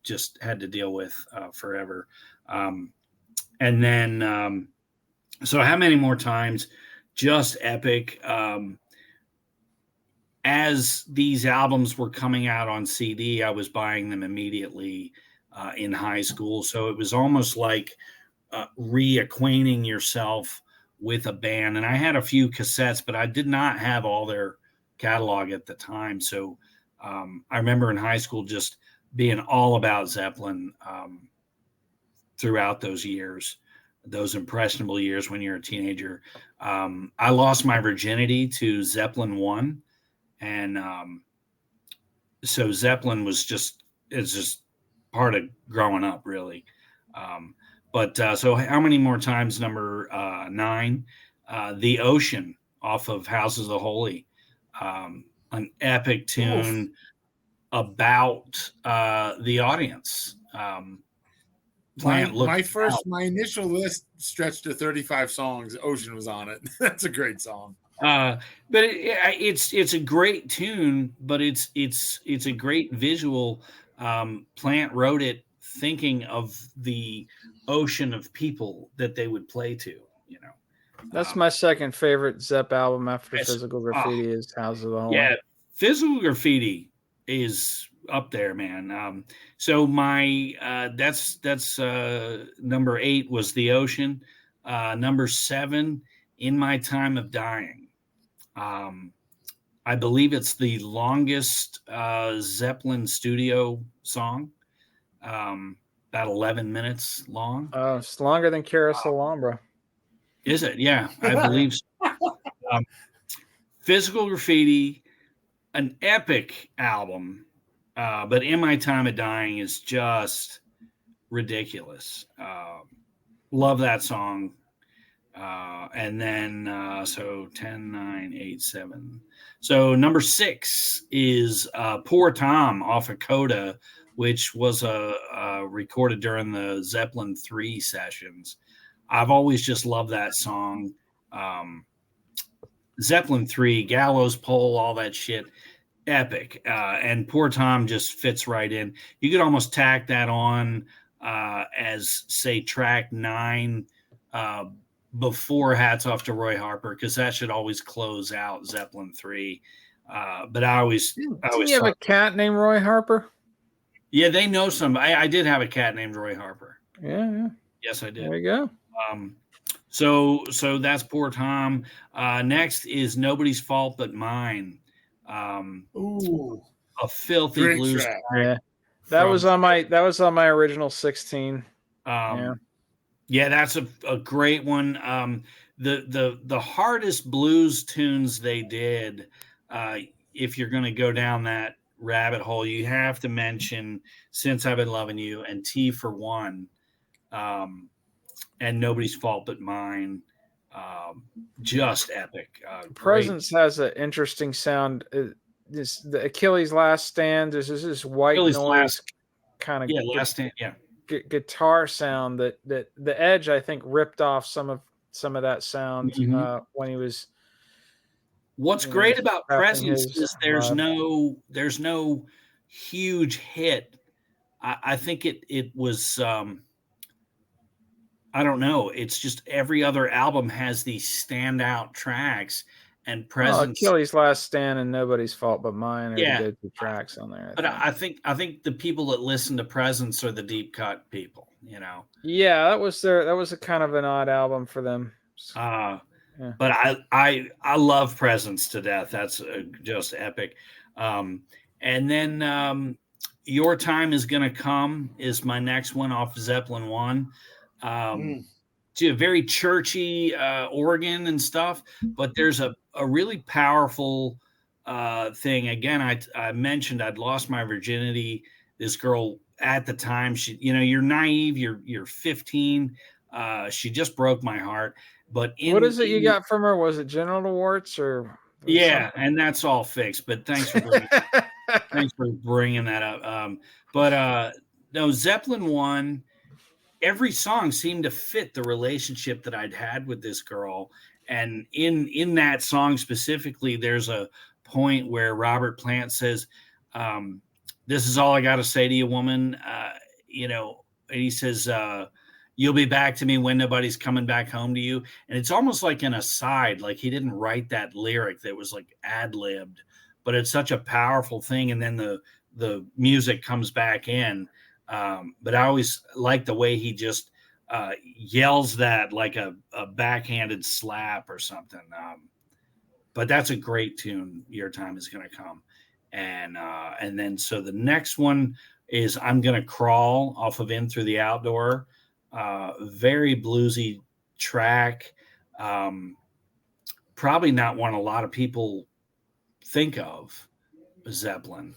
just had to deal with forever. And then, so How Many More Times, just epic. As these albums were coming out on CD, I was buying them immediately in high school. So it was almost like reacquainting yourself with a band. And I had a few cassettes, but I did not have all their catalog at the time. So I remember in high school just being all about Zeppelin throughout those years, those impressionable years when you're a teenager. I lost my virginity to Zeppelin 1. And so Zeppelin it's just part of growing up, really. But so How Many More Times, number 9, The Ocean off of Houses of the Holy, an epic tune about the audience. My initial list stretched to 35 songs. Ocean was on it. That's a great song. But it's a great tune, but it's a great visual. Plant wrote it thinking of the ocean of people that they would play to, That's my second favorite Zepp album after Physical Graffiti is House of the Holy. Yeah, Physical Graffiti is up there, man. So my that's number 8 was The Ocean. Number 7, In My Time of Dying. I believe it's the longest Zeppelin studio song, about 11 minutes long. Oh, it's longer than Carousel Alhambra. Is it? Yeah, I believe so. Physical Graffiti, an epic album, but In My Time of Dying is just ridiculous. Love that song. And then, so 10, 9, 8, 7. So number 6 is Poor Tom off of Coda, which was recorded during the Zeppelin 3 sessions. I've always just loved that song. Zeppelin 3, Gallows Pole, all that shit, epic. And Poor Tom just fits right in. You could almost tack that on as, say, track 9 before Hats Off to Roy Harper, because that should always close out Zeppelin 3. But I always Didn't you have a cat named Roy Harper? Yeah, they know some. I did have a cat named Roy Harper. Yeah. Yes, I did. There you go. So that's Poor Tom. Next is Nobody's Fault But Mine. Ooh, a filthy great blues track. Yeah. That was on my original 16. Yeah, that's a great one. The hardest blues tunes they did, if you're going to go down that rabbit hole, you have to mention Since I've Been Loving You and T for One. and Nobody's Fault But Mine. Just epic. Presence has an interesting sound. The Achilles' Last Stand. There's this white Achilles noise kind of Last Stand. Yeah. Guitar sound that the Edge, I think, ripped off some of that sound when he was. What's great about Presence is there's vibe. no huge hit. I think it was I don't know. It's just every other album has these standout tracks, and Presence. Achilles' Last Stand and Nobody's Fault But Mine are the go-to tracks on there. I think the people that listen to Presence are the deep cut people. Yeah, that was a kind of an odd album for them. Yeah. But I love Presence to death. That's just epic. And then Your Time Is Gonna Come is my next one off Zeppelin 1. Very churchy organ and stuff, but there's a really powerful thing. Again, I mentioned I'd lost my virginity. This girl at the time, she, you're naive, you're 15. She just broke my heart. But what is it you got from her? Was it genital warts or? Yeah, something? And that's all fixed. But thanks for bringing that up. No, Zeppelin 1. Every song seemed to fit the relationship that I'd had with this girl. And in that song specifically, there's a point where Robert Plant says, this is all I got to say to you, woman. And he says, you'll be back to me when nobody's coming back home to you. And it's almost like an aside, like he didn't write that lyric that was like ad-libbed, but it's such a powerful thing. And then the music comes back in. But I always like the way he just yells that like a backhanded slap or something. But that's a great tune. Your Time Is Gonna Come. And then so the next one is I'm Gonna Crawl off of In Through the Outdoor. Very bluesy track. Probably not one a lot of people think of Zeppelin.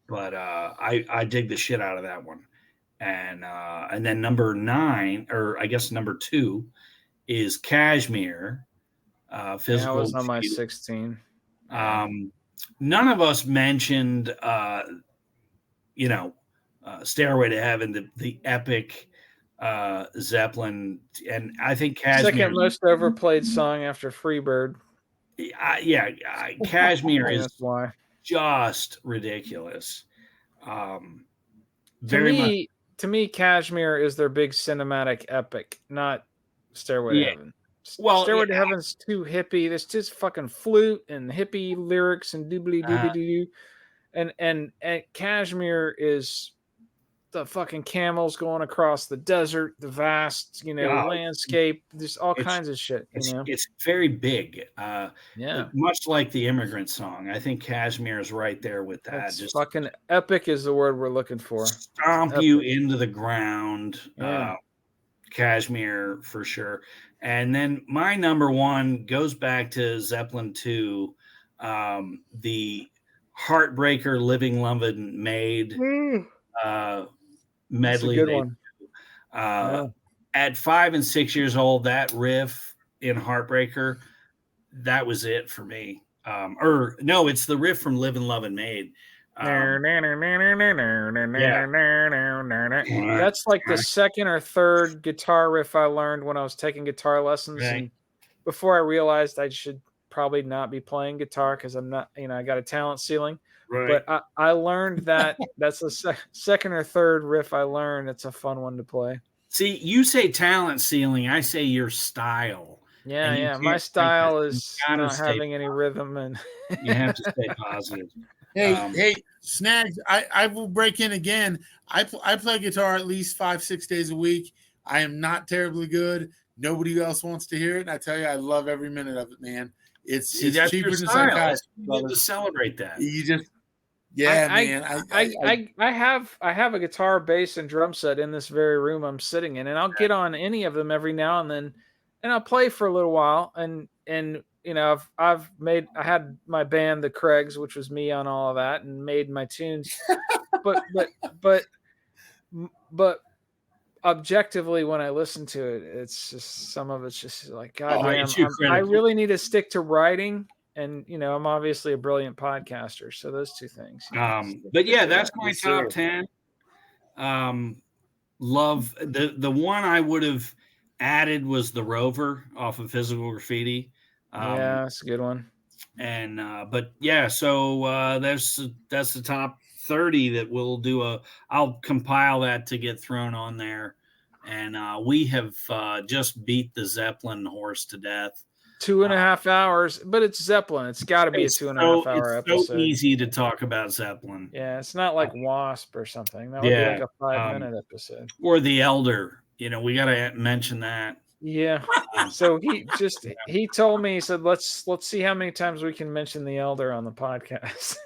But I dig the shit out of that one. And then number 9, or I guess number 2, is Kashmir. Physical. That was on my 16. None of us mentioned, Stairway to Heaven, the epic Zeppelin, and I think Kashmir. Second most overplayed song after Freebird. Kashmir is why. Just ridiculous. To me, Kashmir is their big cinematic epic, not Stairway to Heaven. Well, Stairway to Heaven's too hippie. There's just fucking flute and hippie lyrics and doobly doobly doo. And Kashmir is the fucking camels going across the desert, the vast, landscape. There's all kinds of shit. It's very big. Much like the Immigrant Song. I think Kashmir is right there with that. It's just fucking epic is the word we're looking for. Stomp you into the ground. Kashmir for sure. And then my number 1 goes back to Zeppelin 2, the Heartbreaker Living Loved Maid medley. That's a good one. At 5 and 6 years old, that riff in Heartbreaker, that was it for me. No, it's the riff from Live and Love and Maid. That's like the second or third guitar riff I learned when I was taking guitar lessons. Right. And before I realized I should probably not be playing guitar because I'm not, I got a talent ceiling. Right. But I learned that that's the second or third riff I learned. It's a fun one to play. See, you say talent ceiling. I say your style. Yeah. My style is not having any rhythm, and you have to stay positive. Hey, Snags, I will break in again. I play guitar at least 5-6 days a week. I am not terribly good. Nobody else wants to hear it. And I tell you, I love every minute of it, man. It's cheaper than psychiatry. You need to celebrate that. You just, man. I have a guitar, bass, and drum set in this very room I'm sitting in, and I'll get on any of them every now and then, and I'll play for a little while. And I had my band, the Craigs, which was me on all of that, and made my tunes. but objectively, when I listen to it, it's just some of it's just like, God damn, it's too I critical. really need to stick to writing. And, I'm obviously a brilliant podcaster. So those two things. But yeah, that's my Yes, top sir. 10. Love the one I would have added was the Rover off of Physical Graffiti. Yeah, that's a good one. And but yeah, so that's the top 30 that we'll do. I'll compile that to get thrown on there. And we have just beat the Zeppelin horse to death. 2.5 hours, but it's Zeppelin. It's got to be a 2.5 hour it's so episode. easy to talk about Zeppelin. Yeah, it's not like Wasp or something. That would be like a 5-minute episode. Or The Elder. We got to mention that. Yeah. So he told me, he said, let's see how many times we can mention The Elder on the podcast.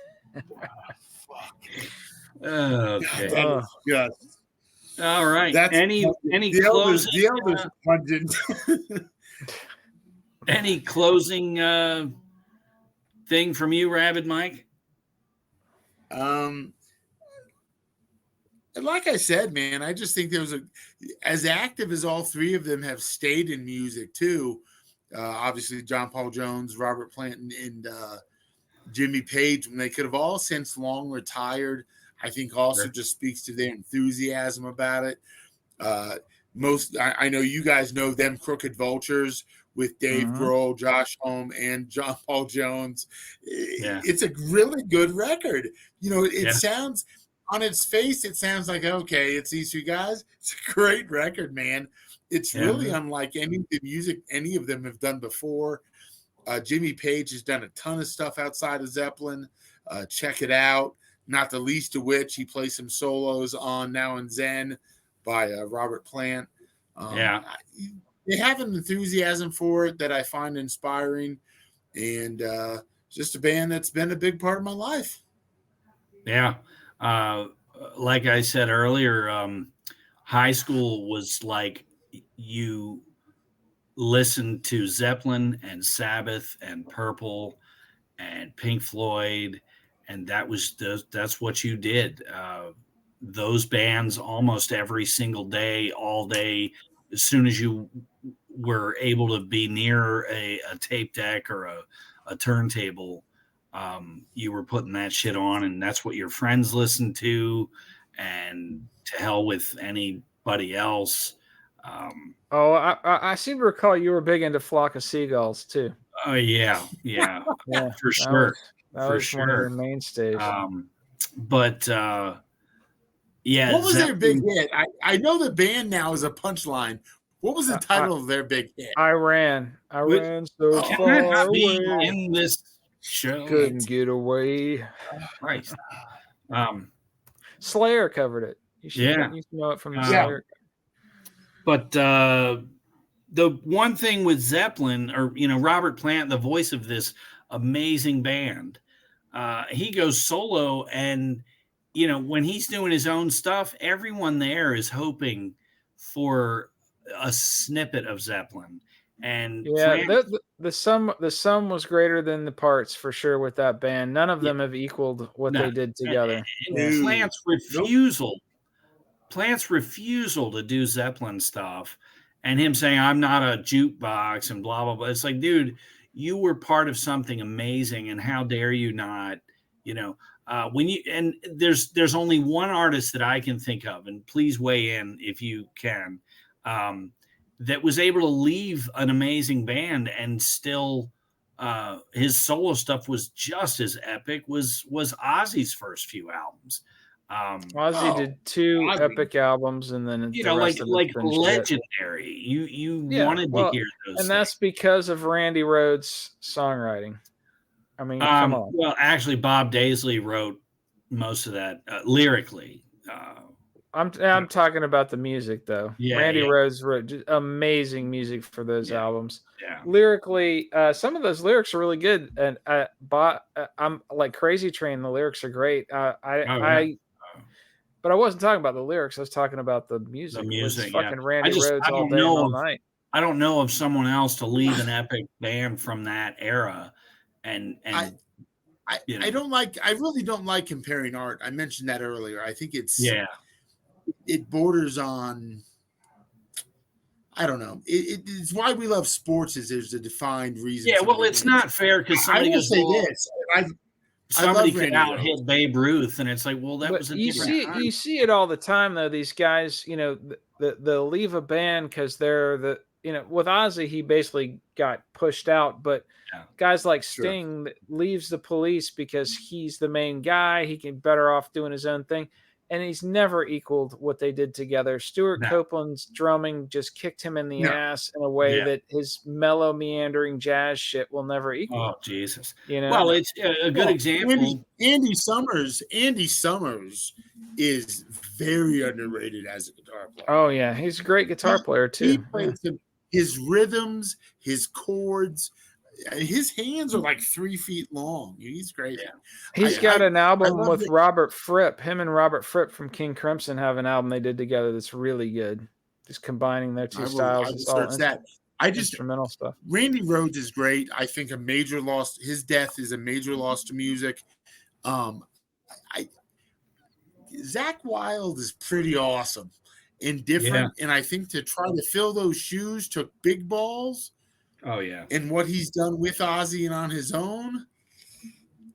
Okay. Yeah. All right. Any the closing? The Elder's pungent. Any closing thing from you, Rabid Mike? Like I said, man, I just think there was as active as all three of them have stayed in music too. Obviously, John Paul Jones, Robert Plant, and Jimmy Page, when they could have all since long retired, I think also just speaks to their enthusiasm about it. I know you guys know them, Crooked Vultures, with Dave Grohl, Josh Homme, and John Paul Jones. It's a really good record. It sounds, on its face, it sounds like, okay, it's these three guys. It's a great record, man. It's really unlike any of the music any of them have done before. Jimmy Page has done a ton of stuff outside of Zeppelin. Check it out. Not the least of which he plays some solos on Now and Zen by Robert Plant. They have an enthusiasm for it that I find inspiring, and just a band that's been a big part of my life. Yeah. Like I said earlier, high school was like you listened to Zeppelin and Sabbath and Purple and Pink Floyd, and that's what you did. Those bands almost every single day, all day, as soon as you were able to be near a tape deck or a turntable, you were putting that shit on, and that's what your friends listened to, and to hell with anybody else. I seem to recall you were big into Flock of Seagulls too. Oh yeah, for sure. That was one of their mainstays. But what was their big hit? I know the band now is a Punchline. What was the title of their big hit? I ran so far away in this show. Couldn't get away. Right. Slayer covered it. You should know it from the Slayer. But the one thing with Zeppelin, or Robert Plant, the voice of this amazing band, he goes solo, and when he's doing his own stuff, everyone there is hoping for a snippet of Zeppelin. And the sum was greater than the parts for sure with that band. None of them have equaled what they did together. And Plant's refusal to do Zeppelin stuff, and him saying, "I'm not a jukebox," and blah blah blah. It's like, dude, you were part of something amazing, and how dare you not? There's only one artist that I can think of, and please weigh in if you can, that was able to leave an amazing band and still his solo stuff was just as epic. Was Ozzy's first few albums. Ozzy did 2 epic albums, and then like legendary. You wanted to hear those, and that's because of Randy Rhoads' songwriting. I mean, come on. Well, actually, Bob Daisley wrote most of that lyrically. I'm talking about the music though. Randy Rhoads wrote amazing music for those albums. Yeah. Lyrically, some of those lyrics are really good, and I'm like Crazy Train. The lyrics are great. But I wasn't talking about the lyrics. I was talking about the music. The music, fucking Randy Rhoads all day and all night. I don't know of someone else to leave an epic band from that era, and I really don't like comparing art. I mentioned that earlier. I think it borders on I don't know. It's why we love sports. Is there's a defined reason. Yeah, well, it's not fair because somebody will goes, say well, this. somebody love could Randy out hit Rhoads. Babe Ruth, and it's like, well, that But was a you different see, time. you see it all the time though. These guys, they'll leave a band because they're with Ozzy, he basically got pushed out, but Yeah. guys like Sting that leaves the Police because he's the main guy. He can better off doing his own thing. And he's never equaled what they did together. Stuart Copeland's drumming just kicked him in the ass in a way that his mellow, meandering jazz shit will never equal. Oh, Jesus. Well, it's a good example. Andy Summers is very underrated as a guitar player. Oh, yeah. He's a great guitar player, too. He plays his rhythms, his chords. His hands are like 3 feet long. He's great. Yeah. He's got an album with Robert Fripp. Him and Robert Fripp from King Crimson have an album they did together that's really good. Just combining their two styles. It's all instrumental stuff. Randy Rhoads is great. I think a major loss. His death is a major loss to music. Zach Wilde is pretty awesome and different. And I think to try to fill those shoes took big balls. Oh, yeah. And what he's done with Ozzy and on his own,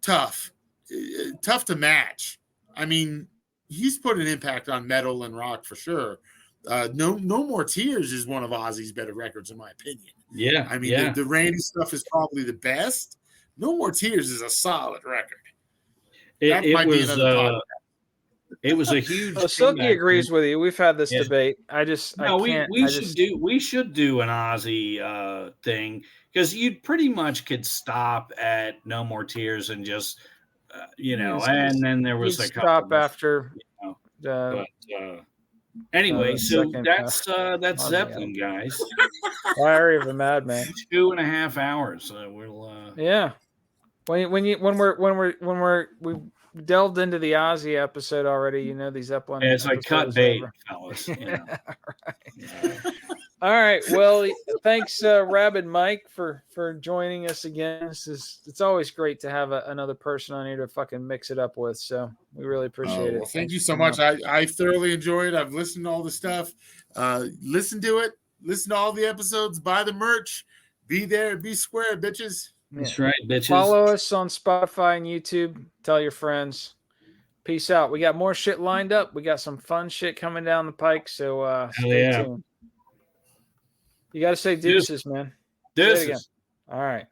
tough to match. I mean, he's put an impact on metal and rock for sure. No More Tears is one of Ozzy's better records, in my opinion. Yeah. I mean, the Randy stuff is probably the best. No More Tears is a solid record. It was a huge. Silky agrees with you. We've had this debate. We should do an Ozzy thing because you pretty much could stop at No More Tears and just and then there was a stop after. Anyway, so that's Zeppelin, guys. Diary of a Madman. 2.5 hours. Yeah. We delved into the Ozzy episode already. These Zeppelin. Yeah, it's like cut bait, fellas. Right. All right. Well, thanks, Rabid Mike, for joining us again. It's always great to have another person on here to fucking mix it up with. So we really appreciate it. Well, thank you so much. I thoroughly enjoyed it. I've listened to all the stuff. Listen to it. Listen to all the episodes. Buy the merch. Be there. Be square, bitches. That's right, bitches. Follow us on Spotify and YouTube. Tell your friends. Peace out. We got more shit lined up. We got some fun shit coming down the pike. So stay tuned. You got to say deuces, man. Deuces. All right.